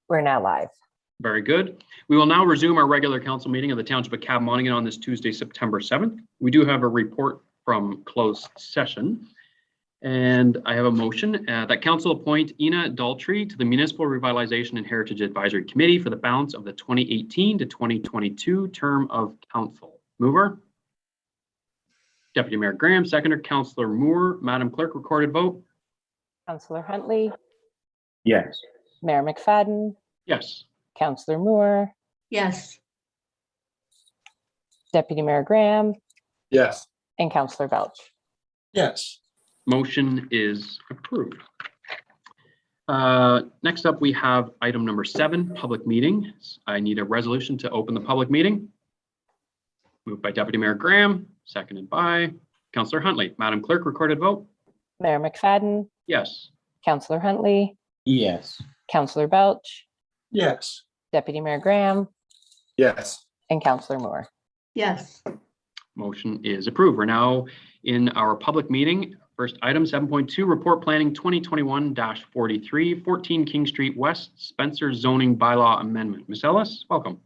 We're now live. Very good. We will now resume our regular council meeting of the Township of Cabmonaghan on this Tuesday, September 7th. We do have a report from closed session. And I have a motion that council appoint Ina Daltrey to the Municipal Revitalization and Heritage Advisory Committee for the balance of the 2018 to 2022 term of council. Mover? Deputy Mayor Graham, seconder, Councillor Moore. Madam Clerk, recorded vote? Councillor Huntley. Yes. Mayor McFadden. Yes. Councillor Moore. Yes. Deputy Mayor Graham. Yes. And Councillor Belch. Yes. Motion is approved. Next up, we have item number 7, public meetings. I need a resolution to open the public meeting. Moved by Deputy Mayor Graham, seconded by Councillor Huntley. Madam Clerk, recorded vote? Mayor McFadden. Yes. Councillor Huntley. Yes. Councillor Belch. Yes. Deputy Mayor Graham. Yes. And Councillor Moore. Yes. Motion is approved. We're now in our public meeting. First item 7.2, report planning 2021-43, 14 King Street West, Spencer zoning bylaw amendment. Ms. Ellis, welcome.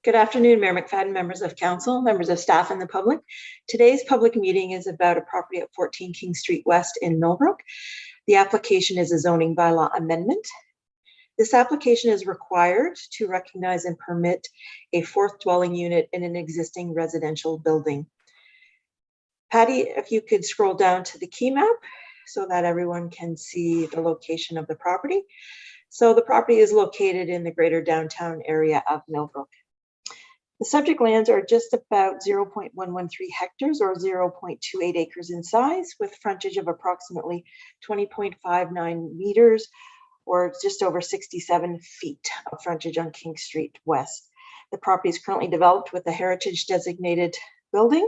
Good afternoon, Mayor McFadden, members of council, members of staff, and the public. Today's public meeting is about a property at 14 King Street West in Millbrook. The application is a zoning bylaw amendment. This application is required to recognize and permit a 4th dwelling unit in an existing residential building. Patty, if you could scroll down to the key map so that everyone can see the location of the property. So the property is located in the greater downtown area of Millbrook. The subject lands are just about 0.113 hectares or 0.28 acres in size, with frontage of approximately 20.59 meters or just over 67 feet of frontage on King Street West. The property is currently developed with a heritage designated building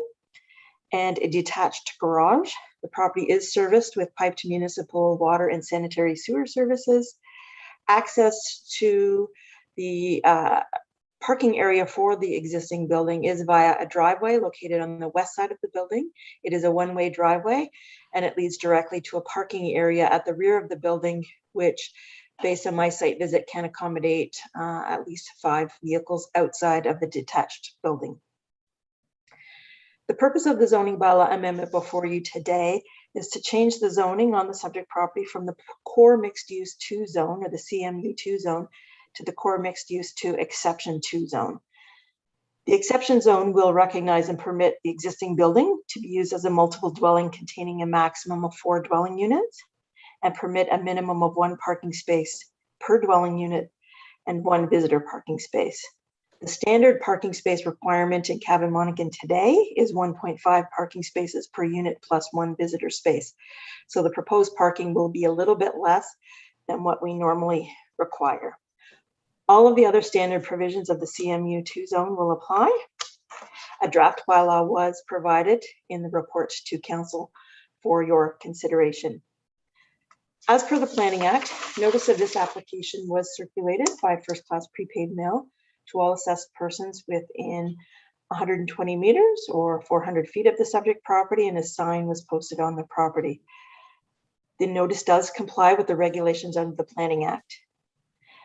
and a detached garage. The property is serviced with piped municipal water and sanitary sewer services. Access to the parking area for the existing building is via a driveway located on the west side of the building. It is a one-way driveway and it leads directly to a parking area at the rear of the building, which based on my site visit can accommodate at least 5 vehicles outside of the detached building. The purpose of the zoning bylaw amendment before you today is to change the zoning on the subject property from the core mixed use 2 zone or the CMU 2 zone to the core mixed use 2 exception 2 zone. The exception zone will recognize and permit the existing building to be used as a multiple dwelling containing a maximum of 4 dwelling units and permit a minimum of 1 parking space per dwelling unit and 1 visitor parking space. The standard parking space requirement in Cabmonaghan today is 1.5 parking spaces per unit plus 1 visitor space. So the proposed parking will be a little bit less than what we normally require. All of the other standard provisions of the CMU 2 zone will apply. A draft bylaw was provided in the report to council for your consideration. As per the Planning Act, notice of this application was circulated by first-class prepaid mail to all assessed persons within 120 meters or 400 feet of the subject property, and a sign was posted on the property. The notice does comply with the regulations under the Planning Act.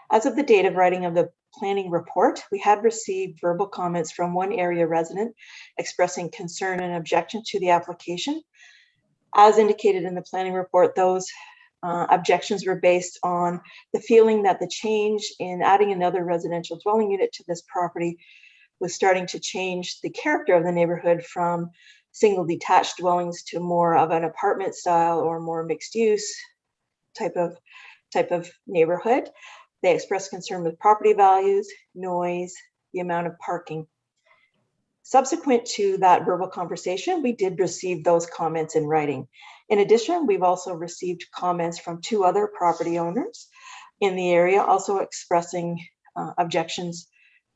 As of the date of writing of the planning report, we had received verbal comments from one area resident expressing concern and objection to the application. As indicated in the planning report, those objections were based on the feeling that the change in adding another residential dwelling unit to this property was starting to change the character of the neighborhood from single detached dwellings to more of an apartment style or more mixed use type of neighborhood. They expressed concern with property values, noise, the amount of parking. Subsequent to that verbal conversation, we did receive those comments in writing. In addition, we've also received comments from 2 other property owners in the area, also expressing objections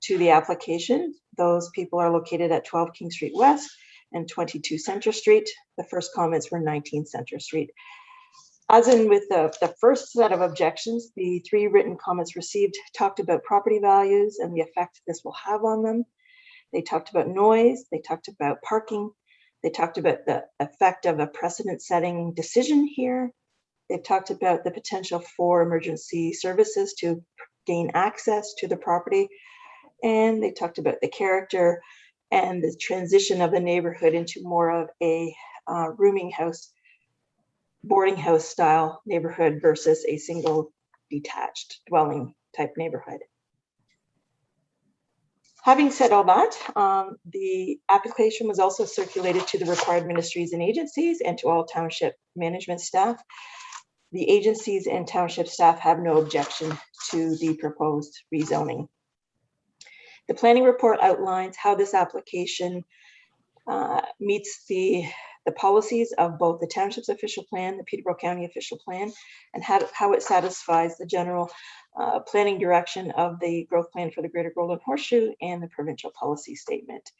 to the application. Those people are located at 12 King Street West and 22 Centre Street. The first comments were 19 Centre Street. As in with the first set of objections, the 3 written comments received talked about property values and the effect this will have on them. They talked about noise, they talked about parking, they talked about the effect of a precedent-setting decision here. They've talked about the potential for emergency services to gain access to the property. And they talked about the character and the transition of the neighborhood into more of a rooming house, boarding house style neighborhood versus a single detached dwelling type neighborhood. Having said all that, the application was also circulated to the required ministries and agencies and to all township management staff. The agencies and township staff have no objection to the proposed rezoning. The planning report outlines how this application meets the policies of both the township's official plan, the Peterborough County official plan, and how it satisfies the general planning direction of the growth plan for the Greater Golden Horseshoe and the provincial policy statement.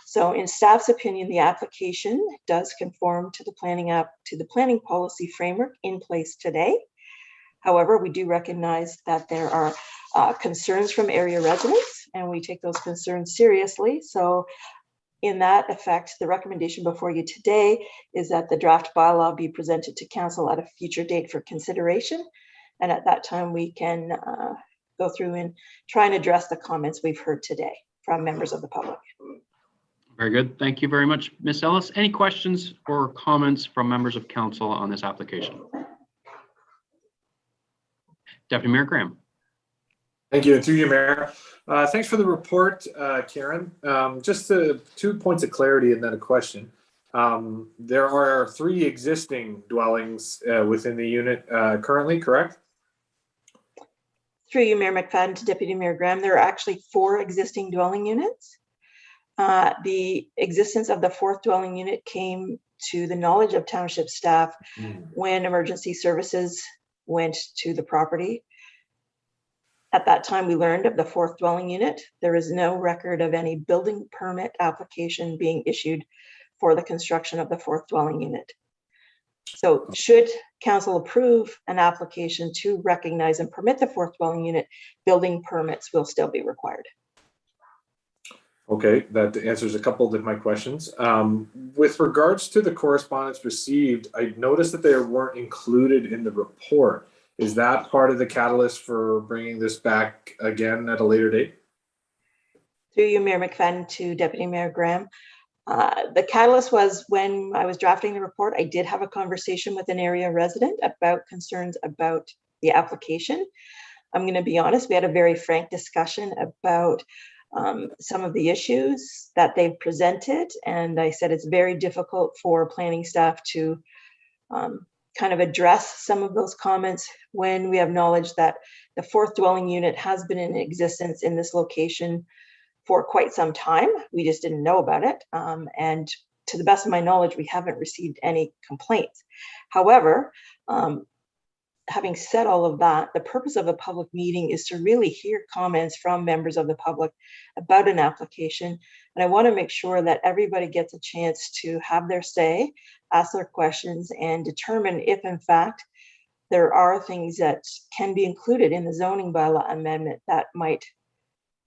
So in staff's opinion, the application does conform to the planning policy framework in place today. However, we do recognize that there are concerns from area residents, and we take those concerns seriously. So in that effect, the recommendation before you today is that the draft bylaw be presented to council at a future date for consideration. And at that time, we can go through and try and address the comments we've heard today from members of the public. Very good. Thank you very much, Ms. Ellis. Any questions or comments from members of council on this application? Deputy Mayor Graham. Thank you. And through you, Mayor. Thanks for the report, Karen. Just 2 points of clarity and then a question. There are 3 existing dwellings within the unit currently, correct? Through you, Mayor McFadden, to Deputy Mayor Graham, there are actually 4 existing dwelling units. The existence of the 4th dwelling unit came to the knowledge of township staff when emergency services went to the property. At that time, we learned of the 4th dwelling unit. There is no record of any building permit application being issued for the construction of the 4th dwelling unit. So should council approve an application to recognize and permit the 4th dwelling unit, building permits will still be required. Okay, that answers a couple of my questions. With regards to the correspondence received, I noticed that they weren't included in the report. Is that part of the catalyst for bringing this back again at a later date? Through you, Mayor McFadden, to Deputy Mayor Graham. The catalyst was when I was drafting the report, I did have a conversation with an area resident about concerns about the application. I'm going to be honest, we had a very frank discussion about some of the issues that they've presented. And I said it's very difficult for planning staff to kind of address some of those comments when we have knowledge that the 4th dwelling unit has been in existence in this location for quite some time. We just didn't know about it. And to the best of my knowledge, we haven't received any complaints. However, having said all of that, the purpose of a public meeting is to really hear comments from members of the public about an application. And I want to make sure that everybody gets a chance to have their say, ask their questions, and determine if, in fact, there are things that can be included in the zoning bylaw amendment that might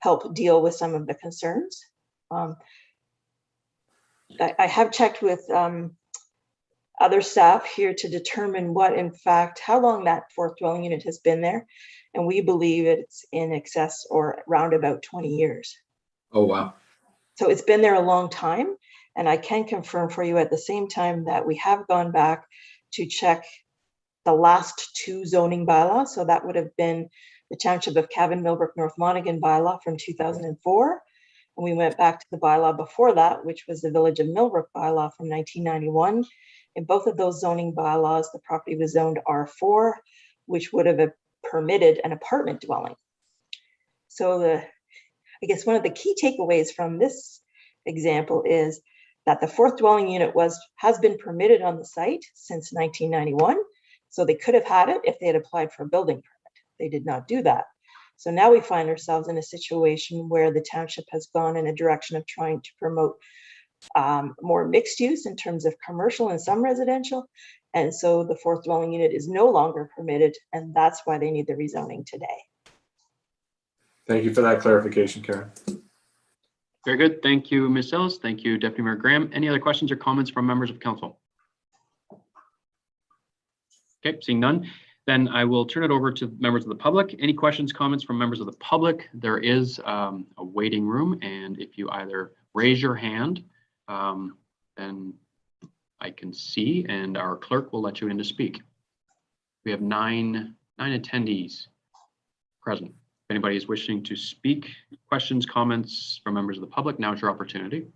help deal with some of the concerns. I have checked with other staff here to determine what, in fact, how long that 4th dwelling unit has been there. And we believe it's in excess or around about 20 years. Oh, wow. So it's been there a long time. And I can confirm for you at the same time that we have gone back to check the last 2 zoning bylaws. So that would have been the Township of Cavan, Millbrook, North Monaghan bylaw from 2004. And we went back to the bylaw before that, which was the Village of Millbrook bylaw from 1991. In both of those zoning bylaws, the property was zoned R4, which would have permitted an apartment dwelling. So I guess one of the key takeaways from this example is that the 4th dwelling unit has been permitted on the site since 1991. So they could have had it if they had applied for a building permit. They did not do that. So now we find ourselves in a situation where the township has gone in a direction of trying to promote more mixed use in terms of commercial and some residential, And so the fourth dwelling unit is no longer permitted, and that's why they need the rezoning today. Thank you for that clarification, Karen. Very good. Thank you, Ms. Ellis. Thank you, Deputy Mayor Graham. Any other questions or comments from members of council? Okay, seeing none, then I will turn it over to members of the public. Any questions, comments from members of the public? There is a waiting room, and if you either raise your hand, then I can see, and our clerk will let you in to speak. We have nine attendees present. If anybody is wishing to speak, questions, comments from members of the public, now is your opportunity.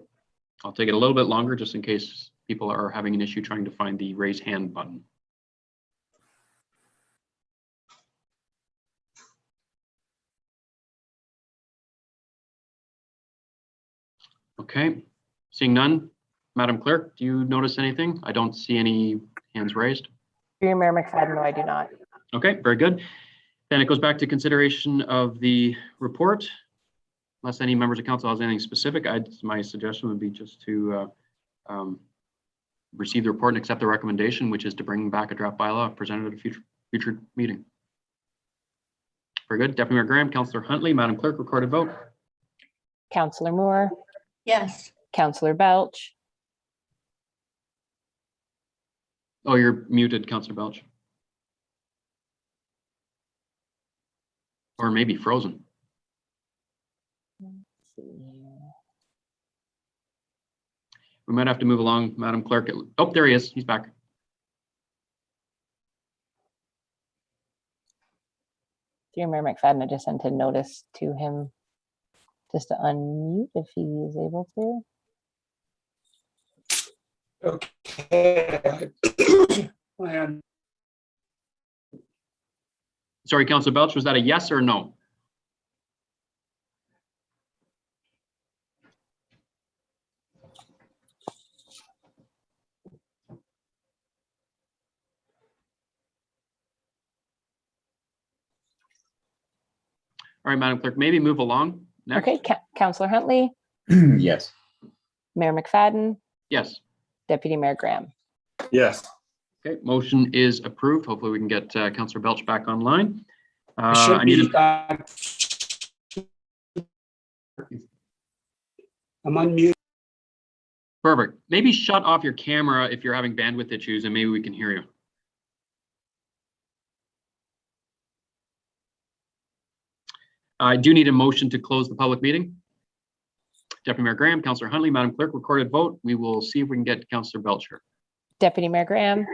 I'll take it a little bit longer just in case people are having an issue trying to find the raise hand button. Okay, seeing none. Madam Clerk, do you notice anything? I don't see any hands raised. Through you, Mayor McFadden, no, I do not. Okay, very good. Then it goes back to consideration of the report. Unless any members of council has anything specific, my suggestion would be just to receive the report and accept the recommendation, which is to bring back a draft bylaw presented at a future meeting. Very good. Deputy Mayor Graham, Councillor Huntley, Madam Clerk, recorded vote. Councillor Moore, Yes. Councillor Belch, Oh, you're muted, Councillor Belch. Or maybe frozen. We might have to move along, Madam Clerk. Oh, there he is. He's back. through you, Mayor McFadden, I just sent a notice to him just to unmute if he is able to. Okay. Plan. Sorry, Councillor Belch, was that a yes or no? All right, Madam Clerk, maybe move along. Next. Okay, Councillor Huntley, Yes. Mayor McFadden, Yes. Deputy Mayor Graham. Yes. Okay, motion is approved. Hopefully we can get Councillor Belch back online. Should I need be back. I'm unmuted. Perfect. Maybe shut off your camera if you're having bandwidth issues and maybe we can hear you. I do need a motion to close the public meeting. Deputy Mayor Graham, Councillor Huntley, Madam Clerk, recorded vote. We will see if we can get Councillor Belch here. Deputy Mayor Graham,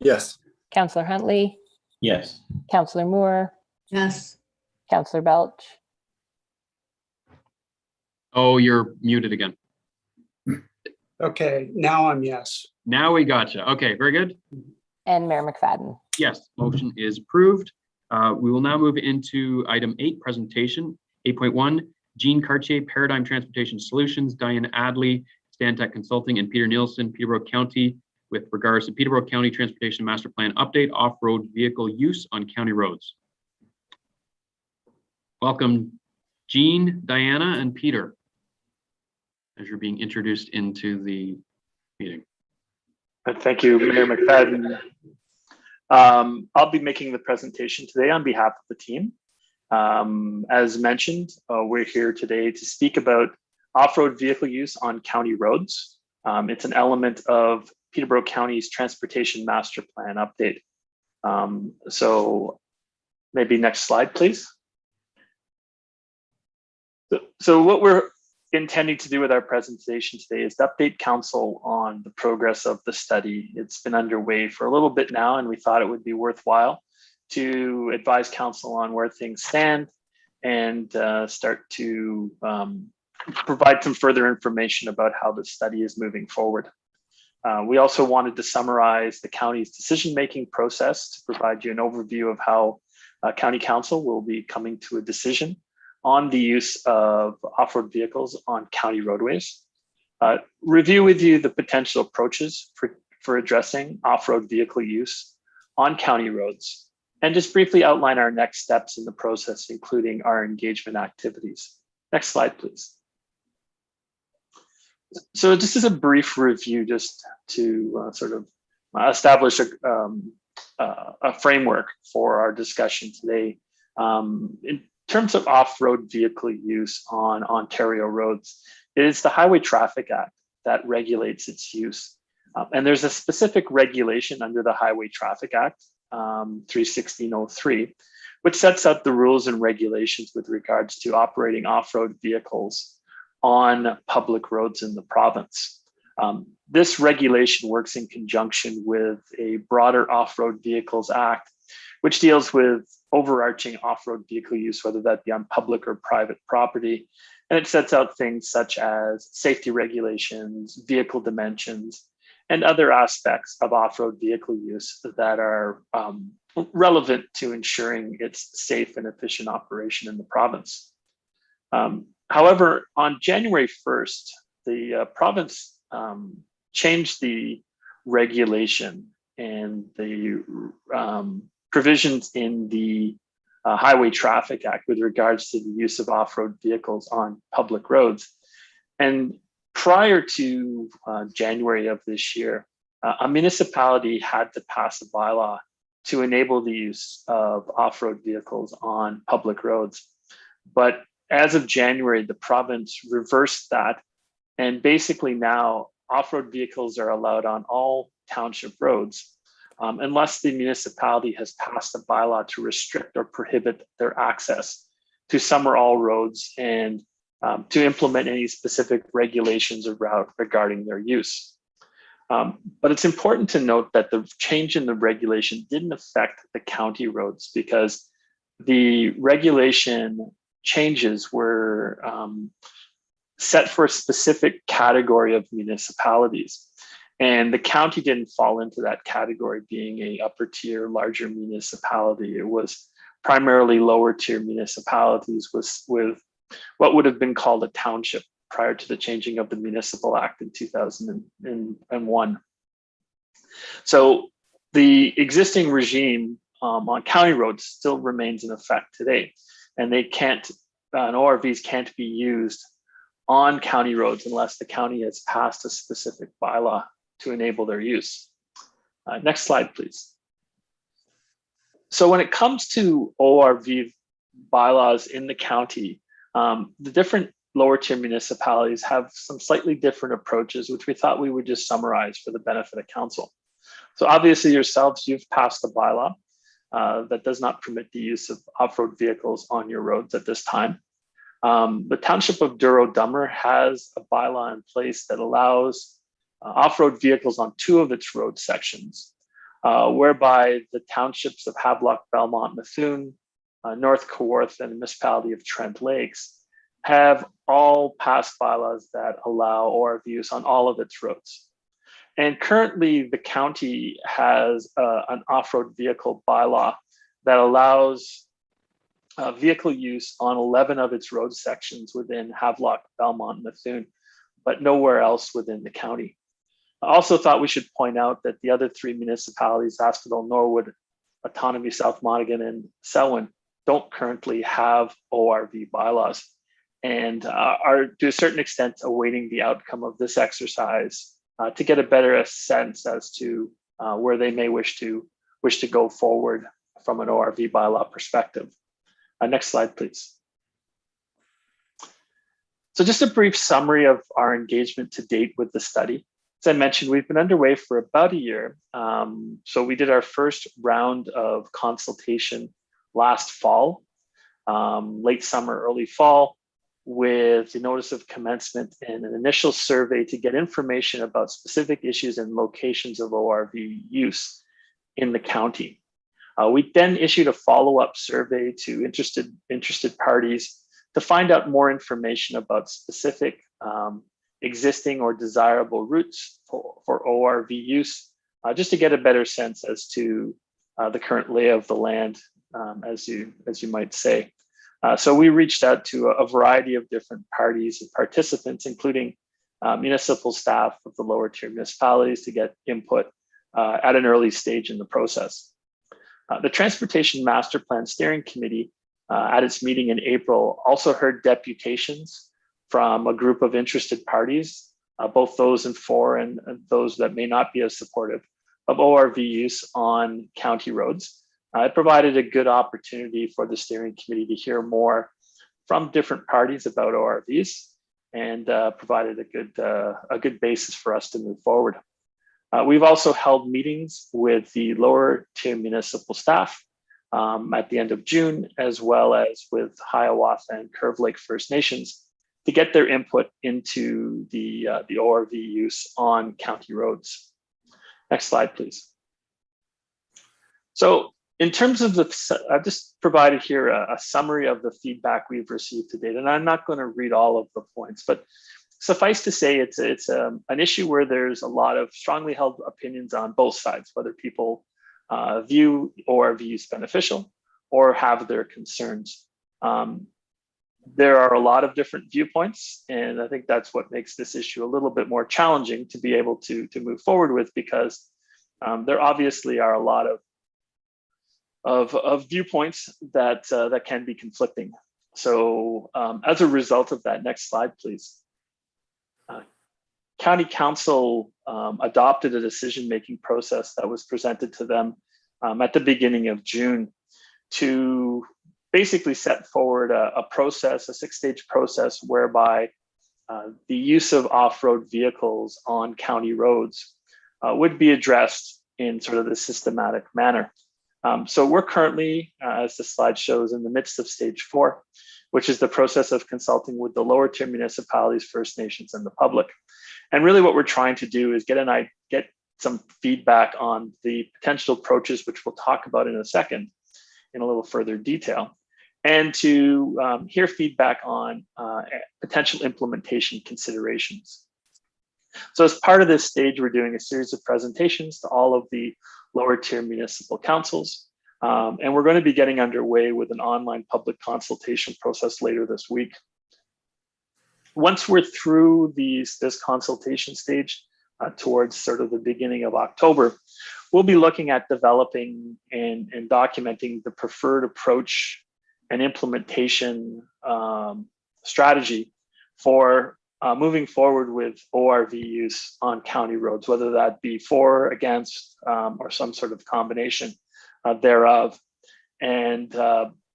Yes. Councillor Huntley, Yes. Councillor Moore, Yes. Councillor Belch, Oh, you're muted again. Okay, now I'm yes. Now we got you. Okay, very good. and Mayor McFadden. Yes, motion is approved. We will now move into item 8, presentation. 8.1, Jean Cartier, Paradigm Transportation Solutions, Diane Adley, Stantec Consulting, and Peter Nielsen, Peterborough County, with regards to Peterborough County Transportation Master Plan update, off-road vehicle use on county roads. Welcome, Jean, Diana, and Peter, as you're being introduced into the meeting. Thank you, Mayor McFadden. I'll be making the presentation today on behalf of the team. As mentioned, we're here today to speak about off-road vehicle use on county roads. It's an element of Peterborough County's Transportation Master Plan update. So maybe next slide, please. So what we're intending to do with our presentation today is to update council on the progress of the study. It's been underway for a little bit now, and we thought it would be worthwhile to advise council on where things stand and start to provide some further information about how the study is moving forward. We also wanted to summarize the county's decision-making process to provide you an overview of how county council will be coming to a decision on the use of off-road vehicles on county roadways. Review with you the potential approaches for addressing off-road vehicle use on county roads, and just briefly outline our next steps in the process, including our engagement activities. Next slide, please. So just as a brief review, just to sort of establish a framework for our discussion today. In terms of off-road vehicle use on Ontario roads, it is the Highway Traffic Act that regulates its use. And there's a specific regulation under the Highway Traffic Act, 31603, which sets out the rules and regulations with regards to operating off-road vehicles on public roads in the province. This regulation works in conjunction with a broader Off-Road Vehicles Act, which deals with overarching off-road vehicle use, whether that be on public or private property. And it sets out things such as safety regulations, vehicle dimensions, and other aspects of off-road vehicle use that are relevant to ensuring its safe and efficient operation in the province. However, on January 1st, the province changed the regulation and the provisions in the Highway Traffic Act with regards to the use of off-road vehicles on public roads. And prior to January of this year, a municipality had to pass a bylaw to enable the use of off-road vehicles on public roads. But as of January, the province reversed that. And basically now off-road vehicles are allowed on all township roads unless the municipality has passed a bylaw to restrict or prohibit their access to some or all roads and to implement any specific regulations or route regarding their use. But it's important to note that the change in the regulation didn't affect the county roads because the regulation changes were set for a specific category of municipalities. And the county didn't fall into that category being a upper tier, larger municipality. It was primarily lower tier municipalities with what would have been called a township prior to the changing of the Municipal Act in 2001. So the existing regime on county roads still remains in effect today. And they can't, ORVs can't be used on county roads unless the county has passed a specific bylaw to enable their use. Next slide, please. So when it comes to ORV bylaws in the county, the different lower tier municipalities have some slightly different approaches, which we thought we would just summarize for the benefit of council. So obviously yourselves, you've passed a bylaw that does not permit the use of off-road vehicles on your roads at this time. The Township of Douro-Dummer has a bylaw in place that allows off-road vehicles on 2 of its road sections, whereby the townships of Havelock, Belmont, Methuen, North Kawarth, and the municipality of Trent Lakes have all passed bylaws that allow ORV use on all of its roads. And currently the county has an off-road vehicle bylaw that allows vehicle use on 11 of its road sections within Havelock, Belmont, and Methuen, but nowhere else within the county. I also thought we should point out that the other 3 municipalities, Asphodel, Norwood, Autonomy, South Monaghan, and Selwyn, don't currently have ORV bylaws and are to a certain extent awaiting the outcome of this exercise to get a better sense as to where they may wish to go forward from an ORV bylaw perspective. Next slide, please. So just a brief summary of our engagement to date with the study. As I mentioned, we've been underway for about a year. So we did our first round of consultation last fall, late summer, early fall, with the notice of commencement and an initial survey to get information about specific issues and locations of ORV use in the county. We then issued a follow-up survey to interested parties to find out more information about specific existing or desirable routes for ORV use, just to get a better sense as to the current lay of the land, as you might say. So we reached out to a variety of different parties and participants, including municipal staff of the lower tier municipalities, to get input at an early stage in the process. The Transportation Master Plan Steering Committee at its meeting in April also heard deputations from a group of interested parties, both those in for and those that may not be as supportive, of ORV use on county roads. It provided a good opportunity for the steering committee to hear more from different parties about ORVs, and provided a good basis for us to move forward. We've also held meetings with the lower tier municipal staff at the end of June, as well as with Hiawatha and Curve Lake First Nations to get their input into the ORV use on county roads. Next slide, please. So in terms of I've just provided here a summary of the feedback we've received to date, and I'm not going to read all of the points, but suffice to say, it's an issue where there's a lot of strongly held opinions on both sides, whether people view ORV use beneficial or have their concerns. There are a lot of different viewpoints, and I think that's what makes this issue a little bit more challenging to be able to move forward with, because there obviously are a lot of viewpoints that can be conflicting. So as a result of that, next slide, please. County Council adopted a decision-making process that was presented to them at the beginning of June to basically set forward a process, a 6-stage process, whereby the use of off-road vehicles on county roads would be addressed in sort of the systematic manner. So we're currently, as the slide shows, in the midst of stage 4, which is the process of consulting with the lower tier municipalities, First Nations, and the public. And really what we're trying to do is get some feedback on the potential approaches, which we'll talk about in a second in a little further detail, and to hear feedback on potential implementation considerations. So as part of this stage, we're doing a series of presentations to all of the lower tier municipal councils. And we're going to be getting underway with an online public consultation process later this week. Once we're through this consultation stage towards sort of the beginning of October, we'll be looking at developing and documenting the preferred approach and implementation strategy for moving forward with ORV use on county roads, whether that be for, against, or some sort of combination thereof, and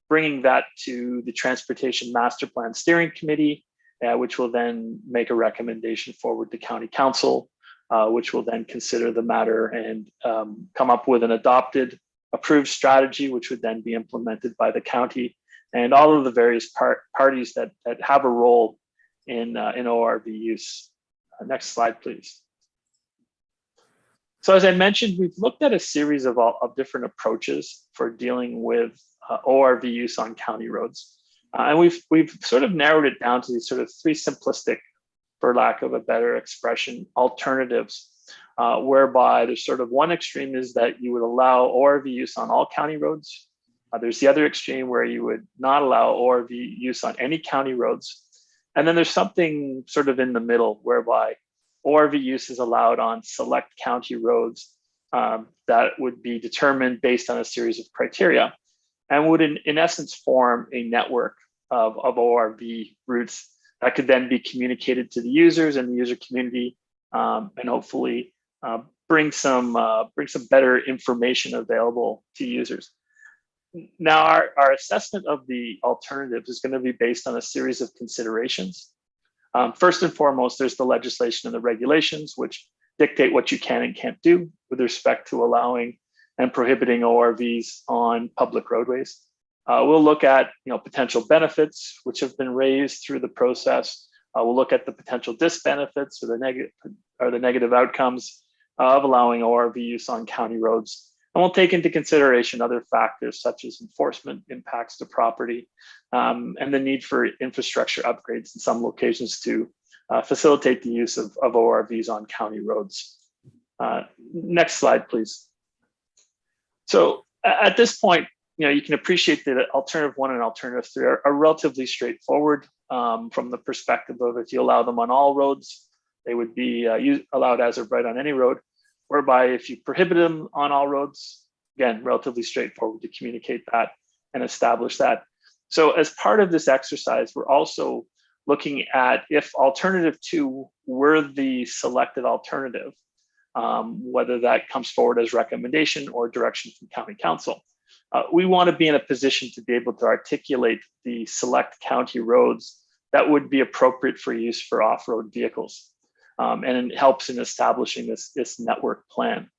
bringing that to the Transportation Master Plan Steering Committee, which will then make a recommendation forward to County Council, which will then consider the matter and come up with an adopted, approved strategy, which would then be implemented by the county and all of the various parties that have a role in ORV use. Next slide, please. So as I mentioned, we've looked at a series of different approaches for dealing with ORV use on county roads. And we've sort of narrowed it down to these sort of 3 simplistic, for lack of a better expression, alternatives, whereby there's sort of one extreme is that you would allow ORV use on all county roads. There's the other extreme where you would not allow ORV use on any county roads. And then there's something sort of in the middle, whereby ORV use is allowed on select county roads that would be determined based on a series of criteria, and would in essence form a network of ORV routes that could then be communicated to the users and the user community, and hopefully bring some better information available to users. Now, our assessment of the alternatives is going to be based on a series of considerations. First and foremost, there's the legislation and the regulations, which dictate what you can and can't do with respect to allowing and prohibiting ORVs on public roadways. We'll look at potential benefits which have been raised through the process. We'll look at the potential disbenefits or the negative outcomes of allowing ORV use on county roads. And we'll take into consideration other factors such as enforcement impacts to property, and the need for infrastructure upgrades in some locations to facilitate the use of ORVs on county roads. Next slide, please. So at this point, you can appreciate that alternative 1 and alternative 3 are relatively straightforward from the perspective of if you allow them on all roads, they would be allowed as of right on any road. Whereby if you prohibit them on all roads, again, relatively straightforward to communicate that and establish that. So as part of this exercise, we're also looking at if alternative 2 were the selected alternative, whether that comes forward as recommendation or direction from County Council. We want to be in a position to be able to articulate the select county roads that would be appropriate for use for off-road vehicles. And it helps in establishing this network plan.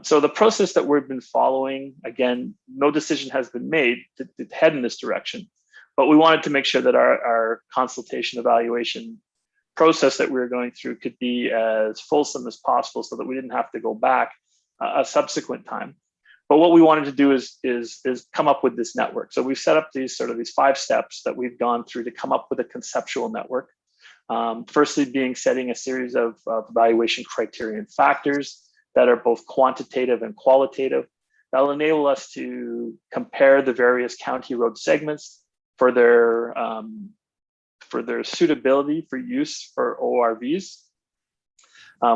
So the process that we've been following, again, no decision has been made to head in this direction, but we wanted to make sure that our consultation evaluation process that we were going through could be as fulsome as possible so that we didn't have to go back a subsequent time. But what we wanted to do is come up with this network. So we've set up these 5 steps that we've gone through to come up with a conceptual network. Firstly, being setting a series of evaluation criteria and factors that are both quantitative and qualitative. That'll enable us to compare the various county road segments for their suitability for use for ORVs.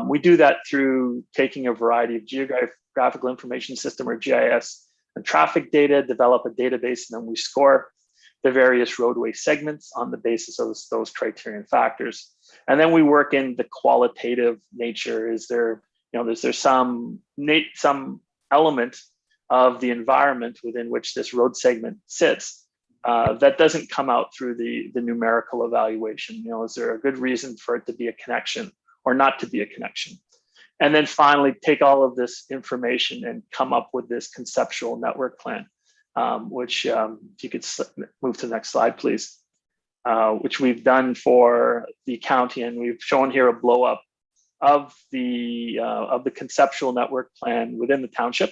We do that through taking a variety of geographical information system or GIS and traffic data, develop a database, and then we score the various roadway segments on the basis of those criterion factors. And then we work in the qualitative nature. Is there some element of the environment within which this road segment sits that doesn't come out through the numerical evaluation? Is there a good reason for it to be a connection or not to be a connection? And then finally, take all of this information and come up with this conceptual network plan, which if you could move to the next slide, please, which we've done for the county. And we've shown here a blow up of the conceptual network plan within the township.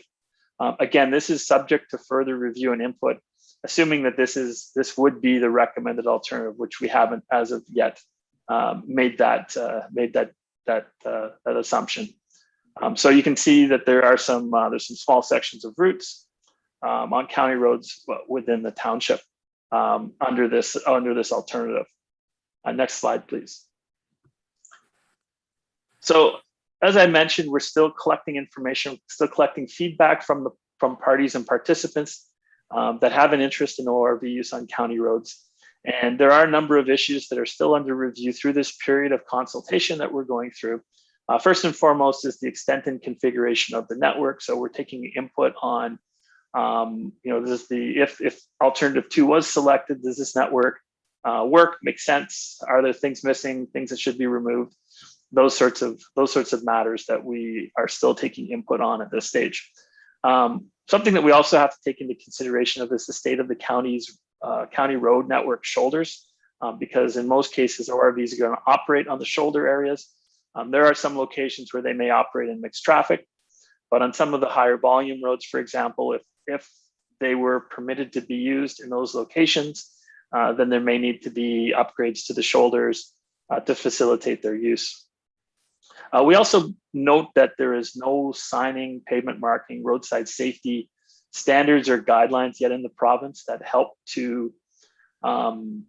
Again, this is subject to further review and input, assuming that this would be the recommended alternative, which we haven't as of yet made that assumption. So you can see that there's some small sections of routes on county roads within the township under this alternative. Next slide, please. So as I mentioned, we're still collecting information, still collecting feedback from parties and participants that have an interest in ORV use on county roads. And there are a number of issues that are still under review through this period of consultation that we're going through. First and foremost is the extent and configuration of the network. So we're taking input on, if alternative 2 was selected, does this network work, make sense? Are there things missing, things that should be removed? Those sorts of matters that we are still taking input on at this stage. Something that we also have to take into consideration of is the state of the county's county road network shoulders, because in most cases, ORVs are going to operate on the shoulder areas. There are some locations where they may operate in mixed traffic, but on some of the higher volume roads, for example, if they were permitted to be used in those locations, then there may need to be upgrades to the shoulders to facilitate their use. We also note that there is no signing, pavement marking, roadside safety standards or guidelines yet in the province that help to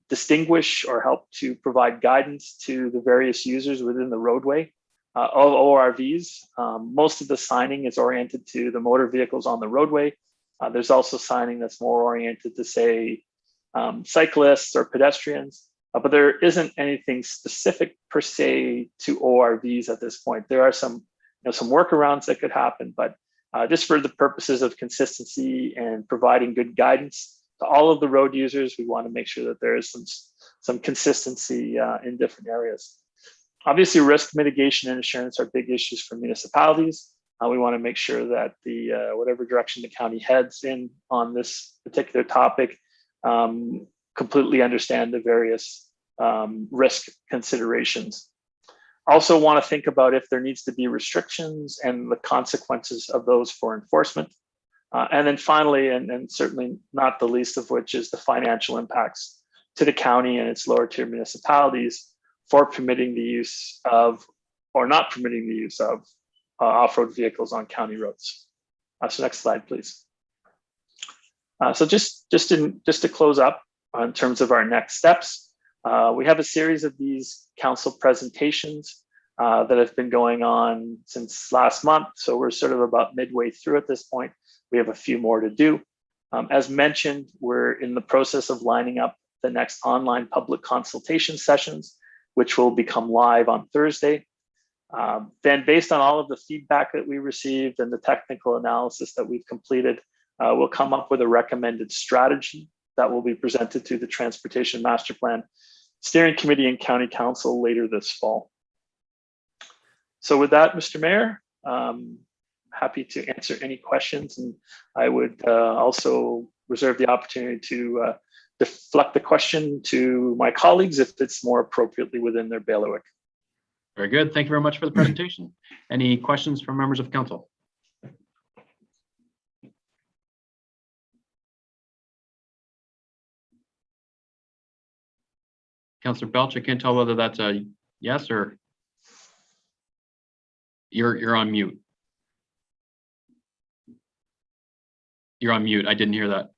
distinguish or help to provide guidance to the various users within the roadway of ORVs. Most of the signing is oriented to the motor vehicles on the roadway. There's also signing that's more oriented to, say, cyclists or pedestrians. But there isn't anything specific per se to ORVs at this point. There are some workarounds that could happen, but just for the purposes of consistency and providing good guidance to all of the road users, we want to make sure that there is some consistency in different areas. Obviously, risk mitigation and insurance are big issues for municipalities. We want to make sure that the whatever direction the county heads in on this particular topic completely understand the various risk considerations. Also want to think about if there needs to be restrictions and the consequences of those for enforcement. And then finally, and certainly not the least of which, is the financial impacts to the county and its lower tier municipalities for permitting the use of or not permitting the use of off-road vehicles on county roads. So next slide, please. So just to close up in terms of our next steps, we have a series of these council presentations that have been going on since last month. So we're sort of about midway through at this point. We have a few more to do. As mentioned, we're in the process of lining up the next online public consultation sessions, which will become live on Thursday. Then based on all of the feedback that we received and the technical analysis that we've completed, we'll come up with a recommended strategy that will be presented to the Transportation Master Plan Steering Committee and County Council later this fall. So with that, Mr. Mayor, happy to answer any questions, and I would also reserve the opportunity to deflect the question to my colleagues if it's more appropriately within their bailiwick. Very good. Thank you very much for the presentation. Any questions from members of council? Councillor Belch, I can't tell whether that's a yes or you're on mute. You're on mute. I didn't hear that.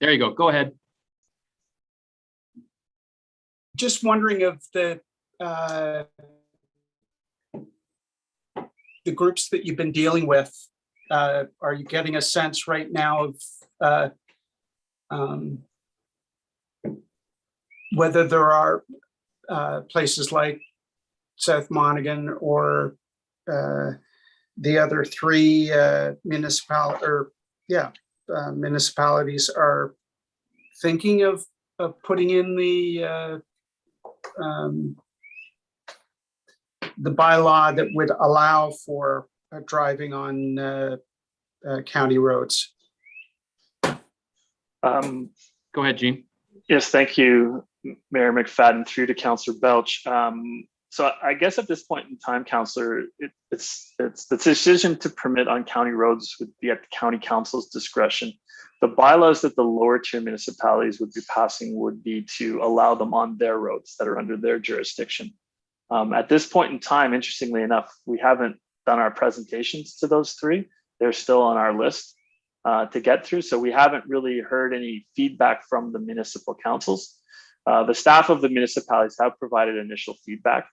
There you go. Go ahead. Just wondering if the groups that you've been dealing with, are you getting a sense right now of whether there are places like South Monaghan or the other three municipalities are thinking of putting in the bylaw that would allow for driving on county roads? Go ahead, Gene. Yes, thank you, Mayor McFadden, through to Councillor Belch. So I guess at this point in time, Councillor, it's the decision to permit on county roads would be at the county council's discretion. The bylaws that the lower tier municipalities would be passing would be to allow them on their roads that are under their jurisdiction. At this point in time, interestingly enough, we haven't done our presentations to those three. They're still on our list to get through. So we haven't really heard any feedback from the municipal councils. The staff of the municipalities have provided initial feedback.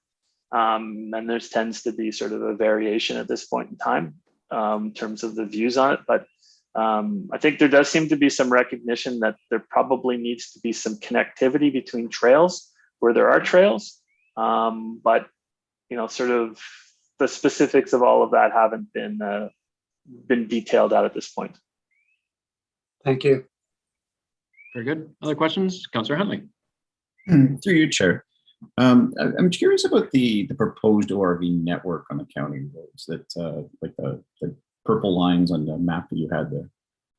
And there tends to be sort of a variation at this point in time in terms of the views on it. But I think there does seem to be some recognition that there probably needs to be some connectivity between trails where there are trails. But, you know, sort of the specifics of all of that haven't been detailed out at this point. Thank you. Very good. Other questions? Councillor Huntley. Through you, Chair. I'm curious about the proposed ORV network on the county roads that like the purple lines on the map that you had there.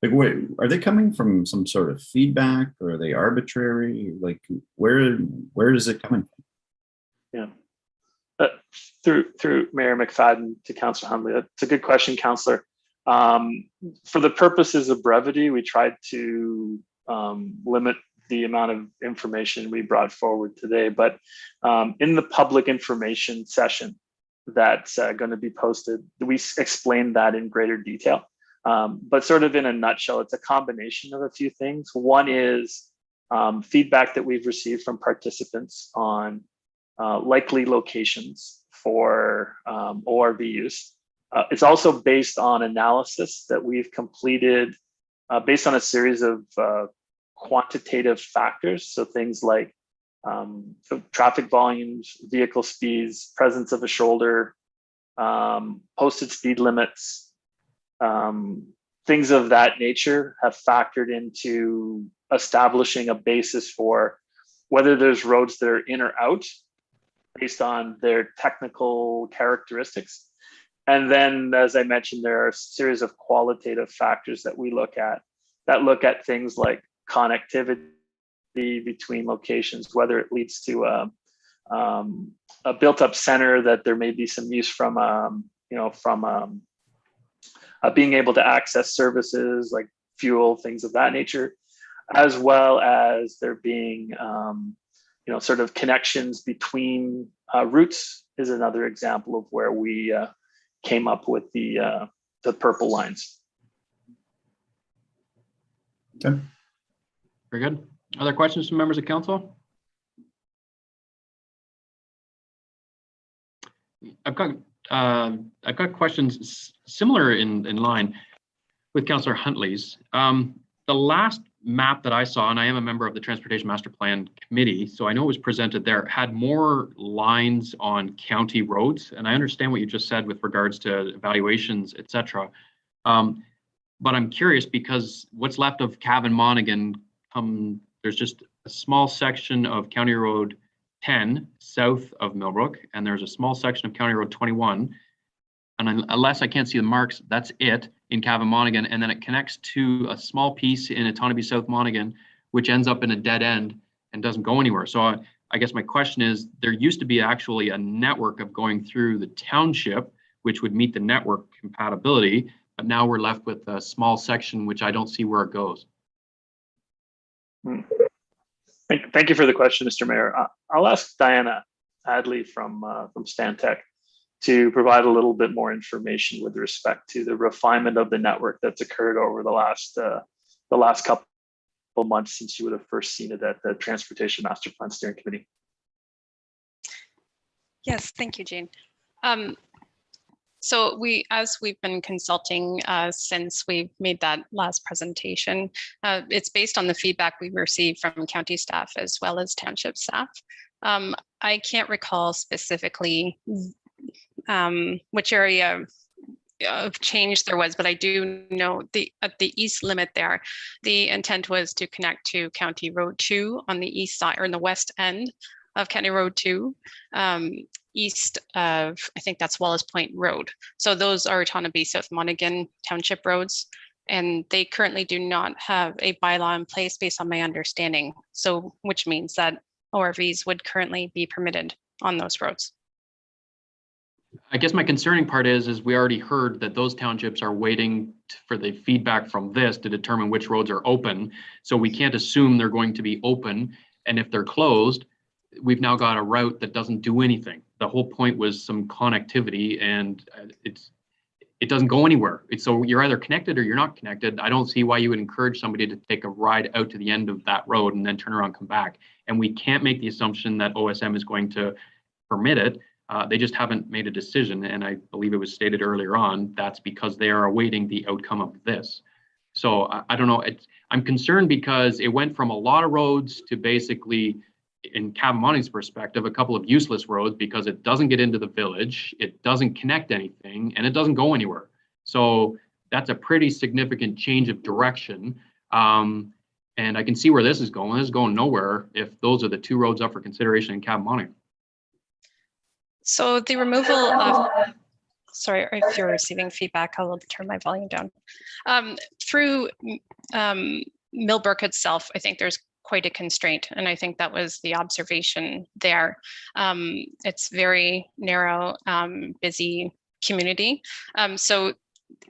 Like, are they coming from some sort of feedback, or are they arbitrary? Like, where is it coming from? Yeah, through Mayor McFadden to Councillor Huntley. That's a good question, Councillor. For the purposes of brevity, we tried to limit the amount of information we brought forward today, but in the public information session that's going to be posted, we explained that in greater detail. But sort of in a nutshell, it's a combination of a few things. One is feedback that we've received from participants on likely locations for ORV use. It's also based on analysis that we've completed based on a series of quantitative factors. So things like traffic volumes, vehicle speeds, presence of a shoulder, posted speed limits, things of that nature have factored into establishing a basis for whether there's roads that are in or out based on their technical characteristics. And then, as I mentioned, there are a series of qualitative factors that we look at that look at things like connectivity between locations, whether it leads to a built-up center that there may be some use from, being able to access services like fuel, things of that nature, as well as there being, sort of connections between routes is another example of where we came up with the purple lines. Okay. Very good. Other questions from members of council? I've got questions similar in line with Councillor Huntley's. The last map that I saw, and I am a member of the Transportation Master Plan Committee, so I know it was presented there, had more lines on county roads. And I understand what you just said with regards to evaluations, et cetera. But I'm curious because what's left of Cavan Monaghan, there's just a small section of County Road 10 south of Millbrook, and there's a small section of County Road 21. And unless I can't see the marks, that's it in Cavan Monaghan. And then it connects to a small piece in Etonaby South Monaghan, which ends up in a dead end and doesn't go anywhere. So I guess my question is, there used to be actually a network of going through the township, which would meet the network compatibility, but now we're left with a small section, which I don't see where it goes. Thank you for the question, Mr. Mayor. I'll ask Diana Adley from Stantec to provide a little bit more information with respect to the refinement of the network that's occurred over the last couple of months since you would have first seen it at the Transportation Master Plan Steering Committee. Yes, thank you, Jane. So as we've been consulting since we made that last presentation, it's based on the feedback we received from county staff as well as township staff. I can't recall specifically which area of change there was, but I do know at the east limit there, the intent was to connect to County Road 2 on the east side or in the west end of County Road 2, east of, I think that's Wallace Point Road. So those are Etonaby South Monaghan Township roads, and they currently do not have a bylaw in place based on my understanding. So which means that ORVs would currently be permitted on those roads. I guess my concerning part is we already heard that those townships are waiting for the feedback from this to determine which roads are open. So we can't assume they're going to be open. And if they're closed, we've now got a route that doesn't do anything. The whole point was some connectivity, and it doesn't go anywhere. So you're either connected or you're not connected. I don't see why you would encourage somebody to take a ride out to the end of that road and then turn around and come back. And we can't make the assumption that OSM is going to permit it. They just haven't made a decision. And I believe it was stated earlier on, that's because they are awaiting the outcome of this. So I don't know. I'm concerned because it went from a lot of roads to basically, in Cavan Monaghan's perspective, a couple of useless roads because it doesn't get into the village, it doesn't connect anything, and it doesn't go anywhere. So that's a pretty significant change of direction. And I can see where this is going. This is going nowhere if those are the two roads up for consideration in Cavan Monaghan. So the removal of, sorry, if you're receiving feedback, I'll turn my volume down. Through Millbrook itself, I think there's quite a constraint, and I think that was the observation there. It's very narrow, busy community. So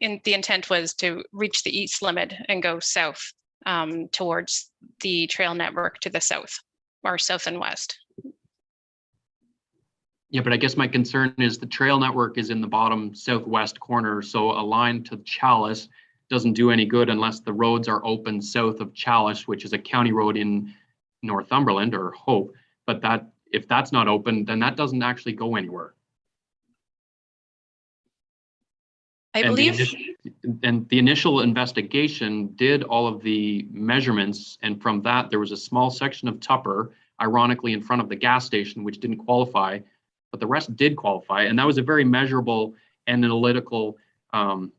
the intent was to reach the east limit and go south towards the trail network to the south, or south and west. Yeah, but I guess my concern is the trail network is in the bottom southwest corner. So a line to Chalice doesn't do any good unless the roads are open south of Chalice, which is a county road in Northumberland or Hope. But if that's not open, then that doesn't actually go anywhere. I believe. And the initial investigation did all of the measurements. And from that, there was a small section of Tupper, ironically in front of the gas station, which didn't qualify, but the rest did qualify. And that was a very measurable and analytical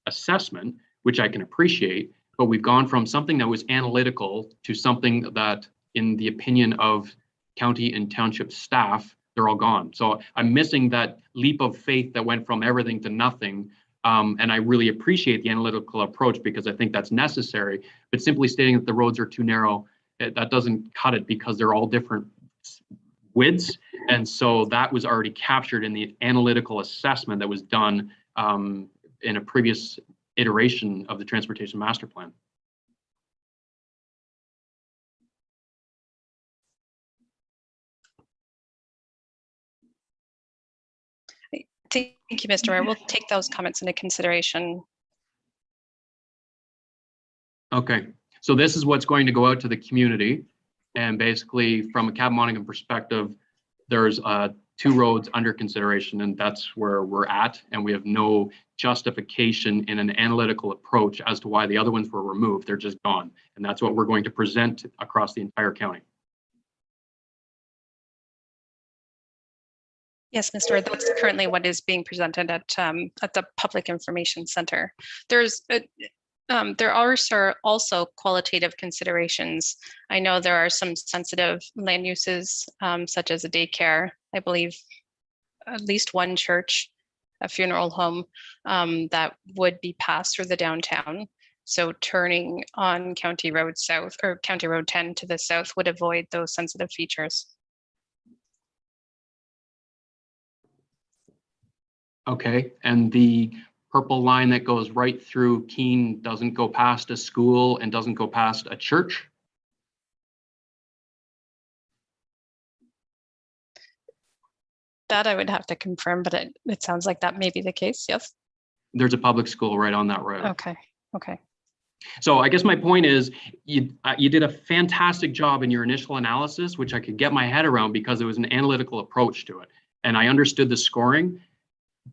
assessment, which I can appreciate. But we've gone from something that was analytical to something that, in the opinion of county and township staff, they're all gone. So I'm missing that leap of faith that went from everything to nothing. And I really appreciate the analytical approach because I think that's necessary. But simply stating that the roads are too narrow, that doesn't cut it because they're all different widths. And so that was already captured in the analytical assessment that was done in a previous iteration of the Transportation Master Plan. Thank you, Mr. Mayor. We'll take those comments into consideration. Okay, so this is what's going to go out to the community. And basically, from a Cavan Monaghan perspective, there's a 2 roads under consideration, and that's where we're at. And we have no justification in an analytical approach as to why the other ones were removed. They're just gone. And that's what we're going to present across the entire county. Yes, Mr. Ward, that's currently what is being presented at the Public Information Center. There are also qualitative considerations. I know there are some sensitive land uses, such as a daycare, I believe at least one church, a funeral home, that would be passed through the downtown. So turning on County Road South or County Road 10 to the south would avoid those sensitive features. Okay, and the purple line that goes right through Keene doesn't go past a school and doesn't go past a church? That I would have to confirm, but it sounds like that may be the case, yes? There's a public school right on that road. Okay, okay. So I guess my point is you did a fantastic job in your initial analysis, which I could get my head around because it was an analytical approach to it. And I understood the scoring,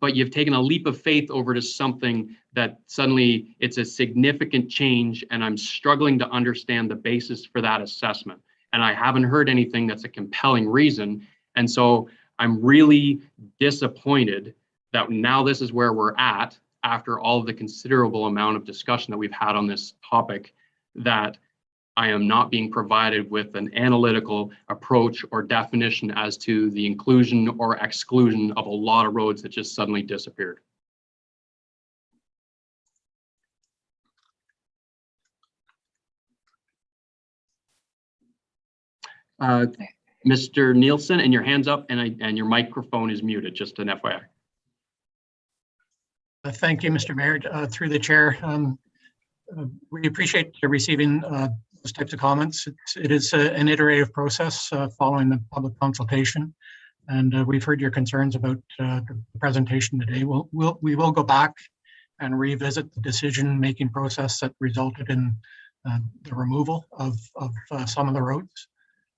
but you've taken a leap of faith over to something that suddenly it's a significant change, and I'm struggling to understand the basis for that assessment. And I haven't heard anything that's a compelling reason. And so I'm really disappointed that now this is where we're at after all of the considerable amount of discussion that we've had on this topic, that I am not being provided with an analytical approach or definition as to the inclusion or exclusion of a lot of roads that just suddenly disappeared. Mr. Nielsen, and your hand's up, and your microphone is muted, just an FYI. Thank you, Mr. Mayor. Through the chair, we appreciate receiving those types of comments. It is an iterative process following the public consultation, and we've heard your concerns about the presentation today. We will go back and revisit the decision-making process that resulted in the removal of some of the roads,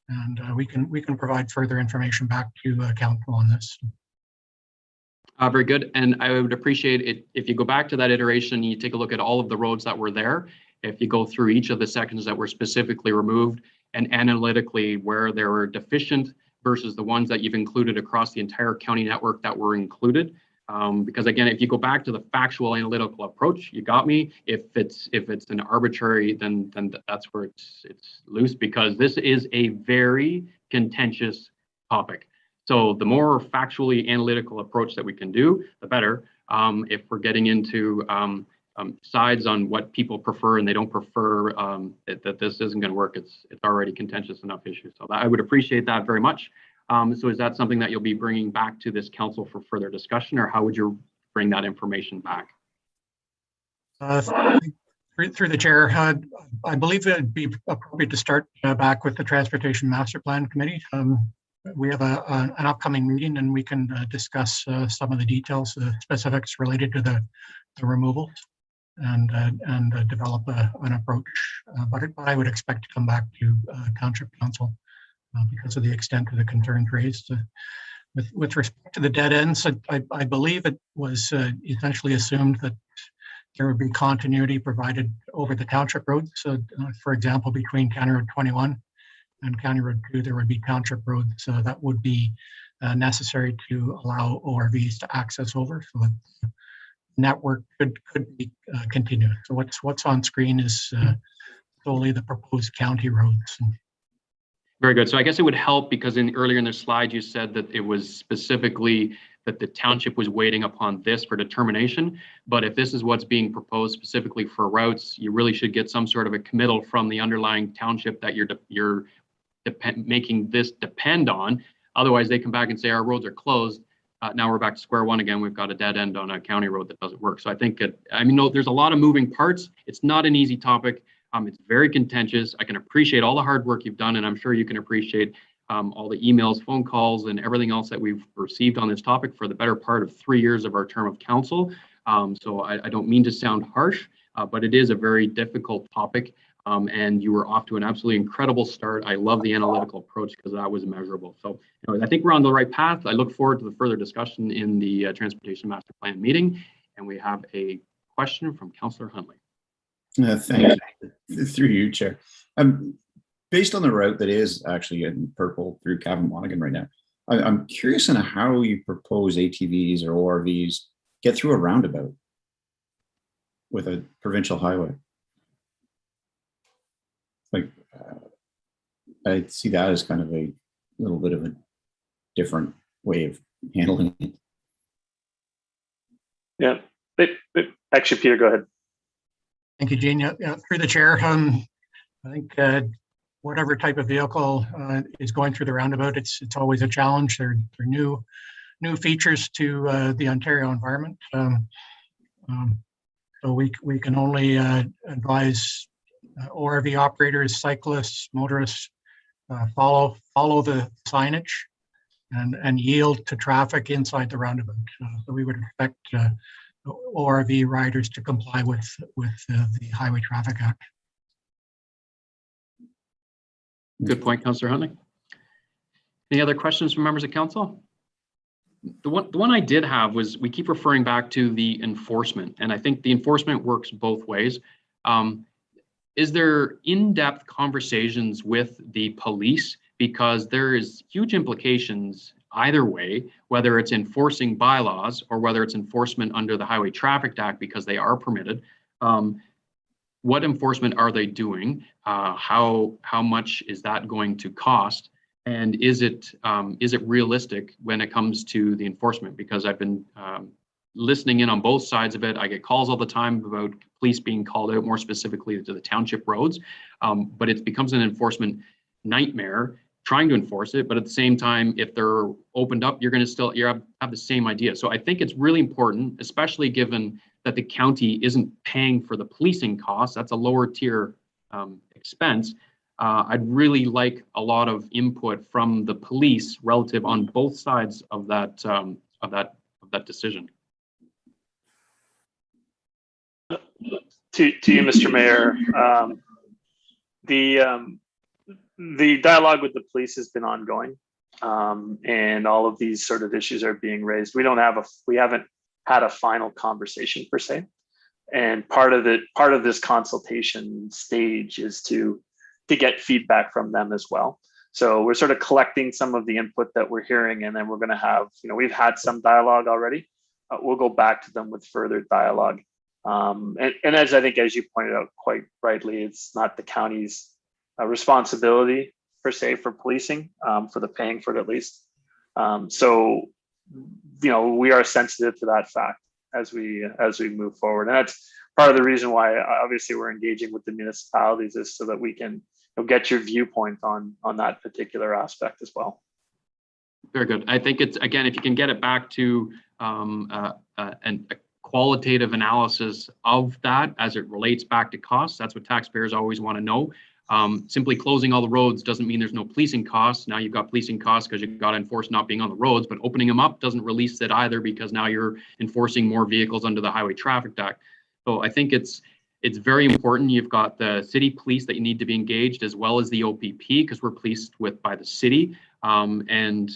and we can provide further information back to council on this. Very good. And I would appreciate it if you go back to that iteration, you take a look at all of the roads that were there. If you go through each of the sections that were specifically removed and analytically where they were deficient versus the ones that you've included across the entire county network that were included. Because again, if you go back to the factual analytical approach, you got me. If it's an arbitrary, then that's where it's loose, because this is a very contentious topic. So the more factually analytical approach that we can do, the better. If we're getting into sides on what people prefer and they don't prefer, that this isn't going to work, it's already contentious enough issue. So I would appreciate that very much. So is that something that you'll be bringing back to this council for further discussion, or how would you bring that information back? Through the chair, I believe it'd be appropriate to start back with the Transportation Master Plan Committee. We have an upcoming meeting, and we can discuss some of the details, the specifics related to the removals, and develop an approach. But I would expect to come back to Township Council because of the extent of the concerns raised. With respect to the dead ends, I believe it was essentially assumed that there would be continuity provided over the township roads. So, for example, between County Road 21 and County Road 2, there would be township roads that would be necessary to allow ORVs to access over, so that the network could be continued. So what's on screen is solely the proposed county roads. Very good. So I guess it would help, because earlier in the slide you said that it was specifically that the township was waiting upon this for determination. But if this is what's being proposed specifically for routes, you really should get some sort of a committal from the underlying township that you're making this depend on. Otherwise, they come back and say our roads are closed. Now we're back to square one again. We've got a dead end on a county road that doesn't work. So I think there's a lot of moving parts. It's not an easy topic. It's very contentious. I can appreciate all the hard work you've done, and I'm sure you can appreciate all the emails, phone calls, and everything else that we've received on this topic for the better part of 3 years of our term of council. So I don't mean to sound harsh, but it is a very difficult topic. and you were off to an absolutely incredible start. I love the analytical approach because that was measurable. So anyways, I think we're on the right path. I look forward to the further discussion in the Transportation Master Plan meeting. And we have a question from Councillor Huntley. Thank you. Through you, Chair. Based on the route that is actually in purple through Cavan-Monaghan right now, I'm curious on how you propose ATVs or ORVs get through a roundabout with a provincial highway. Like, I see that as kind of a little bit of a different way of handling it. Yeah, actually, Peter, go ahead. Thank you, Gene. Yeah, through the chair. I think whatever type of vehicle is going through the roundabout, it's always a challenge. There are new features to the Ontario environment. So we can only advise ORV operators, cyclists, motorists follow the signage and yield to traffic inside the roundabout. So we would expect ORV riders to comply with the Highway Traffic Act. Good point, Councillor Huntley. Any other questions from members of council? The one I did have was, we keep referring back to the enforcement, and I think the enforcement works both ways. Is there in-depth conversations with the police? Because there is huge implications either way, whether it's enforcing bylaws or whether it's enforcement under the Highway Traffic Act because they are permitted. What enforcement are they doing? How much is that going to cost? And is it realistic when it comes to the enforcement? Because I've been listening in on both sides of it. I get calls all the time about police being called out, more specifically to the township roads, but it becomes an enforcement nightmare trying to enforce it. But at the same time, if they're opened up, you're going to still have the same idea. So I think it's really important, especially given that the county isn't paying for the policing costs. That's a lower tier expense. I'd really like a lot of input from the police relative on both sides of that decision. To you, Mr. Mayor, the dialogue with the police has been ongoing, and all of these sort of issues are being raised. We haven't had a final conversation per se, and part of this consultation stage is to get feedback from them as well. So we're sort of collecting some of the input that we're hearing, and then we're going to have, we've had some dialogue already. We'll go back to them with further dialogue. And as I think, as you pointed out quite rightly, it's not the county's responsibility per se for policing, for the paying for it at least. So, we are sensitive to that fact as we move forward. And that's part of the reason why obviously we're engaging with the municipalities, is so that we can get your viewpoint on that particular aspect as well. Very good. I think it's, again, if you can get it back to a qualitative analysis of that as it relates back to costs, that's what taxpayers always want to know. Simply closing all the roads doesn't mean there's no policing costs. Now you've got policing costs because you've got to enforce not being on the roads, but opening them up doesn't release it either, because now you're enforcing more vehicles under the Highway Traffic Act. So I think it's very important. You've got the city police that you need to be engaged, as well as the OPP, because we're policed by the city, and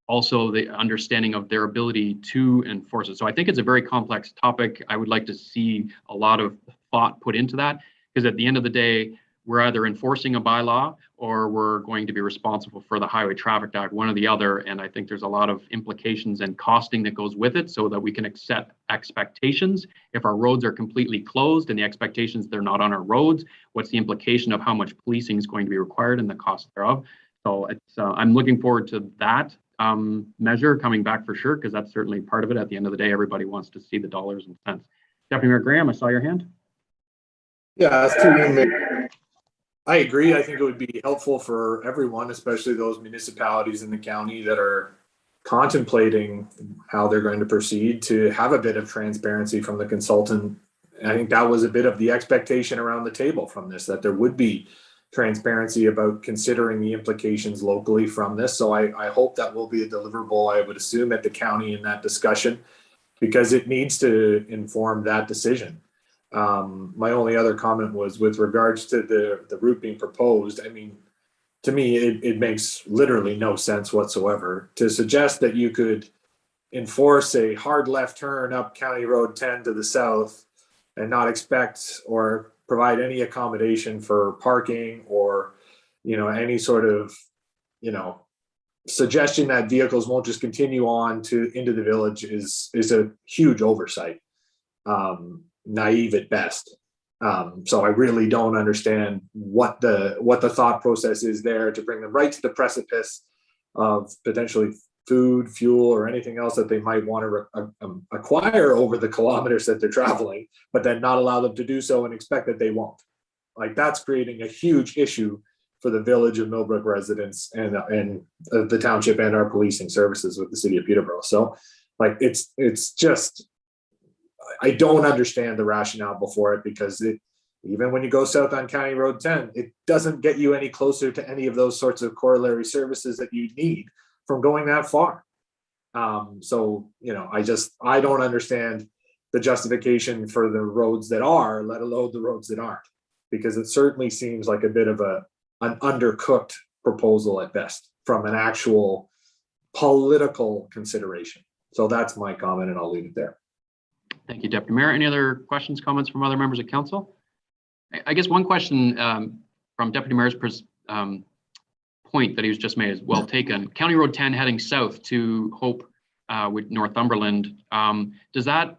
also the understanding of their ability to enforce it. So I think it's a very complex topic. I would like to see a lot of thought put into that, because at the end of the day, we're either enforcing a bylaw or we're going to be responsible for the Highway Traffic Act, one or the other. And I think there's a lot of implications and costing that goes with it, so that we can set expectations. If our roads are completely closed and the expectations they're not on our roads, what's the implication of how much policing is going to be required and the cost thereof? So it's, I'm looking forward to that measure coming back for sure, because that's certainly part of it. At the end of the day, everybody wants to see the dollars and cents. Deputy Mayor Graham, I saw your hand. Yeah, I agree. I think it would be helpful for everyone, especially those municipalities in the county that are contemplating how they're going to proceed, to have a bit of transparency from the consultant. I think that was a bit of the expectation around the table from this, that there would be transparency about considering the implications locally from this. So I hope that will be a deliverable, I would assume, at the county in that discussion, because it needs to inform that decision. My only other comment was with regards to the route being proposed. I mean, to me, it makes literally no sense whatsoever to suggest that you could enforce a hard left turn up County Road 10 to the south and not expect or provide any accommodation for parking or, any sort of, suggestion that vehicles won't just continue on into the village is a huge oversight, naive at best. So I really don't understand what the thought process is there to bring them right to the precipice of potentially food, fuel, or anything else that they might want to acquire over the kilometers that they're traveling, but then not allow them to do so and expect that they won't. Like, that's creating a huge issue for the village of Millbrook residents and the township and our policing services with the city of Peterborough. So, like, it's just, I don't understand the rationale before it, because even when you go south on County Road 10, it doesn't get you any closer to any of those sorts of corollary services that you need from going that far. So, I don't understand the justification for the roads that are, let alone the roads that aren't, because it certainly seems like a bit of an undercooked proposal at best from an actual political consideration. So that's my comment, and I'll leave it there. Thank you, Deputy Mayor. Any other questions, comments from other members of council? I guess one question from Deputy Mayor's point that he was just made is well taken. County Road 10 heading south to Hope with Northumberland. Does that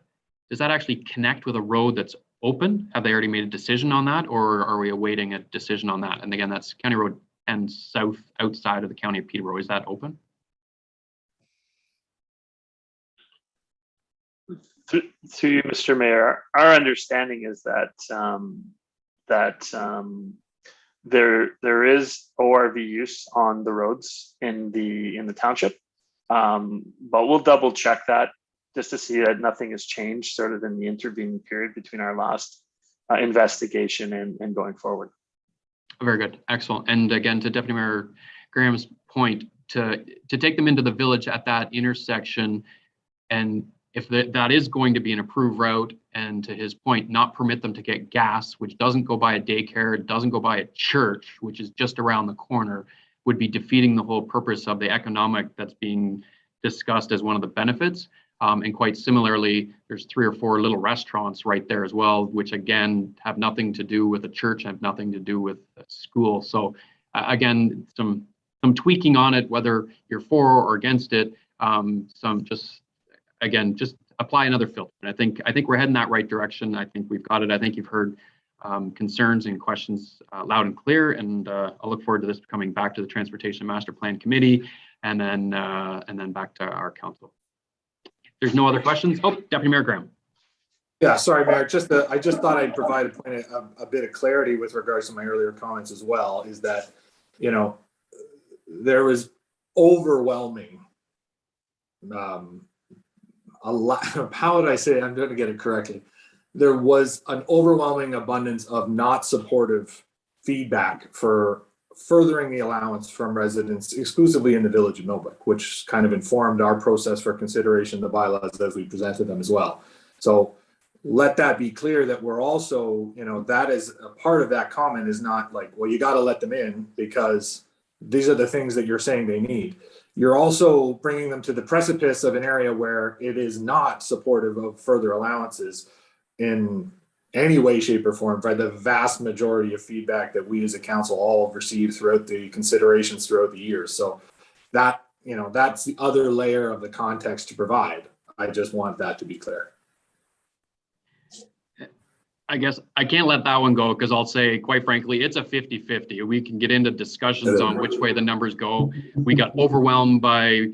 actually connect with a road that's open? Have they already made a decision on that, or are we awaiting a decision on that? And again, that's County Road 10 south outside of the County of Peterborough. Is that open? To you, Mr. Mayor, our understanding is that there is ORV use on the roads in the township, but we'll double check that just to see that nothing has changed sort of in the intervening period between our last investigation and going forward. Very good, excellent. And again, to Deputy Mayor Graham's point, to take them into the village at that intersection, and if that is going to be an approved route, and to his point, not permit them to get gas, which doesn't go by a daycare, it doesn't go by a church, which is just around the corner, would be defeating the whole purpose of the economic that's being discussed as one of the benefits. And quite similarly, there's 3 or 4 little restaurants right there as well, which again have nothing to do with a church, have nothing to do with a school. So again, some tweaking on it, whether you're for or against it. Just apply another filter. And I think we're heading that right direction. I think we've got it. I think you've heard concerns and questions loud and clear, and I'll look forward to this coming back to the Transportation Master Plan Committee, and then back to our council. There's no other questions. Oh, Deputy Mayor Graham. Yeah, sorry, Mayor. I just thought I'd provide a bit of clarity with regards to my earlier comments as well. Is that there was overwhelming a lot. How would I say it? I'm going to get it correctly. There was an overwhelming abundance of not supportive feedback for furthering the allowance from residents exclusively in the village of Millbrook, which kind of informed our process for consideration of the bylaws as we presented them as well. So let that be clear that we're also, that is a part of that comment is not like, well, you got to let them in because these are the things that you're saying they need. You're also bringing them to the precipice of an area where it is not supportive of further allowances in any way, shape, or form by the vast majority of feedback that we as a council all have received throughout the considerations throughout the years. So that, that's the other layer of the context to provide. I just want that to be clear. I guess I can't let that one go because I'll say, quite frankly, it's a 50-50. We can get into discussions on which way the numbers go. We got overwhelmed by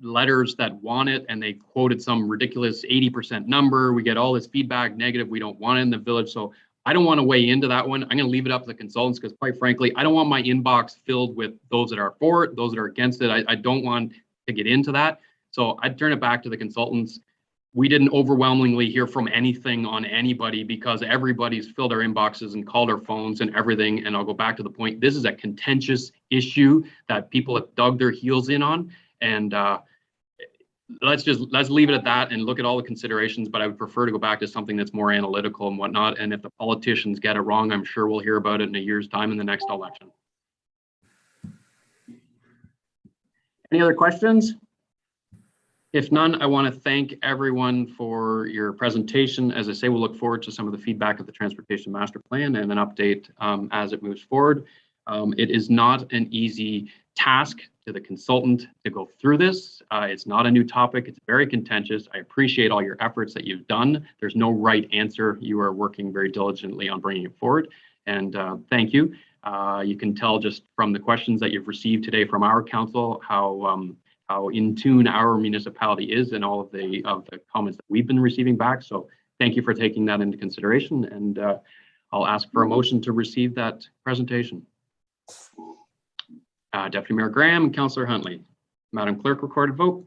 letters that want it, and they quoted some ridiculous 80% number. We get all this feedback, negative. We don't want it in the village. So I don't want to weigh into that one. I'm going to leave it up to the consultants because, quite frankly, I don't want my inbox filled with those that are for it, those that are against it. I don't want to get into that. So I'd turn it back to the consultants. We didn't overwhelmingly hear from anything on anybody because everybody's filled our inboxes and called our phones and everything. And I'll go back to the point. This is a contentious issue that people have dug their heels in on. And let's leave it at that and look at all the considerations, but I would prefer to go back to something that's more analytical and whatnot. And if the politicians get it wrong, I'm sure we'll hear about it in a year's time in the next election. Any other questions? If none, I want to thank everyone for your presentation. As I say, we'll look forward to some of the feedback of the Transportation Master Plan and an update as it moves forward. It is not an easy task to the consultant to go through this. It's not a new topic. It's very contentious. I appreciate all your efforts that you've done. There's no right answer. You are working very diligently on bringing it forward. And thank you. You can tell just from the questions that you've received today from our council how in tune our municipality is and all of the comments that we've been receiving back. So thank you for taking that into consideration. And I'll ask for a motion to receive that presentation. Deputy Mayor Graham and Councillor Huntley. Madam Clerk, recorded vote.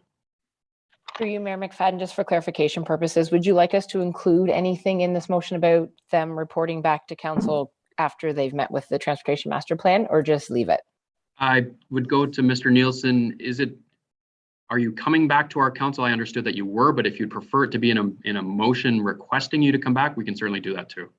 Through you, Mayor McFadden, just for clarification purposes, would you like us to include anything in this motion about them reporting back to council after they've met with the Transportation Master Plan, or just leave it? I would go to Mr. Nielsen. Are you coming back to our council? I understood that you were, but if you'd prefer it to be in a motion requesting you to come back, we can certainly do that too.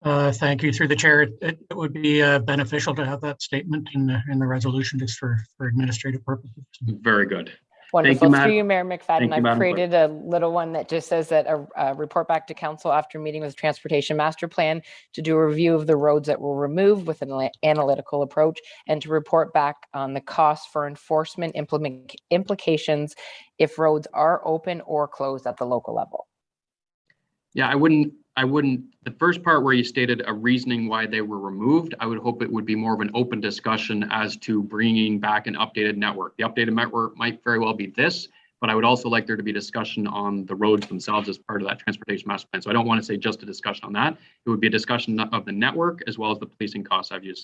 Thank you. Through the chair, it would be beneficial to have that statement in the resolution just for administrative purposes. Very good. Wonderful. Madam- Through you, Mayor McFadden, Thank you, I've Madam Clerk. created a little one that just says that a report back to council after meeting with the Transportation Master Plan to do a review of the roads that were removed with an analytical approach and to report back on the costs for enforcement implications if roads are open or closed at the local level. Yeah, I wouldn't, the first part where you stated a reasoning why they were removed, I would hope it would be more of an open discussion as to bringing back an updated network. The updated network might very well be this, but I would also like there to be discussion on the roads themselves as part of that Transportation Master Plan. So I don't want to say just a discussion on that. It would be a discussion of the network as well as the policing costs as you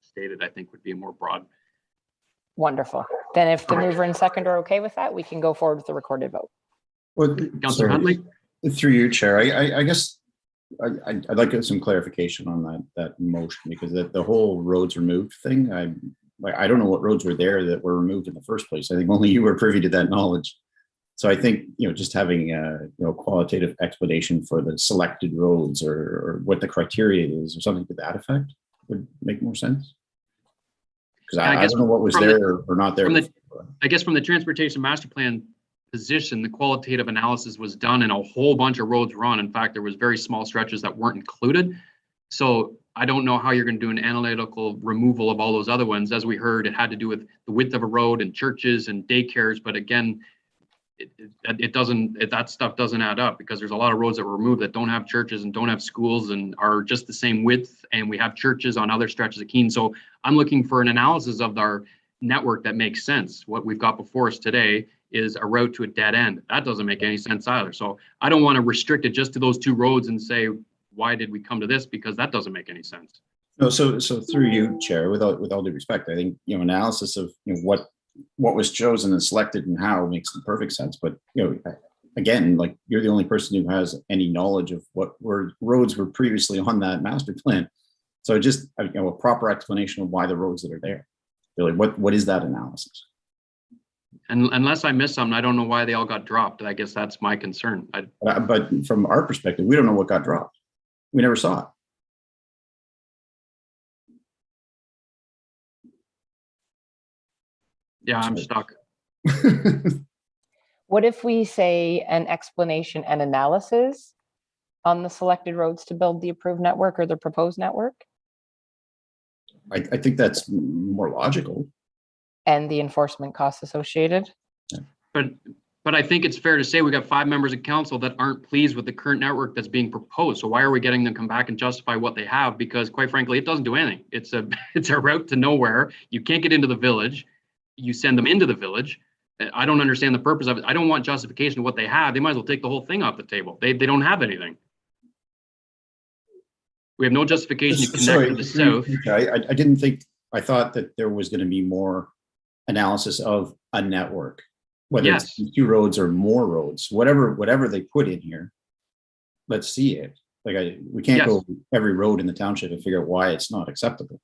stated, I think would be a more broad. Wonderful. Then if the mover and second are okay with that, we can go forward with the recorded vote. Well, Councillor Huntley? Through you, Chair, I guess I'd like to get some clarification on that motion, because the whole roads removed thing, I don't know what roads were there that were removed in the first place. I think only you were privy to that knowledge. So I think, just having a qualitative explanation for the selected roads or what the criteria is or something to that effect would make more sense. Because I don't know what was there or not there. I guess from the Transportation Master Plan position, the qualitative analysis was done and a whole bunch of roads were on. In fact, there was very small stretches that weren't included. So I don't know how you're going to do an analytical removal of all those other ones. As we heard, it had to do with the width of a road and churches and daycares. But again, that stuff doesn't add up, because there's a lot of roads that were removed that don't have churches and don't have schools and are just the same width. And we have churches on other stretches of Keene. So I'm looking for an analysis of our network that makes sense. What we've got before us today is a route to a dead end. That doesn't make any sense either. So I don't want to restrict it just to those two roads and say, why did we come to this? Because that doesn't make any sense. No, so through you, Chair, with all due respect, I think analysis of what was chosen and selected and how makes the perfect sense. But again, like, you're the only person who has any knowledge of what roads were previously on that master plan. So just a proper explanation of why the roads that are there. Really, what is that analysis? And unless I missed something, I don't know why they all got dropped. I guess that's my concern. But from our perspective, we don't know what got dropped. We never saw it. Yeah, I'm stuck. What if we say an explanation and analysis on the selected roads to build the approved network or the proposed network? I think that's more logical. And the enforcement costs associated? But I think it's fair to say we got 5 members of council that aren't pleased with the current network that's being proposed. So why are we getting them to come back and justify what they have? Because quite frankly, it doesn't do anything. It's a route to nowhere. You can't get into the village. You send them into the village. I don't understand the purpose of it. I don't want justification of what they have. They might as well take the whole thing off the table. They don't have anything. We have no justification to connect to the south. I didn't think, I thought that there was going to be more analysis of a network, whether it's 2 roads or more roads, whatever they put in here. Let's see it. Like, we can't go every road in the township and figure out why it's not acceptable.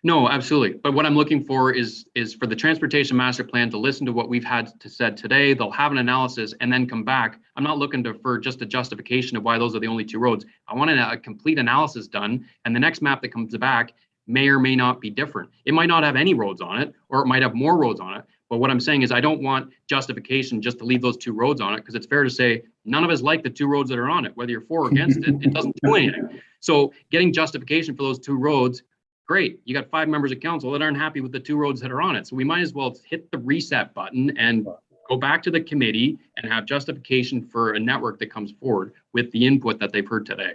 No, absolutely. But what I'm looking for is for the transportation master plan to listen to what we've had to said today. They'll have an analysis and then come back. I'm not looking for just a justification of why those are the only two roads. I want a complete analysis done, and the next map that comes back may or may not be different. It might not have any roads on it, or it might have more roads on it. But what I'm saying is I don't want justification just to leave those two roads on it, because it's fair to say none of us like the two roads that are on it, whether you're for or against it. It doesn't do anything. So getting justification for those two roads, great. You got 5 members of council that aren't happy with the 2 roads that are on it. So we might as well hit the reset button and go back to the committee and have justification for a network that comes forward with the input that they've heard today.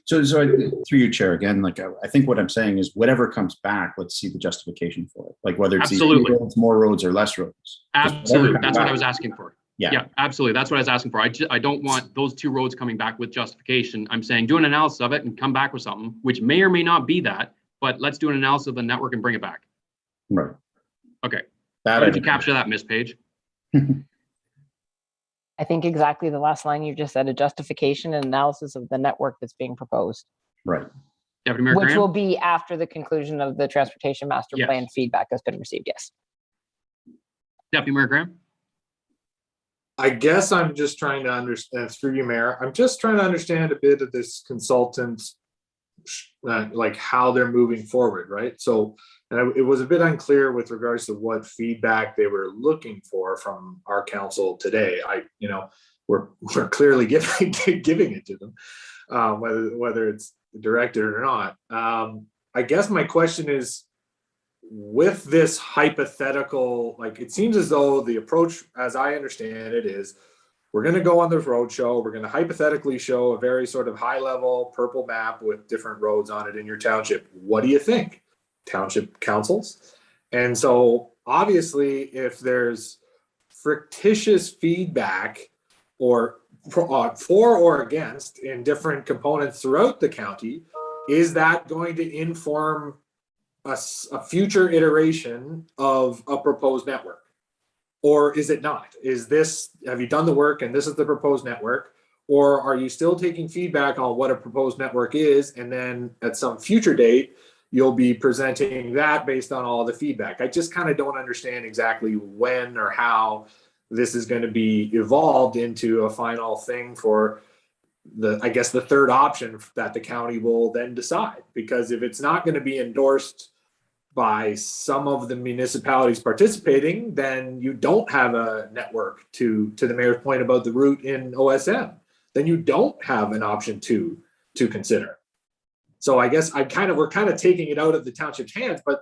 So through you, Chair, again, like I think what I'm saying is whatever comes back, let's see the justification for it. Like whether it's roads, more roads or less roads. Absolutely. That's what I was asking for. Yeah, absolutely. That's what I was asking for. I don't want those 2 roads coming back with justification. I'm saying do an analysis of it and come back with something, which may or may not be that, but let's do an analysis of the network and bring it back. Right. Okay. How did you capture that, Ms. Page? I think exactly the last line you just said, a justification and analysis of the network that's being proposed. Right. Deputy Mayor Which Graham? will be after the conclusion of the transportation master Yes. plan feedback that's been received, yes. Deputy Mayor Graham? I guess I'm just trying to understand, through you, Mayor, I'm just trying to understand a bit of this consultant's, like how they're moving forward, right? So it was a bit unclear with regards to what feedback they were looking for from our council today. We're clearly giving it to them, whether it's directed or not. I guess my question is, with this hypothetical, like it seems as though the approach, as I understand it, is we're going to go on the road show. We're going to hypothetically show a very sort of high level purple map with different roads on it in your township. What do you think, township councils? And so obviously if there's fictitious feedback or for or against in different components throughout the county, is that going to inform a future iteration of a proposed network? Or is it not? Have you done the work and this is the proposed network? Or are you still taking feedback on what a proposed network is, and then at some future date, you'll be presenting that based on all the feedback? I just kind of don't understand exactly when or how this is going to be evolved into a final thing for I guess the third option that the county will then decide. Because if it's not going to be endorsed by some of the municipalities participating, then you don't have a network, to the mayor's point about the route in OSM. Then you don't have an option to consider. So I guess we're kind of taking it out of the township's hands. But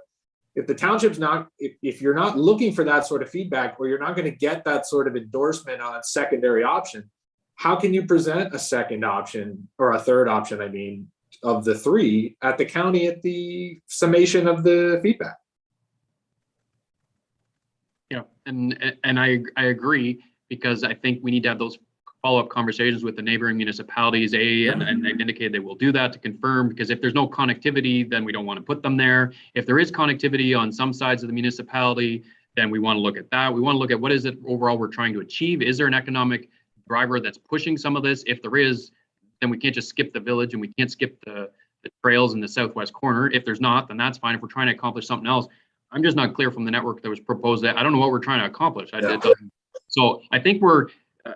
if the township's not, if you're not looking for that sort of feedback, or you're not going to get that sort of endorsement on a secondary option, how can you present a second option, or a third option, I mean, of the 3 at the county at the summation of the feedback? Yeah, and I agree, because I think we need to have those follow-up conversations with the neighboring municipalities, and they've indicated they will do that to confirm, because if there's no connectivity, then we don't want to put them there. If there is connectivity on some sides of the municipality, then we want to look at that. We want to look at what is it overall we're trying to achieve. Is there an economic driver that's pushing some of this? If there is, then we can't just skip the village, and we can't skip the trails in the southwest corner. If there's not, then that's fine. If we're trying to accomplish something else, I'm just not clear from the network that was proposed. I don't know what we're trying to accomplish. So I think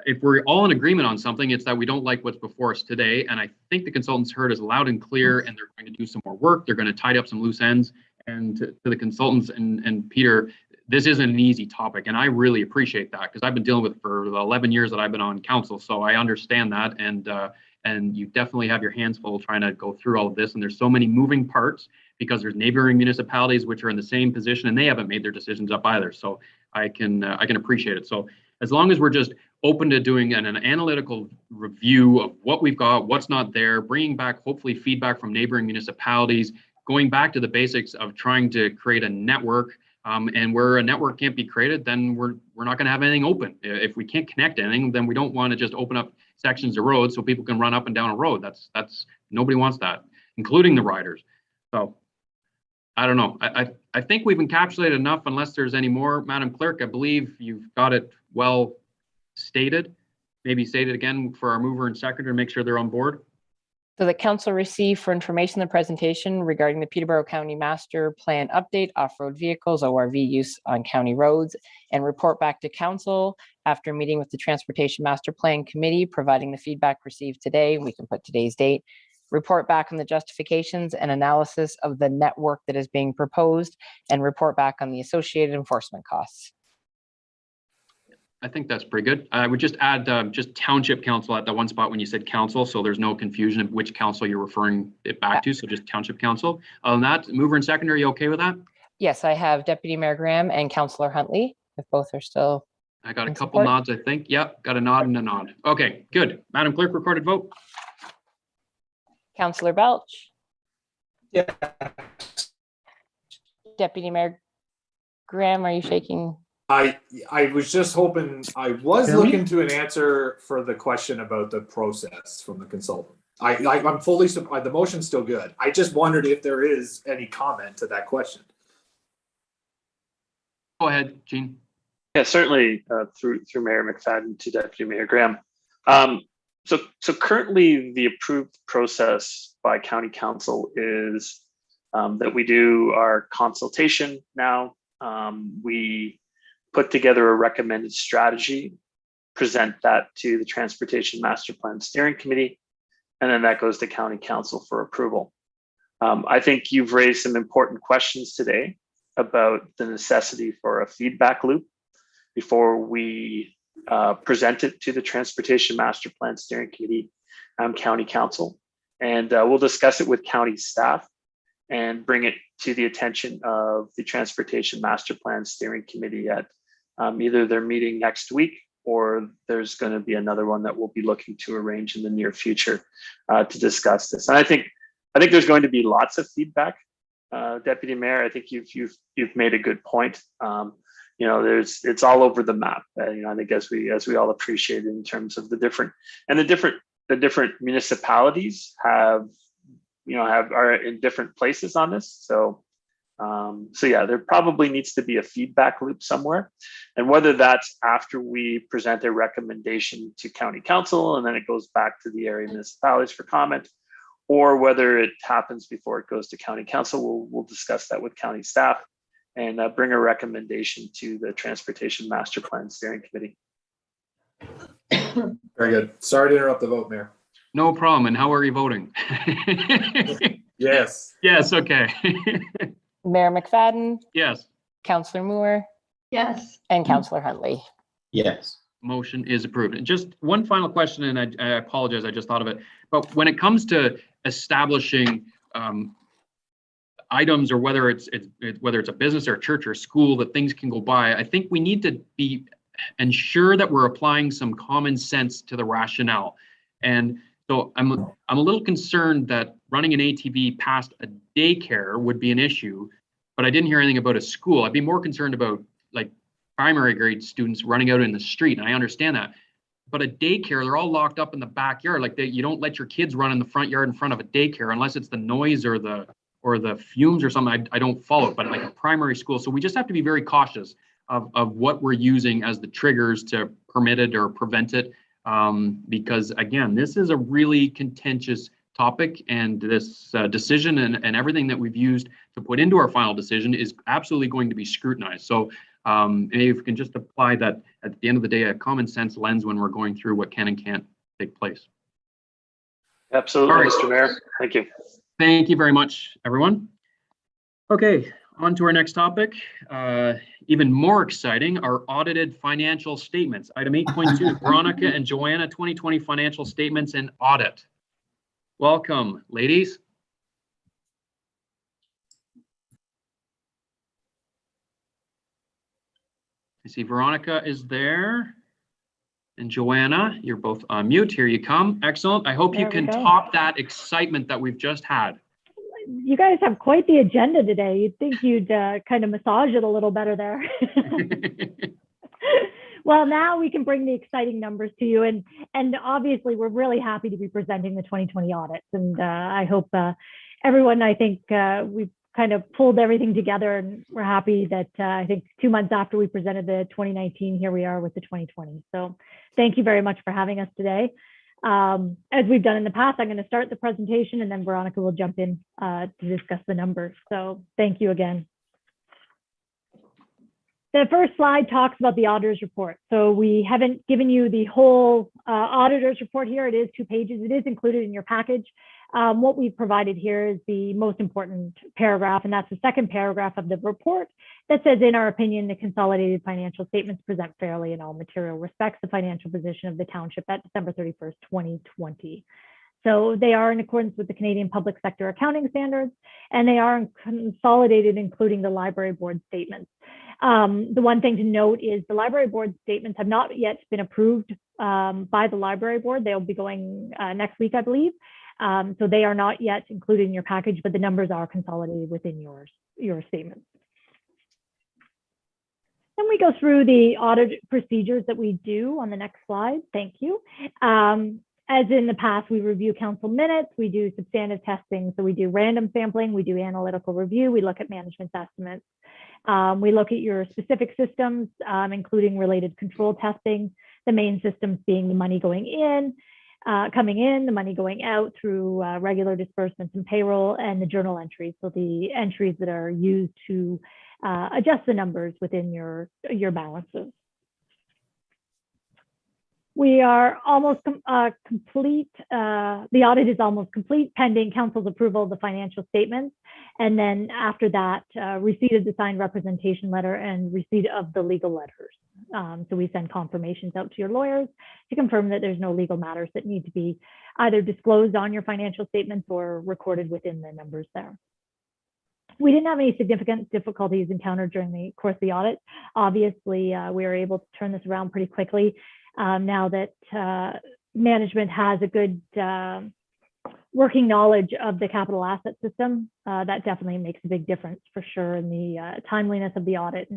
if we're all in agreement on something, it's that we don't like what's before us today. And I think the consultants heard us loud and clear, and they're going to do some more work. They're going to tidy up some loose ends. And to the consultants and Peter, this isn't an easy topic, and I really appreciate that, because I've been dealing with it for the 11 years that I've been on council, so I understand that, and you definitely have your hands full trying to go through all of this, and there's so many moving parts, because there's neighboring municipalities which are in the same position, and they haven't made their decisions up either, so I can appreciate it. So as long as we're just open to doing an analytical review of what we've got, what's not there, bringing back hopefully feedback from neighboring municipalities, going back to the basics of trying to create a network. And where a network can't be created, then we're not going to have anything open. If we can't connect anything, then we don't want to just open up sections of road so people can run up and down a road. That's nobody wants that, including the riders. So I don't know. I think we've encapsulated enough, unless there's any more. Madam Clerk, I believe you've got it well stated. Maybe state it again for our mover and seconder to make sure they're on board. So the council received for information the presentation regarding the Peterborough County Master Plan update, off-road vehicles, ORV use on county roads, and report back to council after meeting with the Transportation Master Plan Committee, providing the feedback received today. We can put today's date. Report back on the justifications and analysis of the network that is being proposed, and report back on the associated enforcement costs. I think that's pretty good. I would just add just township council at the one spot when you said council, so there's no confusion of which council you're referring it back to. So just township council. Other than that, mover and seconder, are you okay with that? Yes, I have Deputy Mayor Graham and Councillor Huntley, if both are still. I got a in couple support. nods, I think. Yep, got a nod and a nod. Okay, good. Madam Clerk, recorded vote. Councillor Belch, Yeah. Deputy Mayor Graham, are you shaking? I was just hoping, I was Hear me? looking to an answer for the question about the process from the consultant. I'm fully, the motion's still good. I just wondered if there is any comment to that question. Go ahead, Gene. Yeah, certainly through Mayor McFadden to Deputy Mayor Graham. So currently the approved process by County Council is that we do our consultation now. We put together a recommended strategy, present that to the Transportation Master Plan Steering Committee, and then that goes to County Council for approval. I think you've raised some important questions today about the necessity for a feedback loop before we present it to the Transportation Master Plan Steering Committee, County Council, and we'll discuss it with county staff and bring it to the attention of the Transportation Master Plan Steering Committee at either their meeting next week, or there's going to be another one that we'll be looking to arrange in the near future to discuss this. And I think there's going to be lots of feedback. Deputy Mayor, I think you've made a good point. It's all over the map. I think as we all appreciate it in terms of the different municipalities are in different places on this. So yeah, there probably needs to be a feedback loop somewhere, and whether that's after we present a recommendation to County Council and then it goes back to the area municipalities for comment, or whether it happens before it goes to County Council, we'll discuss that with county staff and bring a recommendation to the Transportation Master Plan Steering Committee. Very good. Sorry to interrupt the vote, Mayor. No problem. And how are you voting? Yes. Yes, okay. Mayor McFadden, Yes, Councillor Moore, Yes. and Councillor Huntley. Yes. motion is approved. And just one final question, and I apologize, I just thought of it. But when it comes to establishing items, or whether it's a business or a church or a school that things can go by, I think we need to ensure that we're applying some common sense to the rationale. And so I'm a little concerned that running an ATV past a daycare would be an issue, but I didn't hear anything about a school. I'd be more concerned about like primary grade students running out in the street, and I understand that. But a daycare, they're all locked up in the backyard. Like you don't let your kids run in the front yard in front of a daycare unless it's the noise or the fumes or something. I don't follow it, but like a primary school. So we just have to be very cautious of what we're using as the triggers to permit it or prevent it. Because again, this is a really contentious topic, and this decision and everything that we've used to put into our final decision is absolutely going to be scrutinized. So maybe if we can just apply that at the end of the day, a common sense lens when we're going through what can and can't take place. Absolutely, All right. Mr. Mayor. Thank you. Thank you very much, everyone. Okay, on to our next topic. Even more exciting, our audited financial statements. Item 8.2, Veronica and Joanna 2020 financial statements and audit. Welcome, ladies. I see Veronica is there. And Joanna, you're both on mute. Here you come. Excellent. I hope you There we can go. top that excitement that we've just had. You guys have quite the agenda today. You'd think you'd kind of massage it a little better there. Well, now we can bring the exciting numbers to you. And obviously, we're really happy to be presenting the 2020 audits. And I hope everyone, I think we've kind of pulled everything together, and we're happy that I think 2 months after we presented the 2019, here we are with the 2020. So thank you very much for having us today. As we've done in the past, I'm going to start the presentation and then Veronica will jump in to discuss the numbers. So thank you again. The first slide talks about the auditor's report. So we haven't given you the whole auditor's report here. It is 2 pages. It is included in your package. What we've provided here is the most important paragraph, and that's the second paragraph of the report that says, in our opinion, the consolidated financial statements present fairly in all material respects the financial position of the township at December 31st, 2020. So they are in accordance with the Canadian Public Sector Accounting Standards, and they are consolidated, including the library board statements. The one thing to note is the library board statements have not yet been approved by the library board. They'll be going next week, I believe. So they are not yet included in your package, but the numbers are consolidated within your statements. Then we go through the audit procedures that we do on the next slide. Thank you. As in the past, we review council minutes, we do substantive testing. So we do random sampling, we do analytical review, we look at management estimates. We look at your specific systems, including related control testing, the main systems being the money going in, coming in, the money going out through regular disbursements and payroll, and the journal entries. So the entries that are used to adjust the numbers within your balances. We are almost complete. The audit is almost complete pending council's approval of the financial statements. And then after that, receipt of the signed representation letter and receipt of the legal letters. So we send confirmations out to your lawyers to confirm that there's no legal matters that need to be either disclosed on your financial statements or recorded within the numbers there. We didn't have any significant difficulties encountered during the course of the audit. Obviously, we were able to turn this around pretty quickly. Now that management has a good working knowledge of the capital asset system, that definitely makes a big difference for sure in the timeliness of the audit,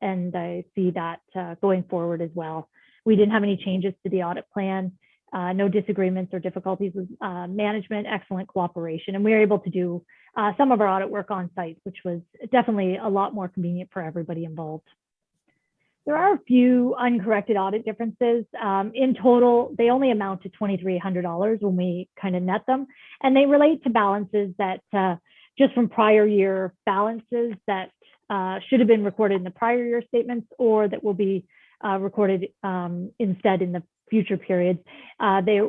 and I see that going forward as well. We didn't have any changes to the audit plan, no disagreements or difficulties with management, excellent cooperation, and we were able to do some of our audit work on site, which was definitely a lot more convenient for everybody involved. There are a few uncorrected audit differences. In total, they only amount to $2,300 when we kind of net them. And they relate to balances that just from prior year balances that should have been recorded in the prior year statements or that will be recorded instead in the future periods. They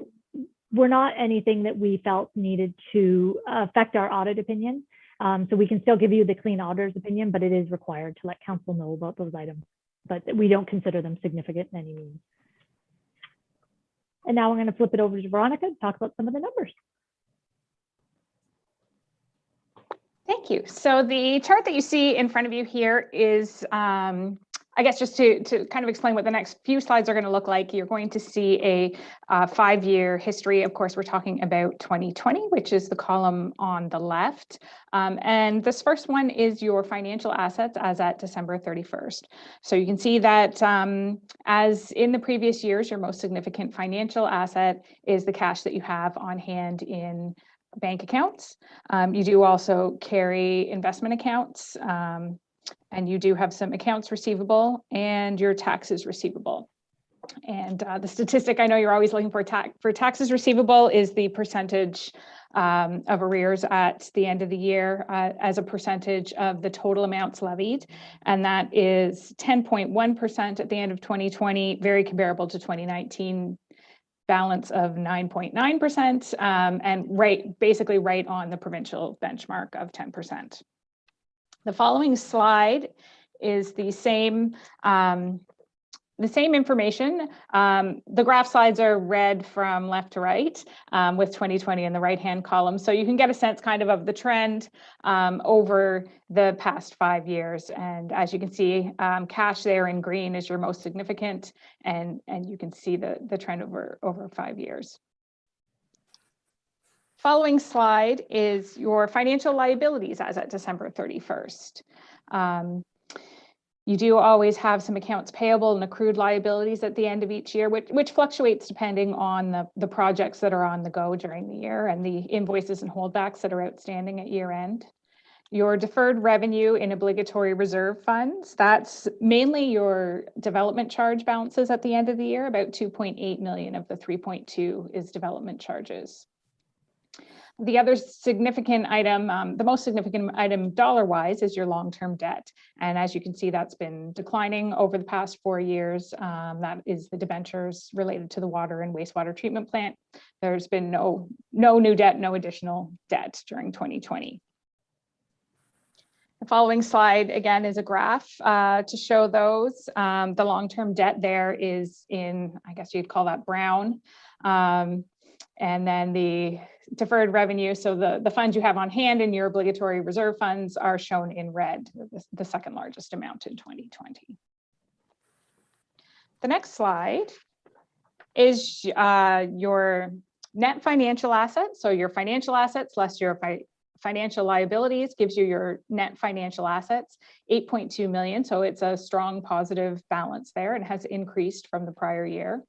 were not anything that we felt needed to affect our audit opinion. So we can still give you the clean auditor's opinion, but it is required to let council know about those items. But we don't consider them significant in any means. And now I'm going to flip it over to Veronica to talk about some of the numbers. Thank you. So the chart that you see in front of you here is, I guess, just to kind of explain what the next few slides are going to look like. You're going to see a 5-year history. Of course, we're talking about 2020, which is the column on the left. And this first one is your financial assets as at December 31st. So you can see that as in the previous years, your most significant financial asset is the cash that you have on hand in bank accounts. You do also carry investment accounts. And you do have some accounts receivable and your taxes receivable. And the statistic I know you're always looking for taxes receivable is the percentage of arrears at the end of the year as a percentage of the total amounts levied. And that is 10.1% at the end of 2020, very comparable to 2019 balance of 9.9% and basically right on the provincial benchmark of 10%. The following slide is the same information. The graph slides are read from left to right with 2020 in the right-hand column. So you can get a sense kind of the trend over the past 5 years. And as you can see, cash there in green is your most significant, and you can see the trend over 5 years. Following slide is your financial liabilities as at December 31st. You do always have some accounts payable and accrued liabilities at the end of each year, which fluctuates depending on the projects that are on the go during the year and the invoices and holdbacks that are outstanding at year end. Your deferred revenue in obligatory reserve funds, that's mainly your development charge balances at the end of the year. About 2.8 million of the 3.2 is development charges. The other significant item, the most significant item dollar-wise, is your long-term debt. And as you can see, that's been declining over the past 4 years. That is the debentures related to the water and wastewater treatment plant. There's been no new debt, no additional debt during 2020. The following slide, again, is a graph to show those. The long-term debt there is in, I guess you'd call that brown. And then the deferred revenue, so the funds you have on hand in your obligatory reserve funds are shown in red, the second largest amount in 2020. The next slide is your net financial assets. So your financial assets less your financial liabilities gives you your net financial assets, 8.2 million. So it's a strong positive balance there and has increased from the prior year.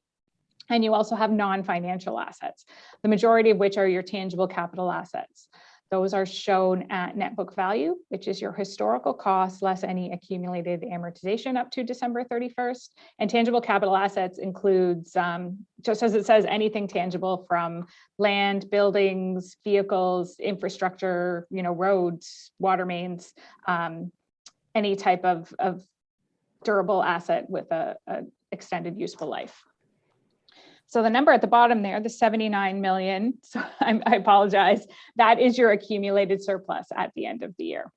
And you also have non-financial assets, the majority of which are your tangible capital assets. Those are shown at net book value, which is your historical cost less any accumulated amortization up to December 31st. And tangible capital assets includes, just as it says, anything tangible from land, buildings, vehicles, infrastructure, roads, water mains, any type of durable asset with a extended useful life. So the number at the bottom there, the 79 million, so I apologize, that is your accumulated surplus at the end of the year.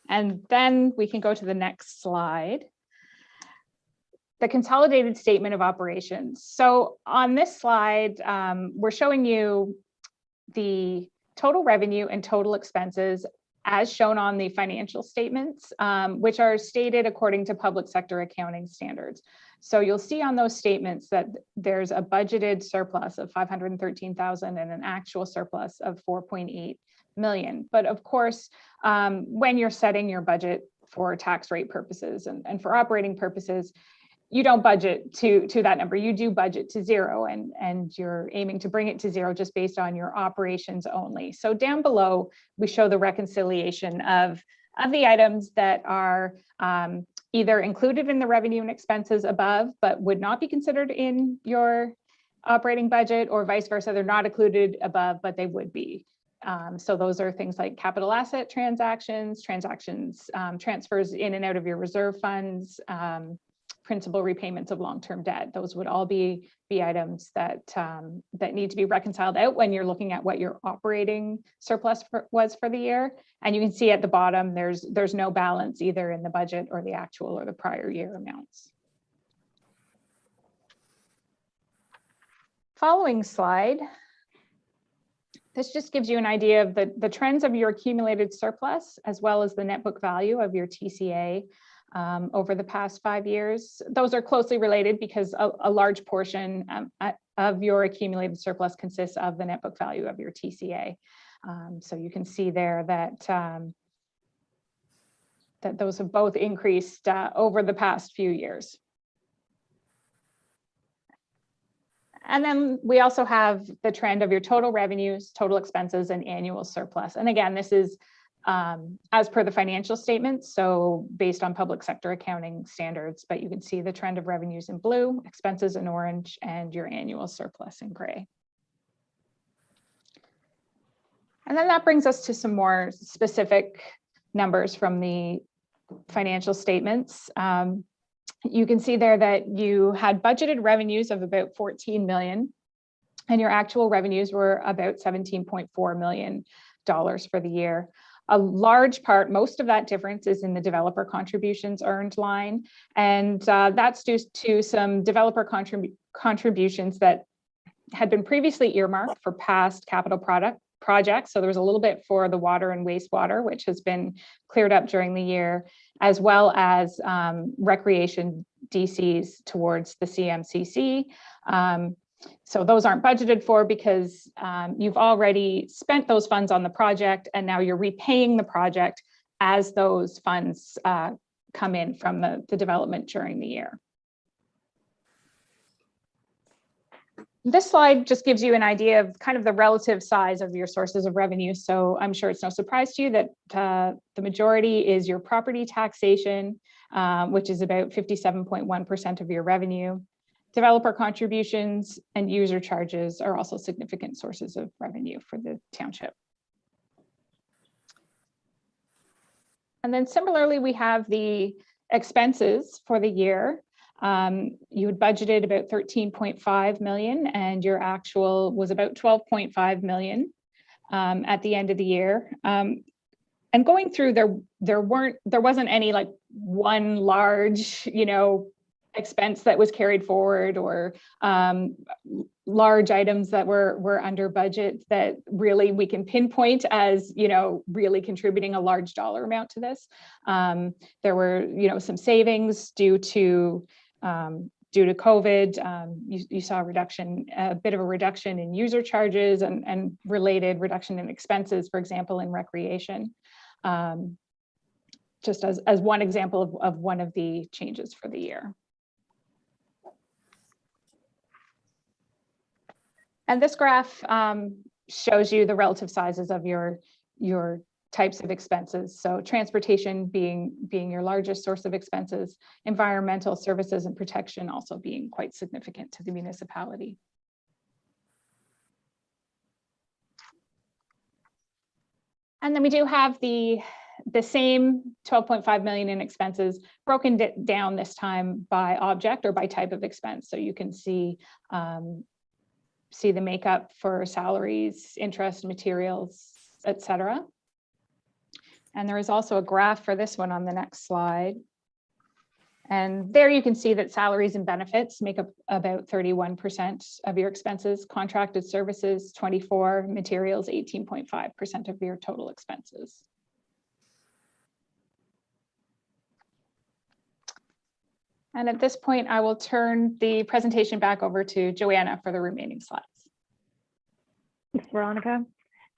And then we can go to the next slide. The consolidated statement of operations. So on this slide, we're showing you the total revenue and total expenses as shown on the financial statements, which are stated according to public sector accounting standards. So you'll see on those statements that there's a budgeted surplus of 513,000 and an actual surplus of 4.8 million. But of course, when you're setting your budget for tax rate purposes and for operating purposes, you don't budget to that number. You do budget to zero, and you're aiming to bring it to zero just based on your operations only. So down below, we show the reconciliation of the items that are either included in the revenue and expenses above, but would not be considered in your operating budget, or vice versa. They're not included above, but they would be. So those are things like capital asset transactions, transfers in and out of your reserve funds, principal repayments of long-term debt. Those would all be items that need to be reconciled out when you're looking at what your operating surplus was for the year. And you can see at the bottom, there's no balance either in the budget or the actual or the prior year amounts. Following slide. This just gives you an idea of the trends of your accumulated surplus, as well as the net book value of your TCA over the past 5 years. Those are closely related because a large portion of your accumulated surplus consists of the net book value of your TCA. So you can see there that those have both increased over the past few years. And then we also have the trend of your total revenues, total expenses, and annual surplus. And again, this is as per the financial statements, so based on public sector accounting standards, but you can see the trend of revenues in blue, expenses in orange, and your annual surplus in gray. And then that brings us to some more specific numbers from the financial statements. You can see there that you had budgeted revenues of about 14 million, and your actual revenues were about $17.4 million for the year. A large part, most of that difference is in the developer contributions earned line. And that's due to some developer contributions that had been previously earmarked for past capital projects. So there was a little bit for the water and wastewater, which has been cleared up during the year, as well as recreation DCs towards the CMCC. So those aren't budgeted for because you've already spent those funds on the project, and now you're repaying the project as those funds come in from the development during the year. This slide just gives you an idea of kind of the relative size of your sources of revenue. So I'm sure it's no surprise to you that the majority is your property taxation, which is about 57.1% of your revenue. Developer contributions and user charges are also significant sources of revenue for the township. And then similarly, we have the expenses for the year. You had budgeted about 13.5 million and your actual was about 12.5 million at the end of the year. And going through there wasn't any like one large, expense that was carried forward or large items that were under budget that really we can pinpoint as, really contributing a large dollar amount to this. There were, some savings due to COVID. You saw a bit of a reduction in user charges and related reduction in expenses, for example, in recreation. Just as one example of one of the changes for the year. And this graph shows you the relative sizes of your types of expenses. So transportation being your largest source of expenses, environmental services and protection also being quite significant to the municipality. And then we do have the same 12.5 million in expenses broken down this time by object or by type of expense. So you can see the makeup for salaries, interest, materials, etc. And there is also a graph for this one on the next slide. And there you can see that salaries and benefits make up about 31% of your expenses, contracted services, 24%, materials, 18.5% of your total expenses. And at this point, I will turn the presentation back over to Joanna for the remaining slides. Thanks, Veronica.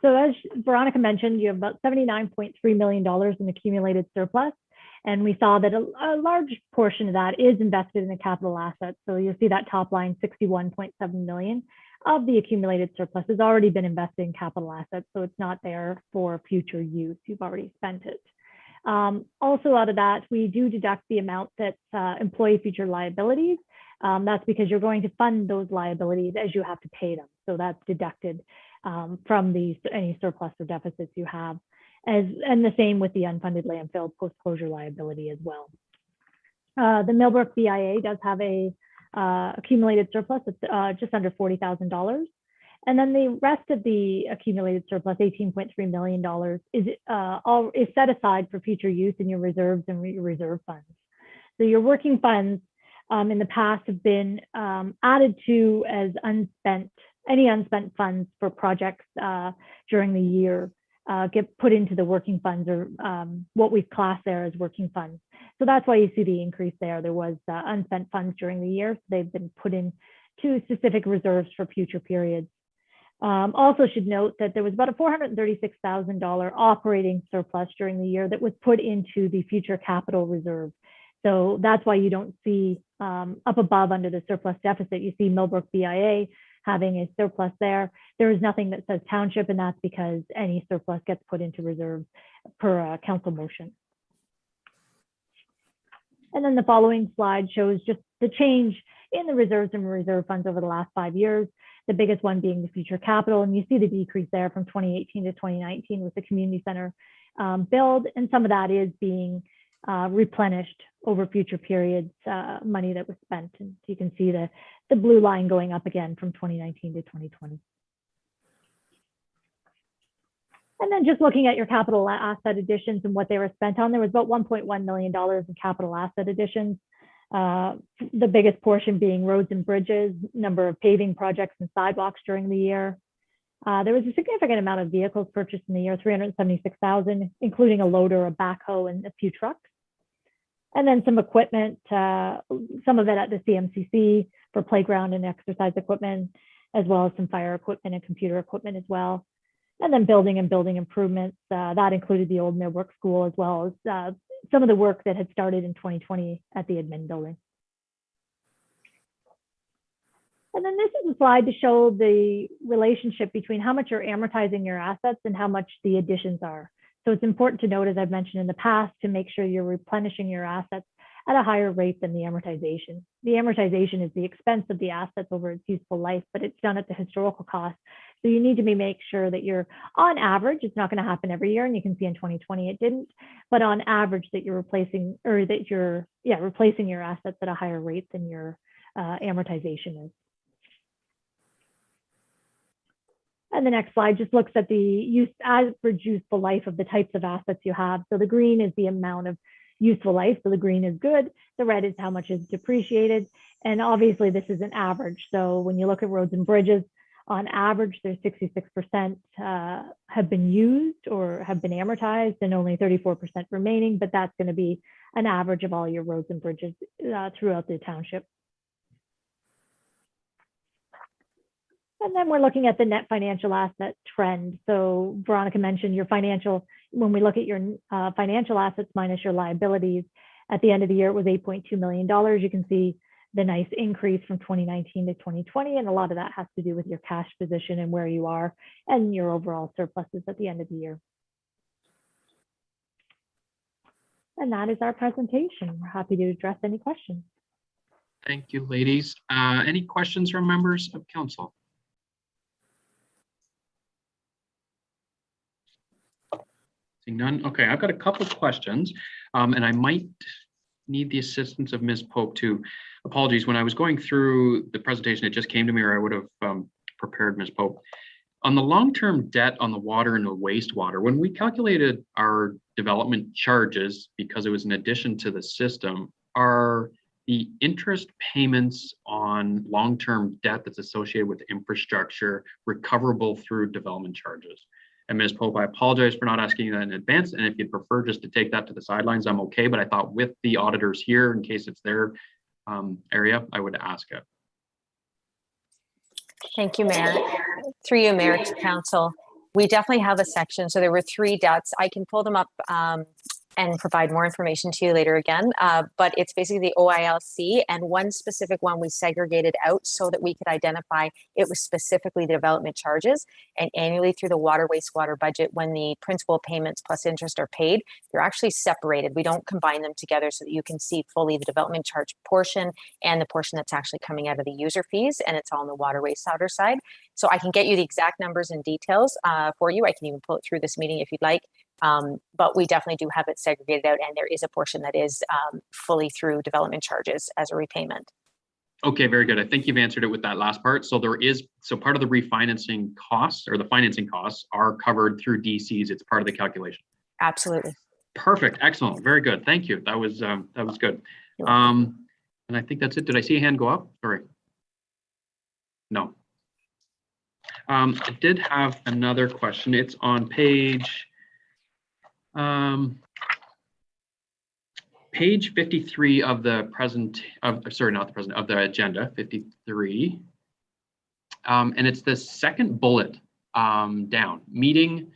So as Veronica mentioned, you have about $79.3 million in accumulated surplus. And we saw that a large portion of that is invested in the capital assets. So you'll see that top line, 61.7 million of the accumulated surplus has already been invested in capital assets. So it's not there for future use. You've already spent it. Also out of that, we do deduct the amount that's employee future liabilities. That's because you're going to fund those liabilities as you have to pay them. So that's deducted from any surplus or deficits you have. And the same with the unfunded landfill post-closure liability as well. The Millbrook BIA does have a accumulated surplus. It's just under $40,000. And then the rest of the accumulated surplus, $18.3 million, is set aside for future use in your reserves and your reserve funds. So your working funds in the past have been added to as any unspent funds for projects during the year get put into the working funds, or what we've classed there as working funds. So that's why you see the increase there. There was unspent funds during the year. So they've been put into specific reserves for future periods. Also should note that there was about a $436,000 operating surplus during the year that was put into the future capital reserve. So that's why you don't see up above under the surplus deficit, you see Millbrook BIA having a surplus there. There is nothing that says township, and that's because any surplus gets put into reserve per council motion. And then the following slide shows just the change in the reserves and reserve funds over the last 5 years. The biggest one being the future capital. And you see the decrease there from 2018 to 2019 with the community center build. And some of that is being replenished over future periods, money that was spent. And you can see the blue line going up again from 2019 to 2020. And then just looking at your capital asset additions and what they were spent on, there was about $1.1 million in capital asset additions. The biggest portion being roads and bridges, number of paving projects and sidewalks during the year. There was a significant amount of vehicles purchased in the year, 376,000, including a loader, a backhoe, and a few trucks. And then some equipment, some of it at the CMCC for playground and exercise equipment, as well as some fire equipment and computer equipment as well. And then building improvements. That included the old Millbrook School, as well as some of the work that had started in 2020 at the admin building. And then this is a slide to show the relationship between how much you're amortizing your assets and how much the additions are. So it's important to note, as I've mentioned in the past, to make sure you're replenishing your assets at a higher rate than the amortization. The amortization is the expense of the assets over its useful life, but it's done at the historical cost. So you need to make sure that you're, on average, it's not going to happen every year, and you can see in 2020 it didn't, but on average that you're replacing, or that you're replacing your assets at a higher rate than your amortization is. And the next slide just looks at the average useful life of the types of assets you have. So the green is the amount of useful life. So the green is good. The red is how much is depreciated. And obviously this is an average. So when you look at roads and bridges, on average, there's 66% have been used or have been amortized and only 34% remaining, but that's going to be an average of all your roads and bridges throughout the township. And then we're looking at the net financial asset trend. So Veronica mentioned your financial, when we look at your financial assets minus your liabilities, at the end of the year, it was $8.2 million. You can see the nice increase from 2019 to 2020. And a lot of that has to do with your cash position and where you are and your overall surpluses at the end of the year. And that is our presentation. We're happy to address any questions. Thank you, ladies. Any questions from members of council? Seeing none. Okay, I've got a couple of questions, and I might need the assistance of Ms. Pope too. Apologies, when I was going through the presentation, it just came to me, or I would have prepared Ms. Pope. On the long-term debt on the water and the wastewater, when we calculated our development charges, because it was an addition to the system, are the interest payments on long-term debt that's associated with infrastructure recoverable through development charges? And Ms. Pope, I apologize for not asking you that in advance. And if you'd prefer just to take that to the sidelines, I'm okay. But I thought with the auditors here, in case it's their area, I would ask it. Thank you, Mayor. Through you, Mayor, to Council. We definitely have a section. So there were 3 debts. I can pull them up and provide more information to you later again. But it's basically the OILC, and one specific one we segregated out so that we could identify it was specifically the development charges. And annually through the water wastewater budget, when the principal payments plus interest are paid, they're actually separated. We don't combine them together so that you can see fully the development charge portion and the portion that's actually coming out of the user fees, and it's all on the water wastewater side. So I can get you the exact numbers and details for you. I can even pull it through this meeting if you'd like. But we definitely do have it segregated out, and there is a portion that is fully through development charges as a repayment. Okay, very good. I think you've answered it with that last part. So there is, so part of the refinancing costs or the financing costs are covered through DCs. It's part of the calculation. Absolutely. Perfect. Excellent. Very good. Thank you. That was good. And I think that's it. Did I see a hand go up? Sorry. No. I did have another question. It's on page 53 of the of the agenda, 53. And it's the second bullet down. Meeting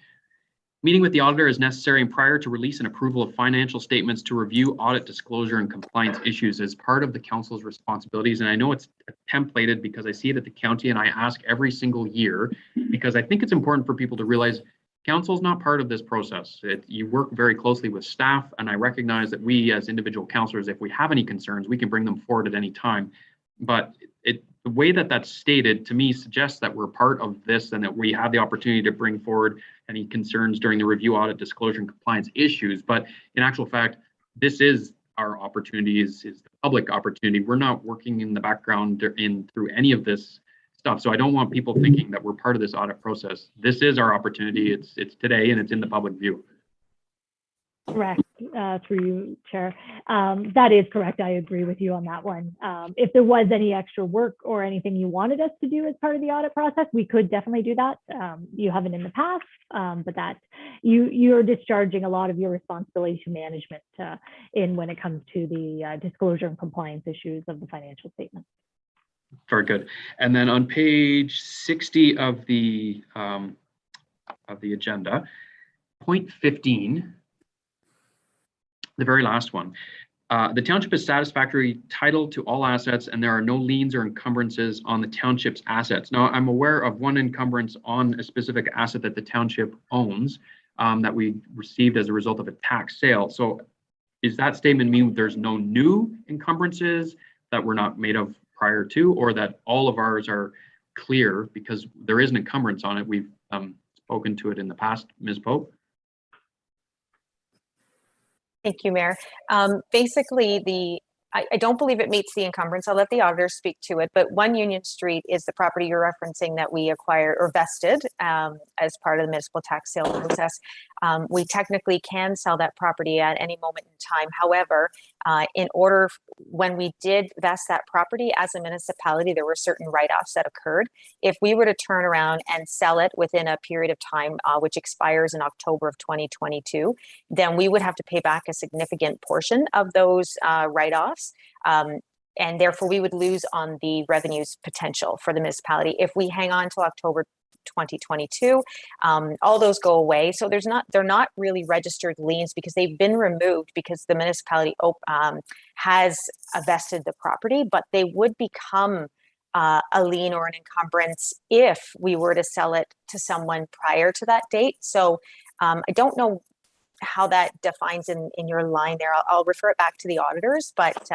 with the auditor is necessary, and prior to release and approval of financial statements to review audit disclosure and compliance issues as part of the council's responsibilities. And I know it's templated because I see it at the county, and I ask every single year because I think it's important for people to realize council is not part of this process. You work very closely with staff, and I recognize that we as individual councillors, if we have any concerns, we can bring them forward at any time. But the way that that's stated to me suggests that we're part of this and that we have the opportunity to bring forward any concerns during the review, audit, disclosure, and compliance issues. But in actual fact, this is our opportunity, is the public opportunity. We're not working in the background through any of this stuff. So I don't want people thinking that we're part of this audit process. This is our opportunity. It's today, and it's in the public view. Correct. Through you, Chair. That is correct. I agree with you on that one. If there was any extra work or anything you wanted us to do as part of the audit process, we could definitely do that. You haven't in the past, but that you're discharging a lot of your responsibility to management when it comes to the disclosure and compliance issues of the financial statement. Very good. And then on page 60 of the agenda, point 15. The very last one. The township is satisfactory title to all assets and there are no liens or encumbrances on the township's assets. Now, I'm aware of one encumbrance on a specific asset that the township owns that we received as a result of a tax sale. So is that statement mean there's no new encumbrances that were not made of prior to, or that all of ours are clear because there is an encumbrance on it? We've spoken to it in the past, Ms. Pope. Thank you, Mayor. Basically, I don't believe it meets the encumbrance. I'll let the auditor speak to it, but 1 Union Street is the property you're referencing that we acquired or vested as part of the municipal tax sale process. We technically can sell that property at any moment in time. However, when we did vest that property as a municipality, there were certain write-offs that occurred. If we were to turn around and sell it within a period of time, which expires in October of 2022, then we would have to pay back a significant portion of those write-offs. And therefore we would lose on the revenues potential for the municipality. If we hang on till October 2022, all those go away. So they're not really registered liens because they've been removed because the municipality has vested the property, but they would become a lien or an encumbrance if we were to sell it to someone prior to that date. So I don't know how that defines in your line there. I'll refer it back to the auditors, but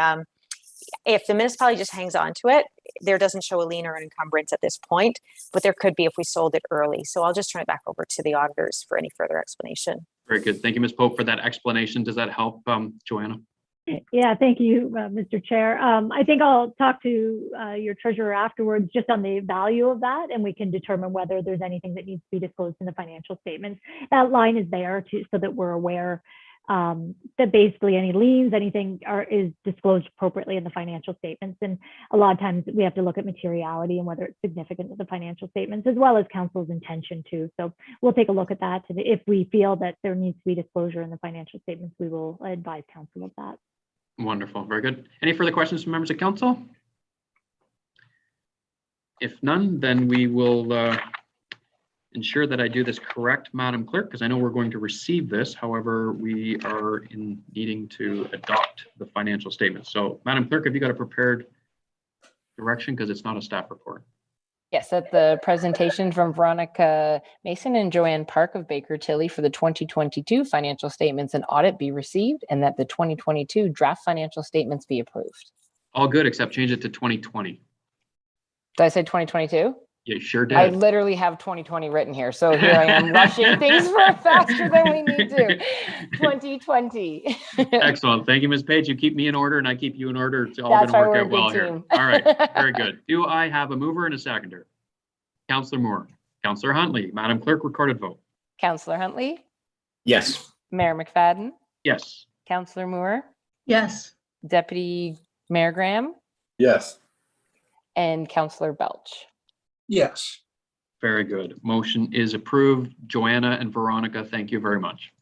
if the municipality just hangs on to it, there doesn't show a lien or an encumbrance at this point, but there could be if we sold it early. So I'll just turn it back over to the auditors for any further explanation. Very good. Thank you, Ms. Pope, for that explanation. Does that help, Joanna? Yeah, thank you, Mr. Chair. I think I'll talk to your treasurer afterwards just on the value of that, and we can determine whether there's anything that needs to be disclosed in the financial statements. That line is there so that we're aware that basically any liens, anything is disclosed appropriately in the financial statements. And a lot of times we have to look at materiality and whether it's significant to the financial statements, as well as council's intention too. So we'll take a look at that. And if we feel that there needs to be disclosure in the financial statements, we will advise council of that. Wonderful. Very good. Any further questions from members of council? If none, then we will ensure that I do this correct, Madam Clerk, because I know we're going to receive this. However, we are in needing to adopt the financial statements. So, Madam Clerk, have you got a prepared direction? Because it's not a staff report. Yes, at the presentation from Veronica Mason and Joanne Park of Baker Tilly for the 2022 financial statements and audit be received, and that the 2022 draft financial statements be approved. All good, except change it to 2020. Did I say 2022? You sure did. I literally have 2020 written here. So here I am rushing things for faster than we need to. 2020. Excellent. Thank you, Ms. Page. You keep me in order and I keep you in order. It's all going to work out well here. All right. Very good. Do I have a mover and a seconder? Councillor Moore. Councillor Huntley. Madam Clerk, recorded vote. Councillor Huntley. Yes. Mayor McFadden. Yes. Councillor Moore. Yes. Deputy Mayor Graham. Yes. And Councillor Belch. Yes. Very good. Motion is approved. Joanna and Veronica, thank you very much.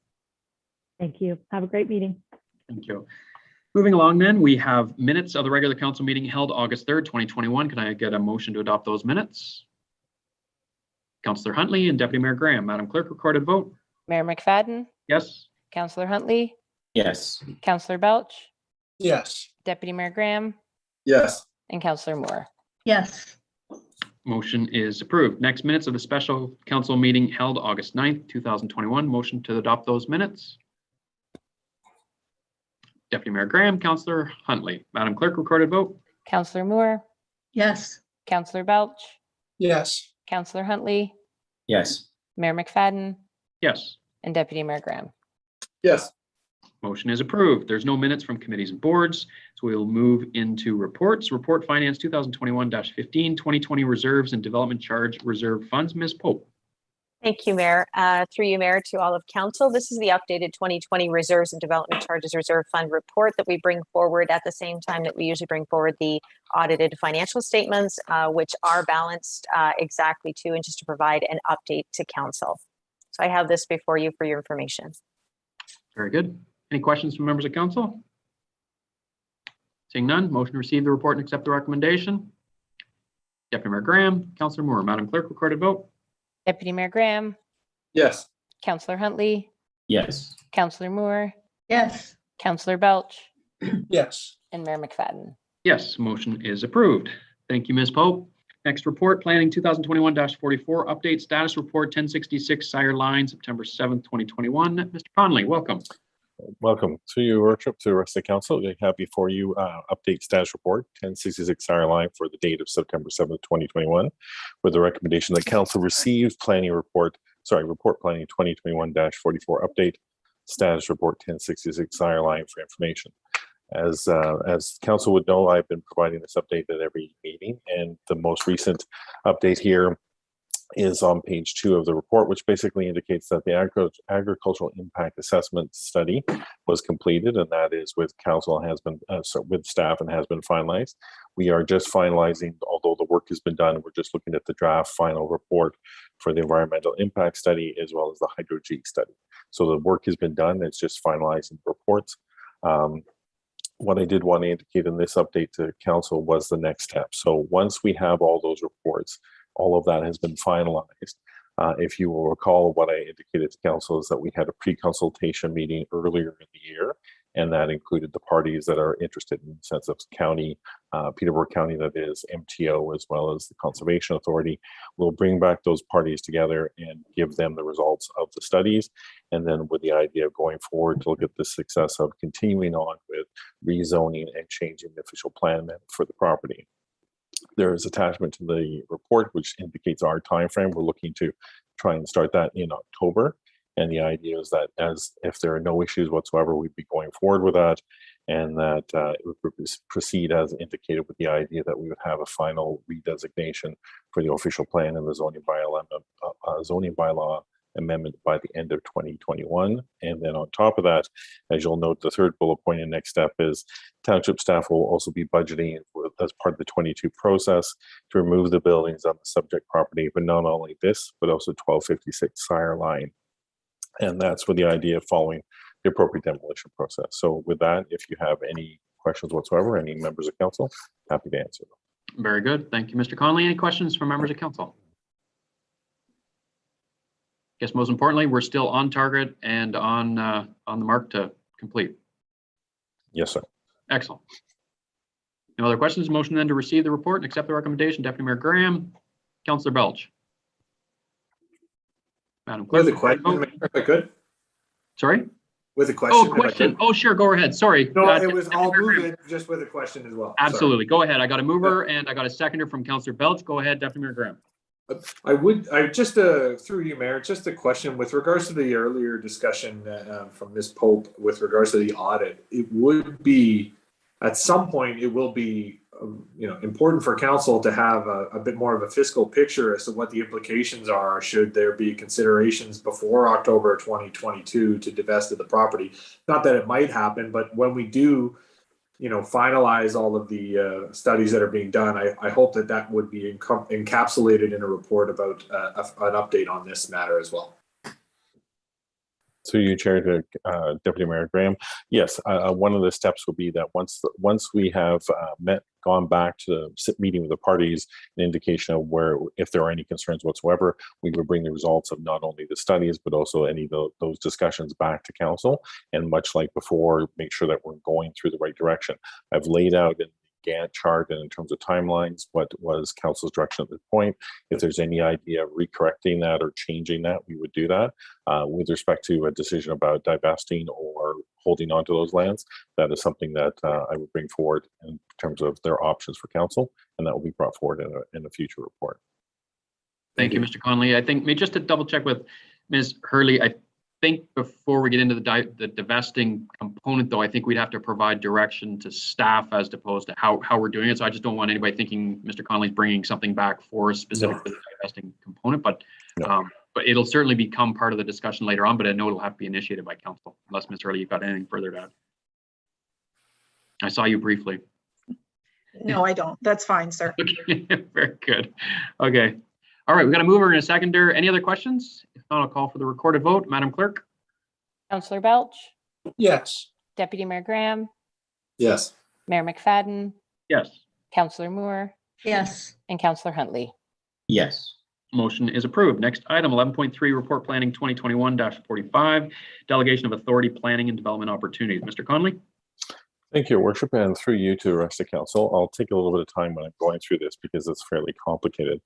Thank you. Have a great meeting. Thank you. Moving along then, we have minutes of the regular council meeting held August 3rd, 2021. Can I get a motion to adopt those minutes? Councillor Huntley and Deputy Mayor Graham. Madam Clerk, recorded vote. Mayor McFadden. Yes. Councillor Huntley. Yes. Councillor Belch. Yes. Deputy Mayor Graham. Yes. And Councillor Moore. Yes. Motion is approved. Next, minutes of the special council meeting held August 9th, 2021. Motion to adopt those minutes. Deputy Mayor Graham, Councillor Huntley. Madam Clerk, recorded vote. Councillor Moore. Yes. Councillor Belch. Yes. Councillor Huntley. Yes. Mayor McFadden. Yes. And Deputy Mayor Graham. Yes. Motion is approved. There's no minutes from committees and boards, so we'll move into reports. Report Finance 2021-15, 2020 Reserves and Development Charge Reserve Funds. Ms. Pope. Thank you, Mayor. Through you, Mayor, to all of council. This is the updated 2020 Reserves and Development Charges Reserve Fund report that we bring forward at the same time that we usually bring forward the audited financial statements, which are balanced exactly to, and just to provide an update to council. So I have this before you for your information. Very good. Any questions from members of council? Seeing none, motion to receive the report and accept the recommendation. Deputy Mayor Graham, Councillor Moore. Madam Clerk, recorded vote. Deputy Mayor Graham. Yes. Councillor Huntley. Yes. Councillor Moore. Yes. Councillor Belch. Yes. and Mayor McFadden. Yes, motion is approved. Thank you, Ms. Pope. Next report, Planning 2021-44, update status report 1066 Sire Line, September 7th, 2021. Mr. Conley, welcome. Welcome to your workshop, to the rest of the council. We have before you update status report 1066 Sire Line for the date of September 7th, 2021, with the recommendation that council receives report planning 2021-44 update status report 1066 Sire Line for information. As council would know, I've been providing this update at every meeting, and the most recent update here is on page 2 of the report, which basically indicates that the agricultural impact assessment study was completed, and that is with council with staff and has been finalized. We are just finalizing, although the work has been done, we're just looking at the draft final report for the environmental impact study as well as the hydro-G study. So the work has been done, it's just finalizing reports. What I did want to indicate in this update to council was the next step. So once we have all those reports, all of that has been finalized. If you will recall, what I indicated to council is that we had a pre-consultation meeting earlier in the year, and that included the parties that are interested in the sense of county, Peterborough County, that is MTO, as well as the Conservation Authority. We'll bring back those parties together and give them the results of the studies. And then with the idea of going forward to look at the success of continuing on with rezoning and changing the official plan for the property. There is attachment to the report which indicates our time frame. We're looking to try and start that in October. And the idea is that if there are no issues whatsoever, we'd be going forward with that, and that it would proceed as indicated, with the idea that we would have a final redesignation for the official plan and the zoning bylaw amendment by the end of 2021. And then on top of that, as you'll note, the third bullet point and next step is township staff will also be budgeting as part of the 22 process to remove the buildings on the subject property, but not only this, but also 1256 Sire Line. And that's with the idea of following the appropriate demolition process. So with that, if you have any questions whatsoever, any members of council, happy to answer them. Very good. Thank you, Mr. Conley. Any questions from members of council? Guess most importantly, we're still on target and on the mark to complete. Yes, sir. Excellent. No other questions? Motion then to receive the report and accept the recommendation. Deputy Mayor Graham, Councillor Belch. Madam Clerk. With a question, if I could. Sorry? With a question. Oh, question. Oh, sure. Go ahead. Sorry. No, I'll move it just with a question as well. Absolutely. Sorry. Go ahead. I got a mover and I got a seconder from Councillor Belch. Go ahead, Deputy Mayor Graham. I just through you, Mayor, just a question with regards to the earlier discussion from Ms. Pope with regards to the audit. It would be, at some point, it will be important for council to have a bit more of a fiscal picture as to what the implications are should there be considerations before October 2022 to divest of the property. Not that it might happen, but when we do finalize all of the studies that are being done, I hope that would be encapsulated in a report about an update on this matter as well. So you, Chair, to Deputy Mayor Graham. Yes, one of the steps will be that once we have gone back to the meeting with the parties, an indication of where, if there are any concerns whatsoever, we would bring the results of not only the studies, but also any of those discussions back to council. And much like before, make sure that we're going through the right direction. I've laid out in Gantt chart and in terms of timelines what was council's direction at this point. If there's any idea of recorrecting that or changing that, we would do that. With respect to a decision about divesting or holding on to those lands, that is something that I would bring forward in terms of their options for council, and that will be brought forward in a future report. Thank you, Mr. Conley. I think just to double check with Ms. Hurley, I think before we get into the divesting component, though, I think we'd have to provide direction to staff as opposed to how we're doing it. So I just don't want anybody thinking Mr. Conley's bringing something back for us specific to the divesting component, but it'll certainly become part of the discussion later on, but I know it'll have to be initiated by council, unless Ms. Hurley, you've got anything further to add. I saw you briefly. No, I don't. That's fine, sir. Okay, very good. Okay. All right, we've got a mover and a seconder. Any other questions? If not, I'll call for the recorded vote. Madam Clerk? Councillor Belch? Yes. Deputy Mayor Graham? Yes. Mayor McFadden? Yes. Councillor Moore? Yes. And Councillor Huntley? Yes. Motion is approved. Next item, 11.3, Report Planning 2021-45, Delegation of Authority, Planning and Development Opportunities. Mr. Conley? Thank you, Your Worship, and through you to the rest of council. I'll take a little bit of time when I'm going through this because it's fairly complicated.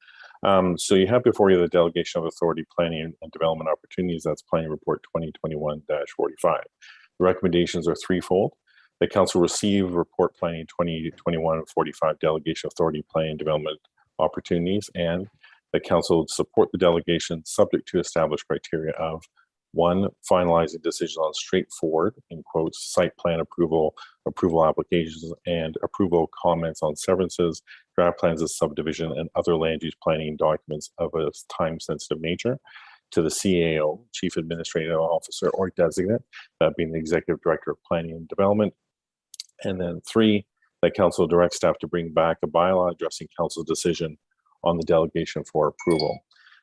So you have before you the Delegation of Authority Planning and Development Opportunities. That's Planning Report 2021-45. The recommendations are threefold. The council receive Report Planning 2021-45 Delegation of Authority Planning and Development Opportunities, and the council would support the delegation subject to established criteria of: 1, finalizing decisions on straightforward, in quotes, site plan approval, approval applications, and approval comments on severances, draft plans of subdivision, and other land use planning documents of a time-sensitive nature to the CAO, Chief Administrative Officer or designate, that being the Executive Director of Planning and Development. And then 3, that council directs staff to bring back a bylaw addressing council's decision on the delegation for approval.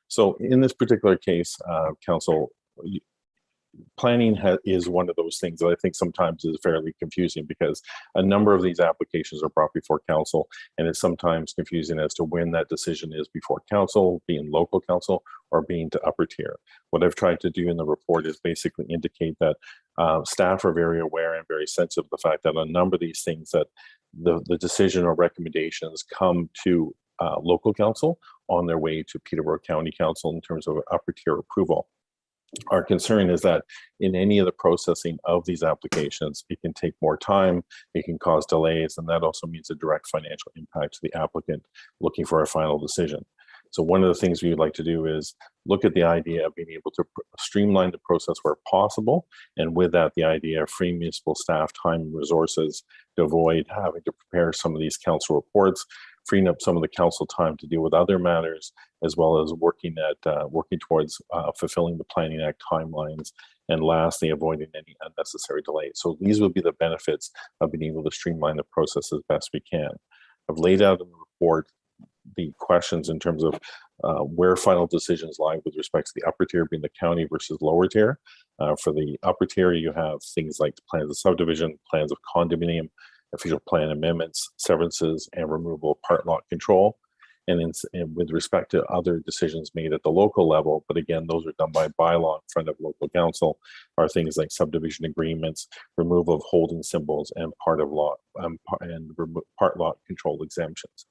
So in this particular case, council, planning is one of those things that I think sometimes is fairly confusing because a number of these applications are brought before council, and it's sometimes confusing as to when that decision is before council, being local council, or being to upper tier. What I've tried to do in the report is basically indicate that staff are very aware and very sensitive of the fact that a number of these things that the decision or recommendations come to local council on their way to Peterborough County Council in terms of upper tier approval. Our concern is that in any of the processing of these applications, it can take more time, it can cause delays, and that also means a direct financial impact to the applicant looking for a final decision. So one of the things we would like to do is look at the idea of being able to streamline the process where possible, and with that, the idea of freeing municipal staff time and resources to avoid having to prepare some of these council reports, freeing up some of the council time to deal with other matters, as well as working towards fulfilling the Planning Act timelines, and lastly, avoiding any unnecessary delays. So these would be the benefits of being able to streamline the process as best we can. I've laid out in the report the questions in terms of where final decisions lie with respect to the upper tier being the county versus lower tier. For the upper tier, you have things like plans of subdivision, plans of condominium, official plan amendments, severances, and removal of part lot control. And with respect to other decisions made at the local level, but again, those are done by bylaw in front of local council, are things like subdivision agreements, removal of holding symbols, and part lot control exemptions.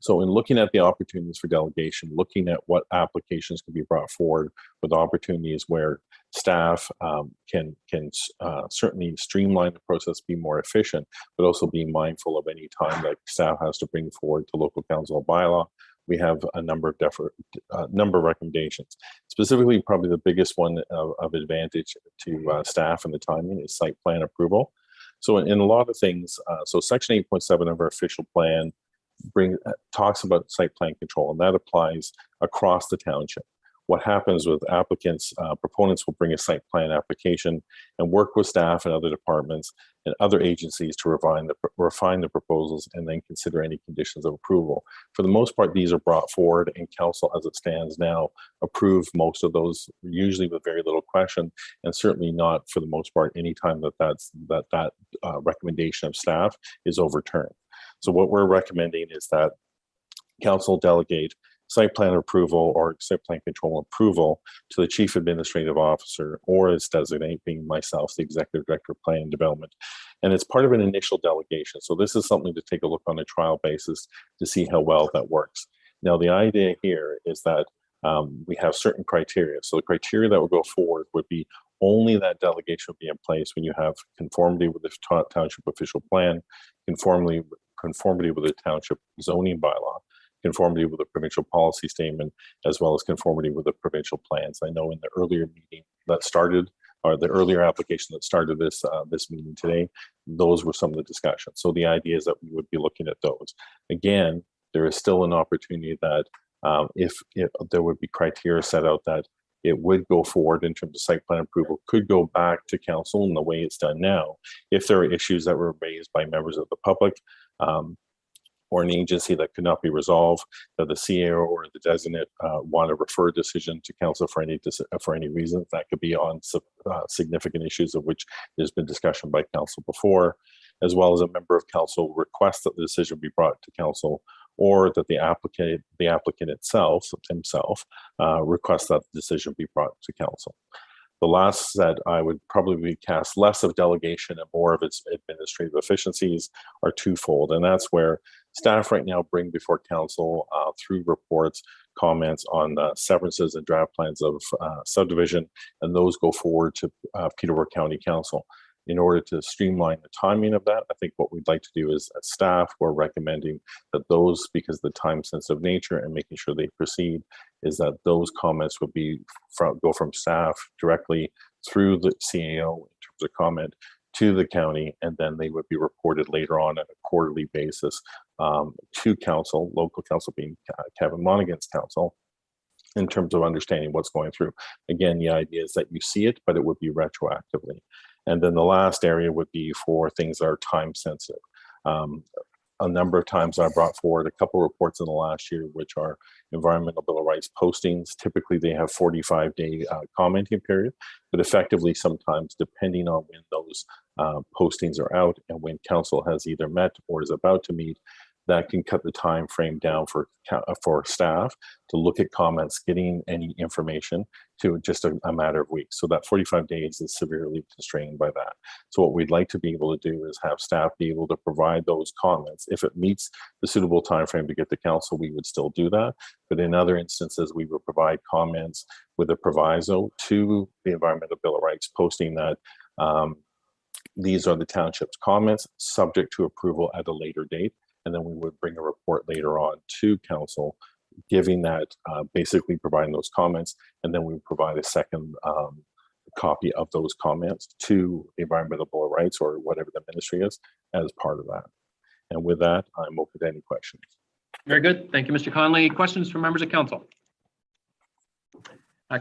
So in looking at the opportunities for delegation, looking at what applications can be brought forward with opportunities where staff can certainly streamline the process, be more efficient, but also be mindful of any time that staff has to bring forward to local council bylaw, we have a number of recommendations. Specifically, probably the biggest one of advantage to staff and the timing is site plan approval. So in a lot of things, so section 8.7 of our official plan talks about site plan control, and that applies across the township. What happens with applicants, proponents will bring a site plan application and work with staff and other departments and other agencies to refine the proposals and then consider any conditions of approval. For the most part, these are brought forward, and council, as it stands now, approve most of those, usually with very little question, and certainly not, for the most part, any time that recommendation of staff is overturned. So what we're recommending is that council delegate site plan approval or site plan control approval to the Chief Administrative Officer or its designate, being myself, the Executive Director of Planning and Development. And it's part of an initial delegation. So this is something to take a look on a trial basis to see how well that works. Now, the idea here is that we have certain criteria. So the criteria that will go forward would be only that delegation will be in place when you have conformity with the township official plan, conformity with the township zoning bylaw, conformity with the provincial policy statement, as well as conformity with the provincial plans. I know in the earlier meeting that started, or the earlier application that started this meeting today, those were some of the discussions. So the idea is that we would be looking at those. Again, there is still an opportunity that if there would be criteria set out that it would go forward in terms of site plan approval, could go back to council in the way it's done now. If there are issues that were raised by members of the public, or an agency that could not be resolved, that the CAO or the designate want to refer a decision to council for any reason. That could be on significant issues of which there's been discussion by council before, as well as a member of council requests that the decision be brought to council, or that the applicant himself requests that the decision be brought to council. The last set, I would probably cast less of delegation and more of its administrative efficiencies are twofold. And that's where staff right now bring before council through reports, comments on severances and draft plans of subdivision, and those go forward to Peterborough County Council. In order to streamline the timing of that, I think what we'd like to do is, as staff, we're recommending that those, because of the time-sensitive nature and making sure they proceed, is that those comments would be go from staff directly through the CAO in terms of comment to the county, and then they would be reported later on a quarterly basis to council, local council being Kevin Monaghan's council, in terms of understanding what's going through. Again, the idea is that you see it, but it would be retroactively. And then the last area would be for things that are time sensitive. A number of times I brought forward a couple reports in the last year, which are environmental bill of rights postings. Typically they have 45-day commenting period, but effectively sometimes depending on when those postings are out and when council has either met or is about to meet, that can cut the time frame down for staff to look at comments, getting any information to just a matter of weeks. So that 45 days is severely constrained by that. So what we'd like to be able to do is have staff be able to provide those comments. If it meets the suitable time frame to get to council, we would still do that. But in other instances, we would provide comments with a proviso to the Environmental Bill of Rights, posting that these are the township's comments subject to approval at a later date. And then we would bring a report later on to council, giving that, basically providing those comments, and then we would provide a second copy of those comments to the Environmental Bill of Rights or whatever the ministry is as part of that. And with that, I'm open to any questions. Very good. Thank you, Mr. Conley. Questions from members of council?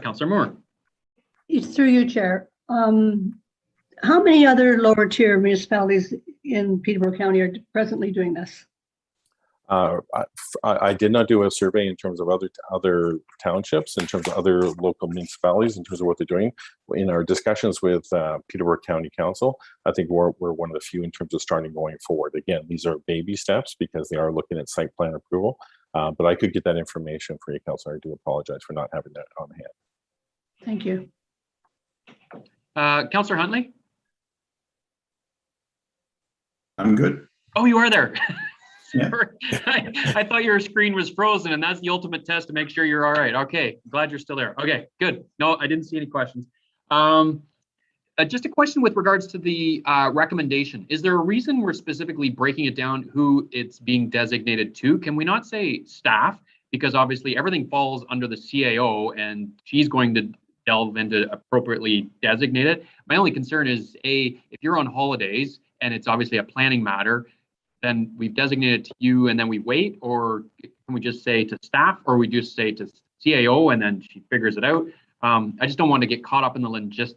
Councillor Moore. It's through you, Chair. How many other lower tier municipalities in Peterborough County are presently doing this? I did not do a survey in terms of other townships, in terms of other local municipalities, in terms of what they're doing. In our discussions with Peterborough County Council, I think we're one of the few in terms of starting going forward. Again, these are baby steps because they are looking at site plan approval, but I could get that information for you, Councillor. I do apologize for not having that on hand. Thank you. Councillor Huntley? I'm good. Oh, you are there. Yeah. I thought your screen was frozen, and that's the ultimate test to make sure you're all right. Okay, glad you're still there. Okay, good. No, I didn't see any questions. Just a question with regards to the recommendation. Is there a reason we're specifically breaking it down who it's being designated to? Can we not say staff? Because obviously everything falls under the CAO, and she's going to delve into appropriately designated. My only concern is, A, if you're on holidays and it's obviously a planning matter, then we've designated to you and then we wait, or can we just say to staff, or we just say to CAO and then she figures it out? I just don't want to get caught up in the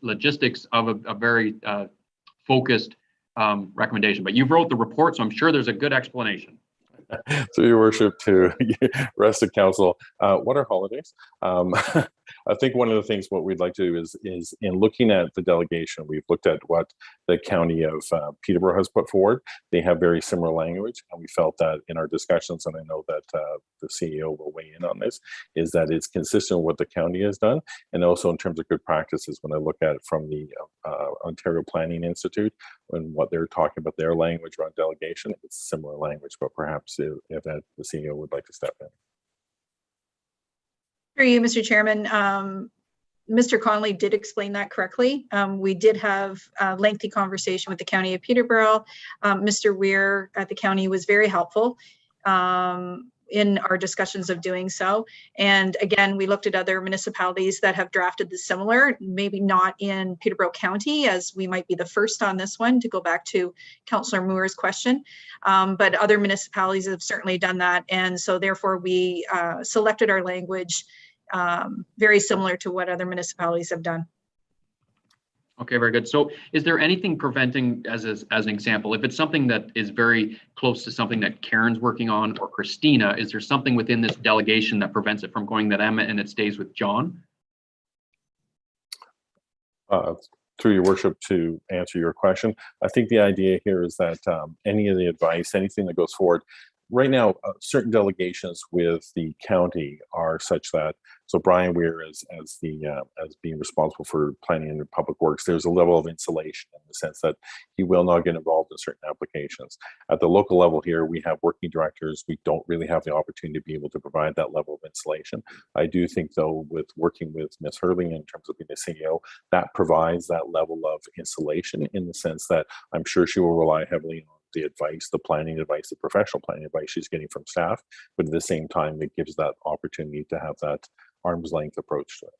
logistics of a very focused recommendation, but you've wrote the report, so I'm sure there's a good explanation. Through your worship, to rest of council, what are holidays? I think one of the things what we'd like to do is in looking at the delegation, we've looked at what the county of Peterborough has put forward. They have very similar language, and we felt that in our discussions, and I know that the CEO will weigh in on this, is that it's consistent with what the county has done, and also in terms of good practices. When I look at it from the Ontario Planning Institute and what they're talking about their language around delegation, it's similar language, but perhaps if the CEO would like to step in. For you, Mr. Chairman, Mr. Conley did explain that correctly. We did have a lengthy conversation with the County of Peterborough. Mr. Weir at the county was very helpful in our discussions of doing so. And again, we looked at other municipalities that have drafted the similar, maybe not in Peterborough County, as we might be the first on this one, to go back to Councillor Moore's question. But other municipalities have certainly done that. And so therefore we selected our language very similar to what other municipalities have done. Okay, very good. So is there anything preventing, as an example, if it's something that is very close to something that Karen's working on or Christina, is there something within this delegation that prevents it from going to Emma and it stays with John? Through your worship, to answer your question, I think the idea here is that any of the advice, anything that goes forward, right now, certain delegations with the county are such that, so Brian Weir as being responsible for planning and public works, there's a level of insulation in the sense that he will not get involved in certain applications. At the local level here, we have working directors. We don't really have the opportunity to be able to provide that level of insulation. I do think, though, with working with Ms. Hurley in terms of being the CEO, that provides that level of insulation in the sense that I'm sure she will rely heavily on the advice, the planning advice, the professional planning advice she's getting from staff, but at the same time, it gives that opportunity to have that arm's length approach to it.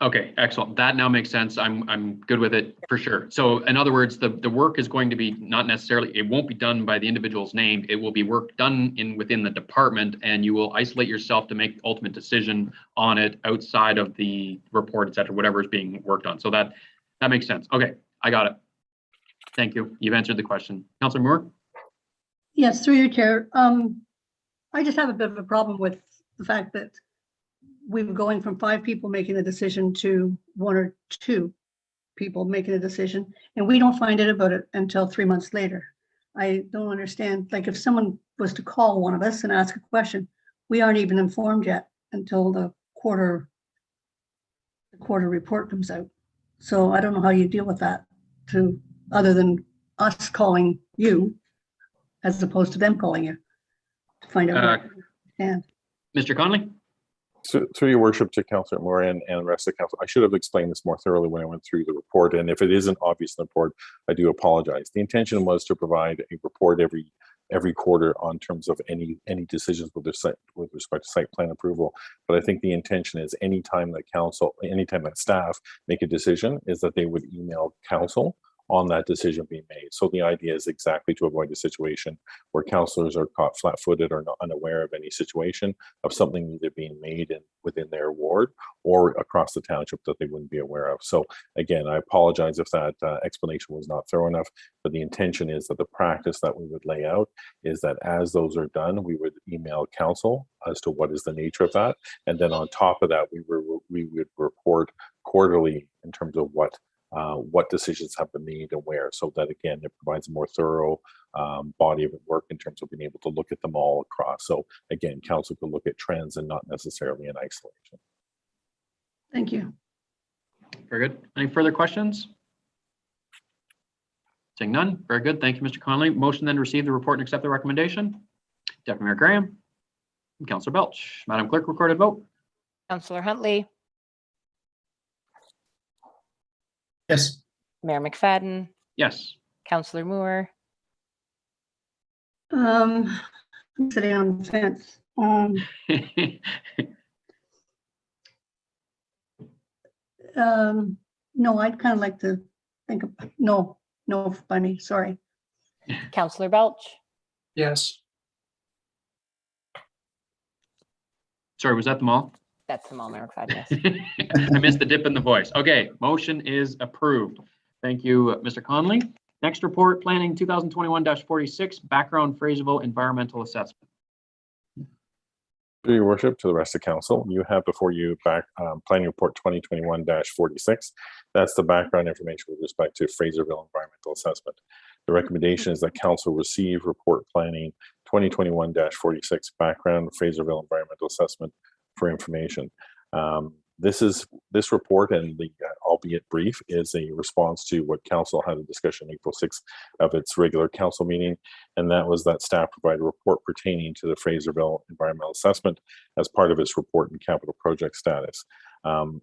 Okay, excellent. That now makes sense. I'm good with it for sure. So in other words, the work is going to be not necessarily, it won't be done by the individual's name. It will be work done within the department, and you will isolate yourself to make the ultimate decision on it outside of the report, et cetera, whatever is being worked on. So that makes sense. Okay, I got it. Thank you. You've answered the question. Councillor Moore? Yes, through your chair. I just have a bit of a problem with the fact that we were going from 5 people making a decision to 1 or 2 people making a decision, and we don't find out about it until 3 months later. I don't understand. Like, if someone was to call one of us and ask a question, we aren't even informed yet until the quarter report comes out. So I don't know how you deal with that, other than us calling you as opposed to them calling you to find out. Mr. Conley? So, through your worship, to Councillor Moore and the rest of the council, I should have explained this more thoroughly when I went through the report, and if it isn't obvious in the report, I do apologize. The intention was to provide a report every quarter on terms of any decisions with respect to site plan approval. But I think the intention is anytime that staff make a decision, is that they would email council on that decision being made. So the idea is exactly to avoid a situation where councillors are caught flat-footed or not unaware of any situation of something either being made within their ward or across the township that they wouldn't be aware of. So again, I apologize if that explanation was not thorough enough, but the intention is that the practice that we would lay out is that as those are done, we would email council as to what is the nature of that. And then on top of that, we would report quarterly in terms of what decisions have been made and where, so that again, it provides a more thorough body of work in terms of being able to look at them all across. So again, council could look at trends and not necessarily in isolation. Thank you. Very good. Any further questions? Seeing none. Very good. Thank you, Mr. Conley. Motion then to receive the report and accept the recommendation. Deputy Mayor Graham and Councillor Belch. Madam Clerk, recorded vote. Councillor Huntley. Yes. Mayor McFadden. Yes. Councillor Moore. I'm sitting on the fence. No, I'd kind of like to think of, no by me, sorry. Councillor Belch. Yes. Sorry, was that them all? That's them all, Mayor McFadden, yes. I missed the dip in the voice. Okay, motion is approved. Thank you, Mr. Conley. Next report, Planning 2021-46, background Fraserville environmental assessment. Through your worship, to the rest of council, you have before you Planning Report 2021-46. That's the background information with respect to Fraserville environmental assessment. The recommendation is that council receive report Planning 2021-46 background Fraserville environmental assessment for information. This report, and the albeit brief, is a response to what council had a discussion April 6th of its regular council meeting, and that was that staff provided a report pertaining to the Fraserville environmental assessment as part of its report and capital project status.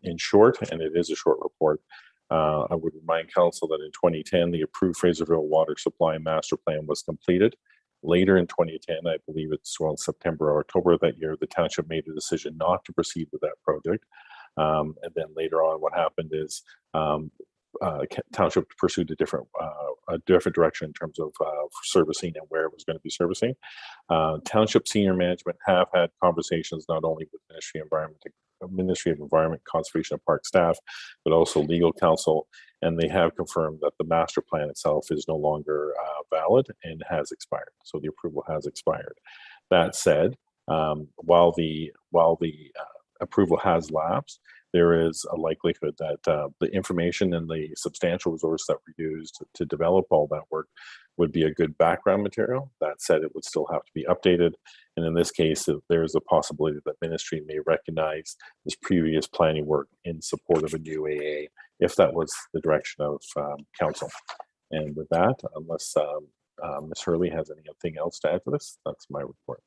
In short, and it is a short report, I would remind council that in 2010, the approved Fraserville water supply master plan was completed. Later in 2010, I believe it's around September or October of that year, the township made a decision not to proceed with that project. And then later on, what happened is township pursued a different direction in terms of servicing and where it was going to be servicing. Township senior management have had conversations not only with Ministry of Environment, Conservation and Park staff, but also legal counsel, and they have confirmed that the master plan itself is no longer valid and has expired. So the approval has expired. That said, while the approval has lapsed, there is a likelihood that the information and the substantial resource that were used to develop all that work would be a good background material. That said, it would still have to be updated. And in this case, there's a possibility that ministry may recognize this previous planning work in support of a new AA, if that was the direction of council. And with that, unless Ms. Hurley has anything else to add to this, that's my report.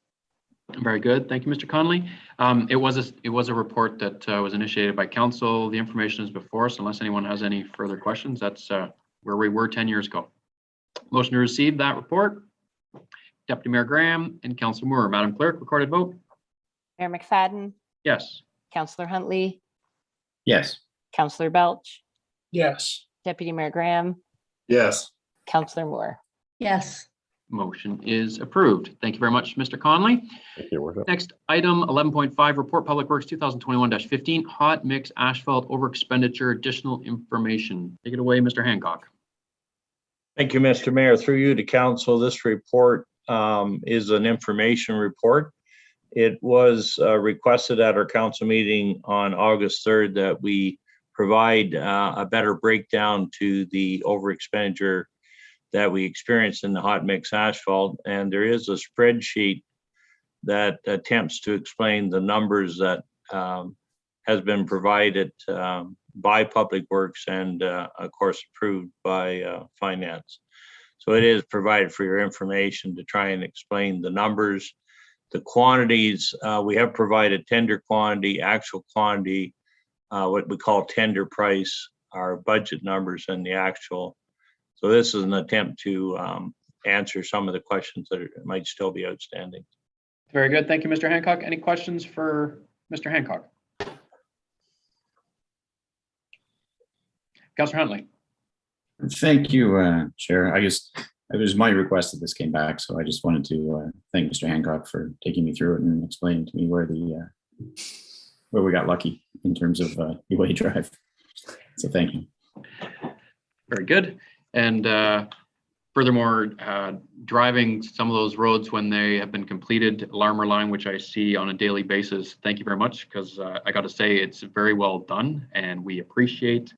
Very good. Thank you, Mr. Connolly. It was a report that was initiated by council. The information is before us. Unless anyone has any further questions, that's where we were 10 years ago. Motion to receive that report. Deputy Mayor Graham and Councillor Moore. Madam Clerk, recorded vote. Mayor McFadden, Yes. Councillor Huntley, Yes. Councillor Belch, Yes. Deputy Mayor Graham, Yes. Councillor Moore. Yes. Motion is approved. Thank you very much, Mr. Connolly. Thank you, Worship. Next item 11.5, Report Public Works 2021-15, hot mix asphalt over expenditure, additional information. Take it away, Mr. Hancock. Thank you, Mr. Mayor. Through you to council, this report is an information report. It was requested at our council meeting on August 3rd that we provide a better breakdown to the over expenditure that we experienced in the hot mix asphalt. And there is a spreadsheet that attempts to explain the numbers that has been provided by Public Works and of course approved by Finance. So it is provided for your information to try and explain the numbers, the quantities. We have provided tender quantity, actual quantity, what we call tender price, our budget numbers and the actual. So this is an attempt to answer some of the questions that might still be outstanding. Very good. Thank you, Mr. Hancock. Any questions for Mr. Hancock? Councillor Huntley. Thank you, Chair. It was my request that this came back, so I just wanted to thank Mr. Hancock for taking me through it and explaining to me where we got lucky in terms of UA Drive. So thank you. Very good. And furthermore, driving some of those roads when they have been completed, Larmer Line, which I see on a daily basis, thank you very much, because I got to say it's very well done, and we appreciate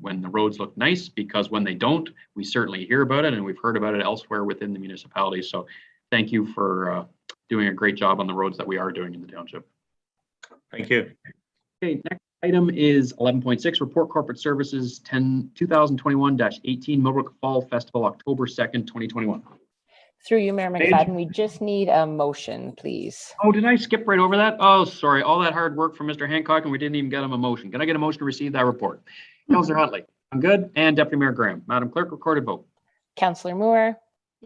when the roads look nice, because when they don't, we certainly hear about it, and we've heard about it elsewhere within the municipality. So thank you for doing a great job on the roads that we are doing in the township. Thank you. Okay, next item is 11.6, Report Corporate Services 2021-18 Millbrook Fall Festival, October 2nd, 2021. Through you, Mayor McFadden, we just need a motion, please. Oh, did I skip right over that? Oh, sorry. All that hard work from Mr. Hancock, and we didn't even get him a motion. Can I get a motion to receive that report? Councillor Huntley. I'm good. And Deputy Mayor Graham. Madam Clerk, recorded vote. Councillor Moore,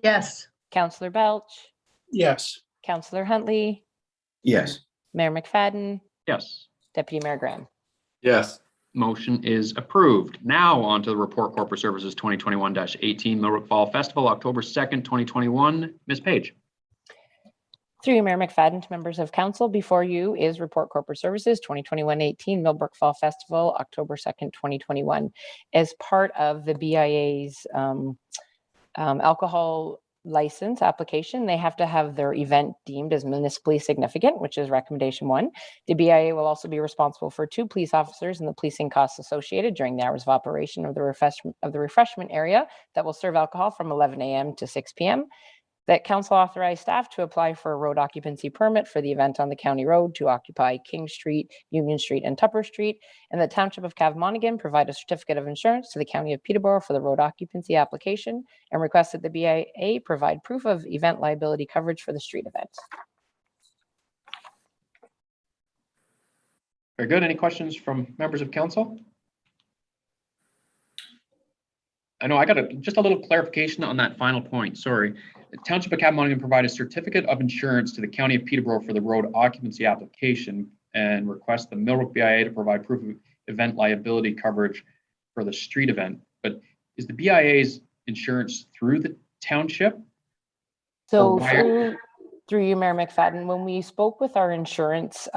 Yes. Councillor Belch, Yes. Councillor Huntley, Yes. Mayor McFadden, Yes. Deputy Mayor Graham. Yes. Motion is approved. Now on to the Report Corporate Services 2021-18 Millbrook Fall Festival, October 2nd, 2021. Ms. Page. Through you, Mayor McFadden, to members of council, before you is Report Corporate Services 2021-18 Millbrook Fall Festival, October 2nd, 2021. As part of the BIA's alcohol license application, they have to have their event deemed as municipally significant, which is recommendation 1. The BIA will also be responsible for 2 police officers and the policing costs associated during the hours of operation of the refreshment area that will serve alcohol from 11 a.m. to 6 p.m. That council authorized staff to apply for a road occupancy permit for the event on the county road to occupy King Street, Union Street, and Tupper Street, and the Township of Cav-Monaghan provide a certificate of insurance to the County of Peterborough for the road occupancy application, and request that the BIA provide proof of event liability coverage for the street event. Very good. Any questions from members of council? I know I got just a little clarification on that final point. Sorry. The Township of Cav-Monaghan provide a certificate of insurance to the County of Peterborough for the road occupancy application, and request the Millbrook BIA to provide proof of event liability coverage for the street event. But is the BIA's insurance through the township? So through you, Mayor McFadden, when we spoke with our insurance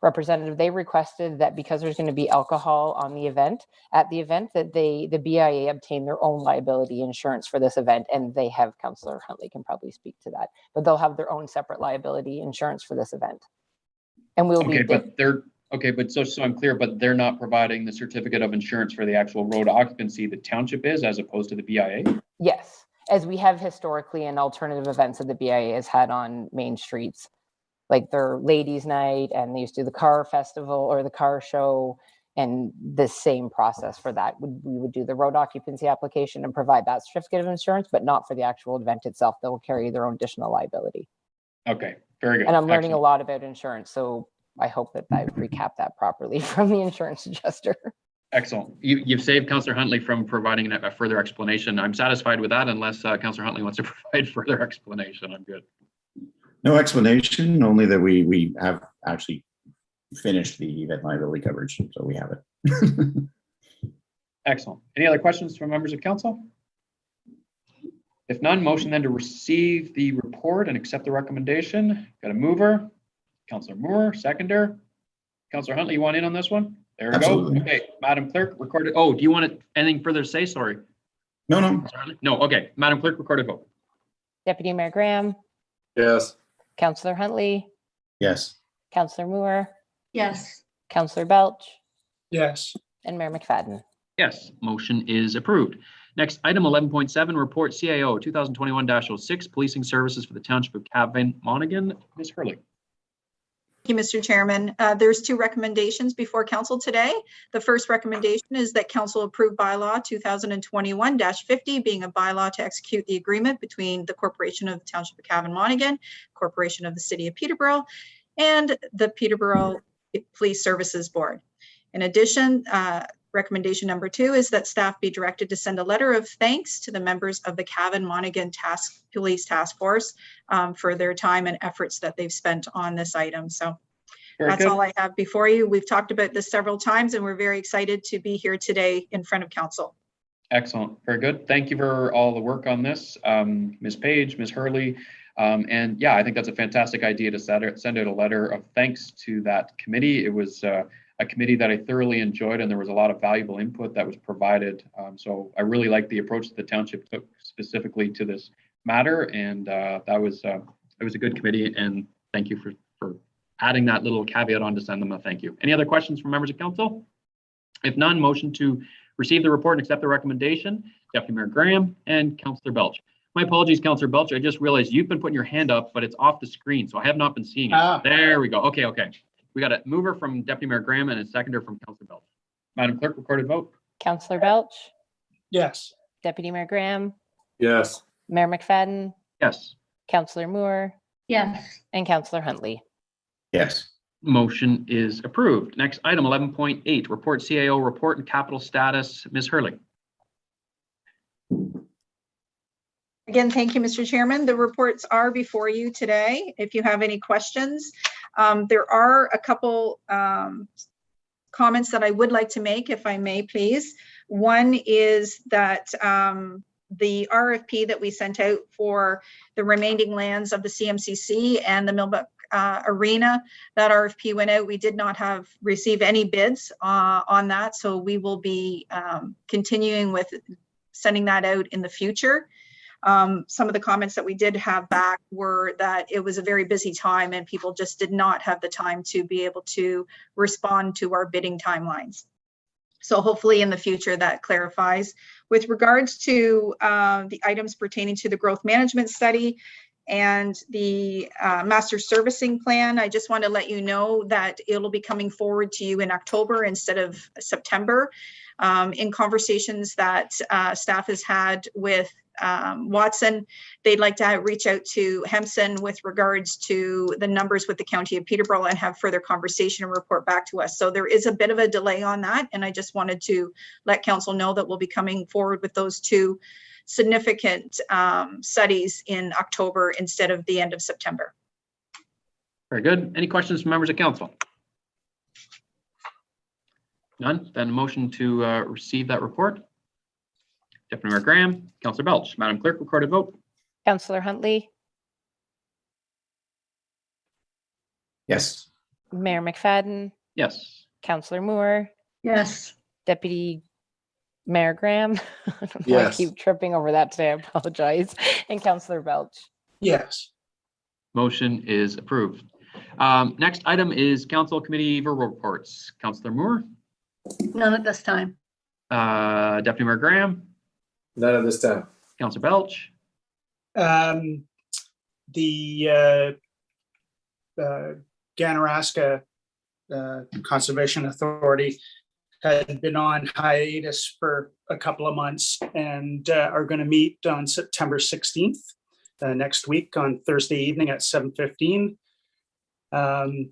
representative, they requested that because there's going to be alcohol on the event, that the BIA obtain their own liability insurance for this event, and they have, Councillor Huntley can probably speak to that, but they'll have their own separate liability insurance for this event. And we'll okay, but Okay, but so I'm clear, but they're not providing the certificate of insurance for the actual road occupancy. The township is, as opposed to the BIA? Yes, as we have historically in alternative events that the BIA has had on main streets, like their ladies' night, and they used to do the car festival or the car show, and the same process for that. We would do the road occupancy application and provide that certificate of insurance, but not for the actual event itself. They'll carry their own additional liability. Okay, very good. And I'm learning a Excellent. lot about insurance, so I hope that I recapped that properly from the insurance adjuster. Excellent. You've saved Councillor Huntley from providing a further explanation. I'm satisfied with that unless Councillor Huntley wants to provide further explanation. I'm good. No explanation, only that we have actually finished the event liability coverage, so we have it. Excellent. Any other questions from members of council? If none, motion then to receive the report and accept the recommendation. Got a mover, Councillor Moore, seconder. Councillor Huntley, you want in on this one? There we Absolutely. go. Okay, Madam Clerk, recorded. Oh, do you want anything further to say? Sorry. No. No, okay. Madam Clerk, recorded vote. Deputy Mayor Graham, Yes. Councillor Huntley, Yes. Councillor Moore, Yes. Councillor Belch, Yes. and Mayor McFadden. Yes, motion is approved. Next, item 11.7, report CAO 2021-06, policing services for the Township of Cavan Monaghan. Ms. Hurley. Thank you, Mr. Chairman. There's two recommendations before council today. The first recommendation is that council approve bylaw 2021-50, being a bylaw to execute the agreement between the Corporation of the Township of Cavan Monaghan, Corporation of the City of Peterborough, and the Peterborough Police Services Board. In addition, recommendation number 2 is that staff be directed to send a letter of thanks to the members of the Cavan Monaghan Police Task Force for their time and efforts that they've spent on this item. So that's all I have before you. We've talked about this several times and we're very excited to be here today in front of council. Excellent. Very good. Thank you for all the work on this, Ms. Page, Ms. Hurley. And yeah, I think that's a fantastic idea to send out a letter of thanks to that committee. It was a committee that I thoroughly enjoyed, and there was a lot of valuable input that was provided. So I really like the approach that the township took specifically to this matter, and it was a good committee. And thank you for adding that little caveat on to send them a thank you. Any other questions from members of council? If none, motion to receive the report and accept the recommendation. Deputy Mayor Graham and Councillor Belch. My apologies, Councillor Belch. I just realized you've been putting your hand up, but it's off the screen, so I have not been seeing it. There we go. Okay. We got a mover from Deputy Mayor Graham and a seconder from Councillor Belch. Madam Clerk, recorded vote. Councillor Belch, Yes. Deputy Mayor Graham, Yes. Mayor McFadden, Yes. Councillor Moore, Yes. and Councillor Huntley. Yes. Motion is approved. Next item, 11.8, report CAO report and capital status. Ms. Hurley. Again, thank you, Mr. Chairman. The reports are before you today. If you have any questions, there are a couple comments that I would like to make, if I may, please. One is that the RFP that we sent out for the remaining lands of the CMCC and the Millbrook Arena, that RFP went out. We did not receive any bids on that, so we will be continuing with sending that out in the future. Some of the comments that we did have back were that it was a very busy time and people just did not have the time to be able to respond to our bidding timelines. So hopefully in the future that clarifies. With regards to the items pertaining to the growth management study and the master servicing plan, I just want to let you know that it'll be coming forward to you in October instead of September. In conversations that staff has had with Watson, they'd like to reach out to Hempson with regards to the numbers with the County of Peterborough and have further conversation and report back to us. So there is a bit of a delay on that, and I just wanted to let council know that we'll be coming forward with those two significant studies in October instead of the end of September. Very good. Any questions from members of council? None. Then a motion to receive that report. Deputy Mayor Graham, Councillor Belch. Madam Clerk, recorded vote. Councillor Huntley, Yes. Mayor McFadden, Yes. Councillor Moore, Yes. Deputy Mayor Graham. I don't know, Yes. I keep tripping over that today. I apologize. And Councillor Belch. Yes. Motion is approved. Next item is council committee verbal reports. Councillor Moore, None at this time. Deputy Mayor Graham, None at this time. Councillor Belch, The Ganaraska Conservation Authority had been on hiatus for a couple of months and are going to meet on September 16th, next week on Thursday evening at 7:15. And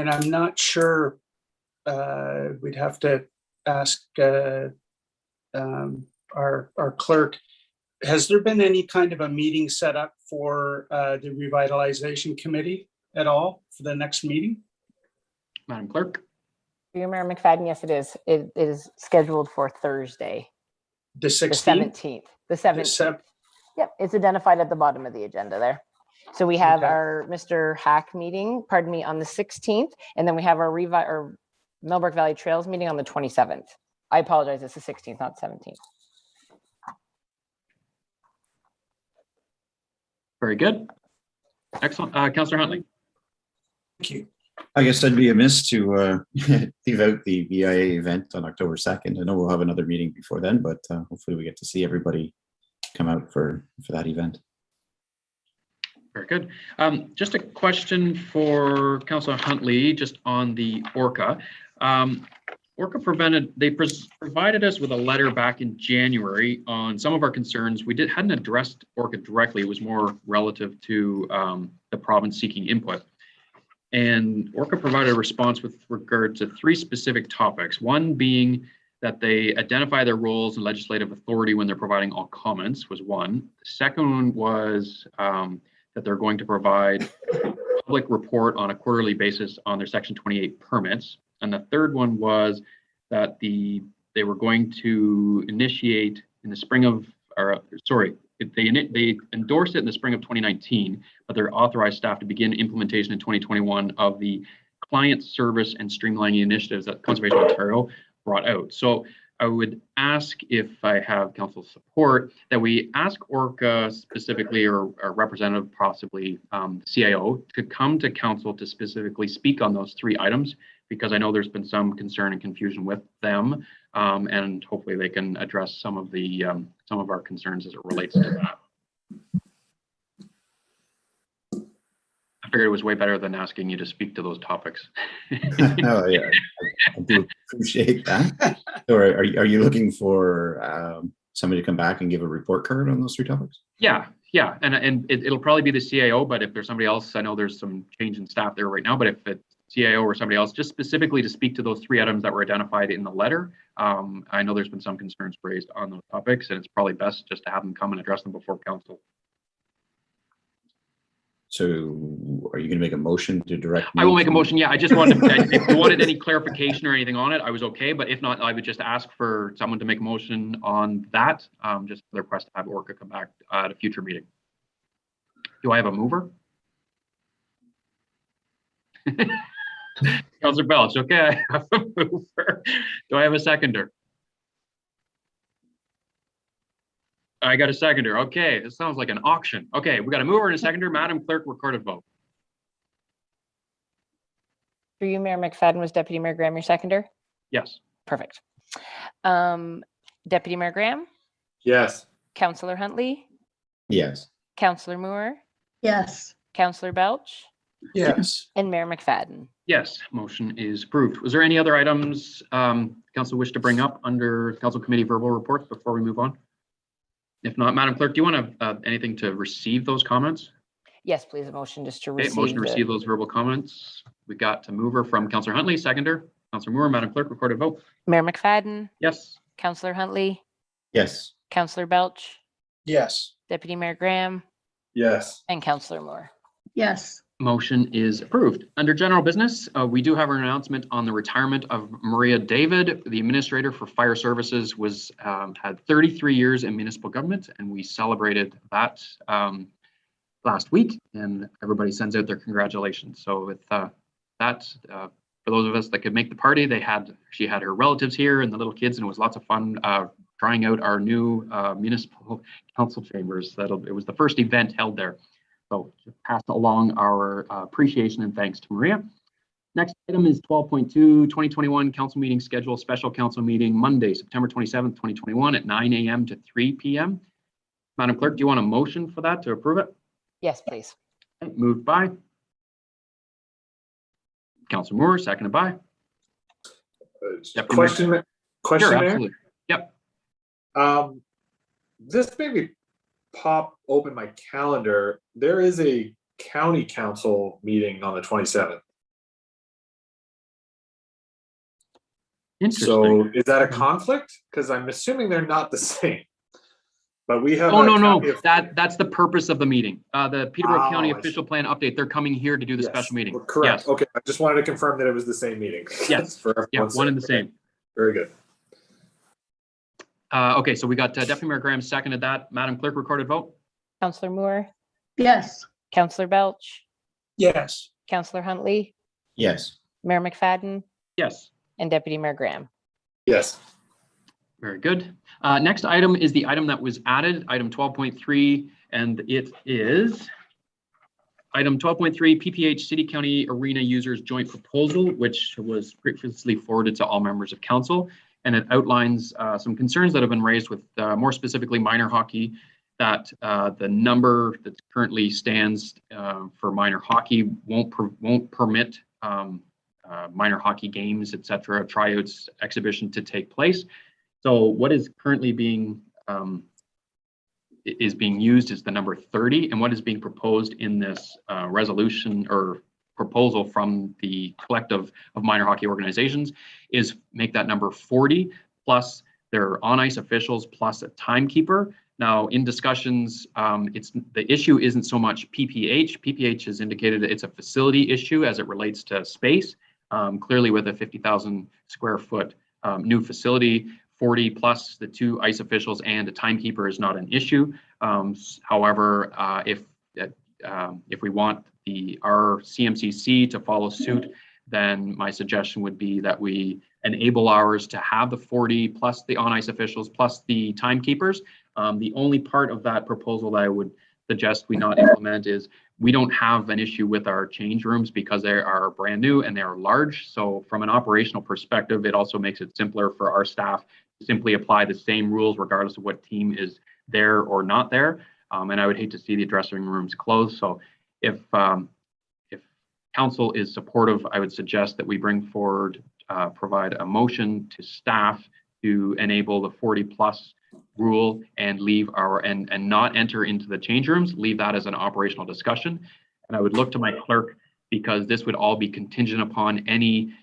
I'm not sure, we'd have to ask our clerk, has there been any kind of a meeting set up for the revitalization committee at all for the next meeting? Madam Clerk. Through Mayor McFadden, yes, it is. It is scheduled for Thursday, The the 16th? 17th. The 17th. Yep, it's identified at the bottom of the agenda there. So we have Okay. our Mr. Hack meeting, pardon me, on the 16th, and then we have our Millbrook Valley Trails meeting on the 27th. I apologize, it's the 16th, not 17th. Very good. Excellent. Councillor Huntley. Thank you. I guess I'd be amiss to leave out the VIA event on October 2nd. I know we'll have another meeting before then, but hopefully we get to see everybody come out for that event. Very good. Just a question for Councillor Huntley, just on the ORCA. ORCA provided us with a letter back in January on some of our concerns. We hadn't addressed ORCA directly. It was more relative to the province seeking input. And ORCA provided a response with regard to 3 specific topics. One being that they identify their roles and legislative authority when they're providing all comments was one. The second one was that they're going to provide public report on a quarterly basis on their Section 28 permits. And the third one was that they were going to initiate in the spring of, they endorsed it in the spring of 2019, but they're authorized staff to begin implementation in 2021 of the client service and streamlining initiatives that Conservation Ontario brought out. So I would ask, if I have council support, that we ask ORCA specifically, or a representative, possibly CIO, to come to council to specifically speak on those 3 items, because I know there's been some concern and confusion with them, and hopefully they can address some of our concerns as it relates to that. I figured it was way better than asking you to speak to those topics. Oh yeah, I do appreciate that. So are you looking for somebody to come back and give a report card on those 3 topics? Yeah, and it'll probably be the CIO, but if there's somebody else, I know there's some change in staff there right now, but if it's CIO or somebody else, just specifically to speak to those 3 items that were identified in the letter. I know there's been some concerns raised on those topics, and it's probably best just to have them come and address them before council. So are you going to make a motion to direct? I will make a motion. Yeah, I just wanted, if you wanted any clarification or anything on it, I was okay. But if not, I would just ask for someone to make a motion on that, just for the request to have ORCA come back at a future meeting. Do I have a mover? Councillor Belch, okay, I have a mover. Do I have a seconder? I got a seconder. Okay, this sounds like an auction. Okay, we got a mover and a seconder. Madam Clerk, recorded vote. Through you, Mayor McFadden, was Deputy Mayor Graham your seconder? Yes. Perfect. Deputy Mayor Graham? Yes. Councillor Huntley? Yes. Councillor Moore? Yes. Councillor Belch? Yes. And Mayor McFadden? Yes, motion is approved. Was there any other items council wish to bring up under council committee verbal reports before we move on? If not, Madam Clerk, do you want to anything to receive those comments? Yes, please, a motion just to Okay, receive. motion to receive those verbal comments. We got a mover from Councillor Huntley, seconder. Councillor Moore, Madam Clerk, recorded vote. Mayor McFadden? Yes. Councillor Huntley? Yes. Councillor Belch? Yes. Deputy Mayor Graham? Yes. And Councillor Moore? Yes. Motion is approved. Under general business, we do have an announcement on the retirement of Maria David. The administrator for fire services was had 33 years in municipal government, and we celebrated that last week, and everybody sends out their congratulations. So with that, for those of us that could make the party, she had her relatives here and the little kids, and it was lots of fun trying out our new municipal council chambers. It was the first event held there. So just pass along our appreciation and thanks to Maria. Next item is 12.2, 2021 council meeting schedule, special council meeting Monday, September 27th, 2021 at 9 a.m. to 3 p.m. Madam Clerk, do you want a motion for that to approve it? Yes, please. Okay, moved by Councilor Moore, seconded by. Question, Sure, Mayor? absolutely. Yep. This made me pop open my calendar. There is a county council meeting on the 27th. Interesting. So is that a conflict? Because I'm assuming they're not the same. But we have. Oh, no, copy no, of- that's the purpose of the meeting. The Peterborough County I see. official plan update, they're coming here to do the Yes, special meeting. well, correct. Yes. Okay, I just wanted to confirm that it was the same meeting. Yes. For Yeah, one and the Okay, same. very good. Okay, so we got Deputy Mayor Graham seconded that. Madam Clerk, recorded vote? Councillor Moore, Yes. Councillor Belch, Yes. Councillor Huntley, Yes. Mayor McFadden, Yes. and Deputy Mayor Graham. Yes. Very good. Next item is the item that was added, item 12.3, and it is item 12.3, PPH City County Arena Users Joint Proposal, which was previously forwarded to all members of council. And it outlines some concerns that have been raised with more specifically minor hockey, that the number that currently stands for minor hockey won't permit minor hockey games, etc., tryouts, exhibition to take place. So what is currently being used is the number 30, and what is being proposed in this resolution or proposal from the collective of minor hockey organizations is make that number 40 plus their on-ice officials plus a timekeeper. Now, in discussions, the issue isn't so much PPH. PPH has indicated that it's a facility issue as it relates to space. Clearly, with a 50,000 square foot new facility, 40 plus the 2 ice officials and a timekeeper is not an issue. However, if we want our CMCC to follow suit, then my suggestion would be that we enable ours to have the 40 plus the on-ice officials plus the timekeepers. The only part of that proposal that I would suggest we not implement is we don't have an issue with our change rooms because they are brand new and they are large. So from an operational perspective, it also makes it simpler for our staff to simply apply the same rules regardless of what team is there or not there. And I would hate to see the dressing rooms closed. So if council is supportive, I would suggest that we bring forward, provide a motion to staff to enable the 40 plus rule and leave and not enter into the change rooms, leave that as an operational discussion. And I would look to my clerk because this would all be contingent upon any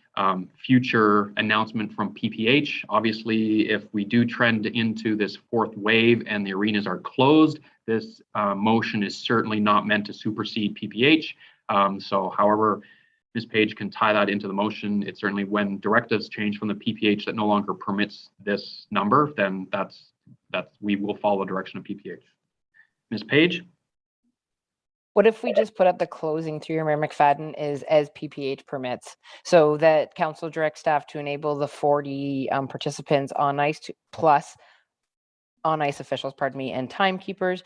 future announcement from PPH. Obviously, if we do trend into this 4th wave and the arenas are closed, this motion is certainly not meant to supersede PPH. So however, Ms. Page can tie that into the motion. It's certainly when directives change from the PPH that no longer permits this number, then we will follow direction of PPH. Ms. Page? What if we just put up the closing through your Mayor McFadden is as PPH permits, so that council directs staff to enable the 40 participants on ice plus on ice officials, pardon me, and timekeepers,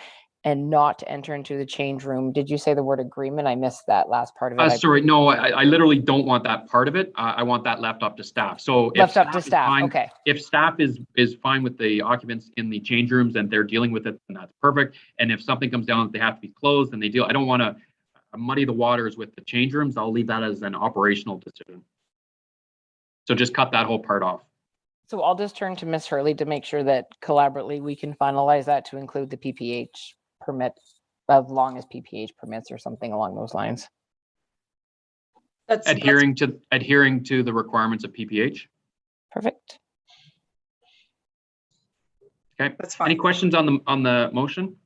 and not to enter into the change room. Did you say the word agreement? I missed that last part of it. Sorry, no, I literally don't want that part of it. I want that left up to staff. So left up to staff, fine, okay. If staff is fine with the occupants in the change rooms and they're dealing with it, then that's perfect. And if something comes down that they have to be closed, then they deal. I don't want to muddy the waters with the change rooms. I'll leave that as an operational decision. So just cut that whole part off. So I'll just turn to Ms. Hurley to make sure that collaboratively we can finalize that to include the PPH permit, as long as PPH permits or something along those lines. Adhering to the requirements of PPH. Perfect. Okay. That's fine. Any questions on the motion?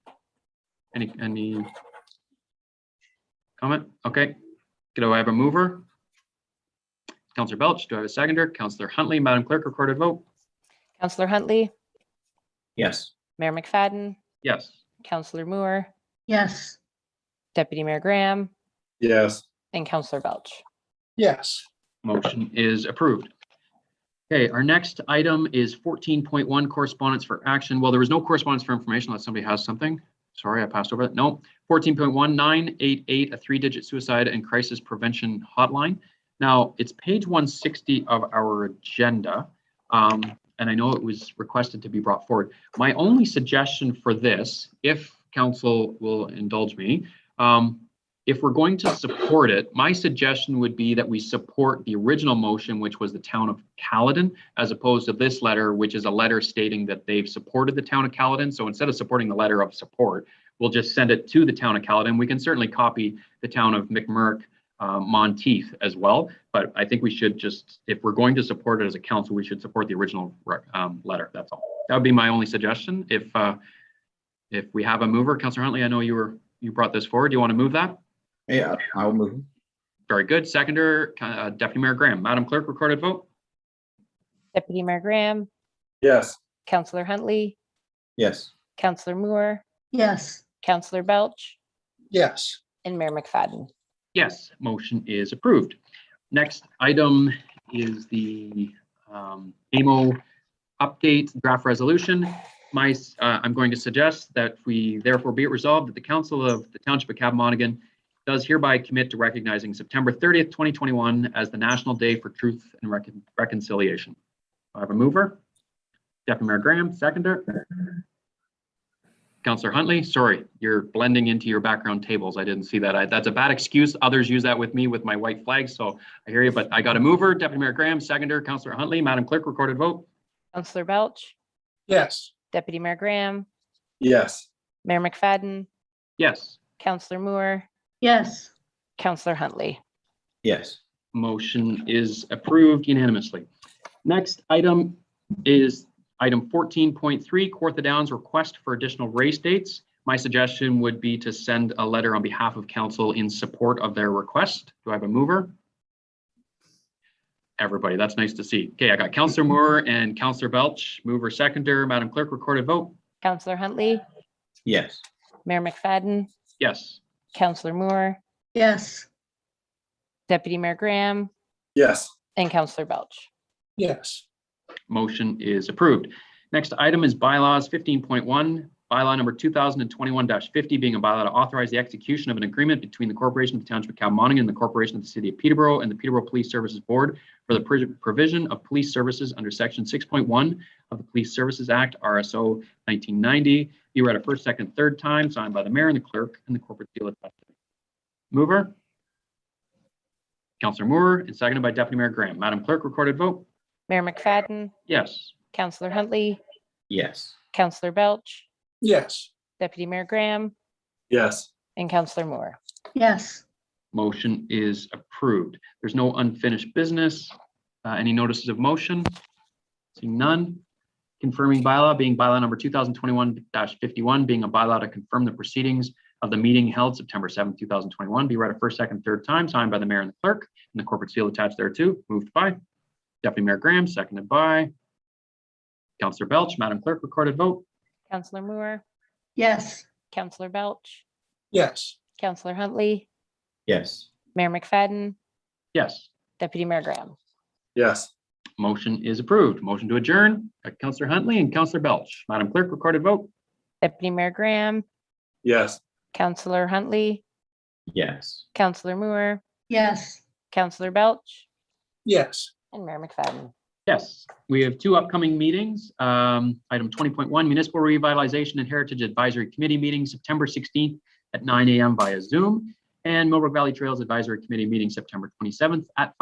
Any comment? Okay. Do I have a mover? Councillor Belch. Do I have a seconder? Councillor Huntley. Madam Clerk, recorded vote. Councillor Huntley, Yes. Mayor McFadden, Yes. Councillor Moore, Yes. Deputy Mayor Graham, Yes. and Councillor Belch. Yes. Motion is approved. Okay, our next item is 14.1 correspondence for action. Well, there was no correspondence for information unless somebody has something. sorry, I passed over that. No, 14.1988, a 3-digit suicide and crisis prevention hotline. Now, it's page 160 of our agenda, and I know it was requested to be brought forward. My only suggestion for this, if council will indulge me, if we're going to support it, my suggestion would be that we support the original motion, which was the town of Caledon, as opposed to this letter, which is a letter stating that they've supported the town of Caledon. So instead of supporting the letter of support, we'll just send it to the town of Caledon. We can certainly copy the town of McMurrick, Monteith as well. But I think we should just, if we're going to support it as a council, we should support the original letter. That's all. That would be my only suggestion. If we have a mover, Councillor Huntley, I know you brought this forward. Do you want to move that? Yeah, I'll move. Very good. Seconder, Deputy Mayor Graham. Madam Clerk, recorded vote. Deputy Mayor Graham, Yes. Councillor Huntley, Yes. Councillor Moore, Yes. Councillor Belch, Yes. and Mayor McFadden. Yes, motion is approved. Next item is the AMO update draft resolution. I'm going to suggest that we therefore be it resolved that the Council of the Township of Cabmonaghan does hereby commit to recognizing September 30th, 2021 as the National Day for Truth and Reconciliation. I have a mover. Deputy Mayor Graham, seconder. Councillor Huntley, sorry, you're blending into your background tables. I didn't see that. That's a bad excuse. Others use that with me with my white flag, so I hear you, but I got a mover. Deputy Mayor Graham, seconder. Councillor Huntley. Madam Clerk, recorded vote. Councillor Belch, Yes. Deputy Mayor Graham, Yes. Mayor McFadden, Yes. Councillor Moore, Yes. Councillor Huntley. Yes. Motion is approved unanimously. Next item is item 14.3, Kawartha Downs request for additional race dates. My suggestion would be to send a letter on behalf of council in support of their request. Do I have a mover? Everybody, that's nice to see. Okay, I got Councillor Moore and Councillor Belch, mover, seconder. Madam Clerk, recorded vote. Councillor Huntley, Yes. Mayor McFadden, Yes. Councillor Moore, Yes. Deputy Mayor Graham, Yes. and Councillor Belch. Yes. Motion is approved. Next item is bylaws 15.1, bylaw number 2021-50, being a bylaw to authorize the execution of an agreement between the Corporation of the Township of Cabmonaghan and the Corporation of the City of Peterborough and the Peterborough Police Services Board for the provision of police services under section 6.1 of the Police Services Act, RSO 1990. Be read a first, second, third time, signed by the mayor and the clerk and the corporate seal attached. Mover? Councillor Moore, and seconded by Deputy Mayor Graham. Madam Clerk, recorded vote. Mayor McFadden, Yes. Councillor Huntley, Yes. Councillor Belch, Yes. Deputy Mayor Graham, Yes. and Councillor Moore. Yes. Motion is approved. There's no unfinished business. Any notices of motion? Seeing none. Confirming bylaw being bylaw number 2021-51, being a bylaw to confirm the proceedings of the meeting held September 7th, 2021. Be read a first, second, third time, signed by the mayor and the clerk, and the corporate seal attached thereto. Moved by Deputy Mayor Graham, seconded by Councillor Belch. Madam Clerk, recorded vote. Councillor Moore, Yes. Councillor Belch, Yes. Councillor Huntley, Yes. Mayor McFadden, Yes. Deputy Mayor Graham. Yes. Motion is approved. Motion to adjourn. Councillor Huntley and Councillor Belch. Madam Clerk, recorded vote. Deputy Mayor Graham, Yes. Councillor Huntley, Yes. Councillor Moore, Yes. Councillor Belch, Yes. and Mayor McFadden. Yes, we have two upcoming meetings. Item 20.1, Municipal Revitalization and Heritage Advisory Committee meeting, September 16th at 9 a.m. via Zoom, and Millbrook Valley Trails Advisory Committee meeting, September 27th at 5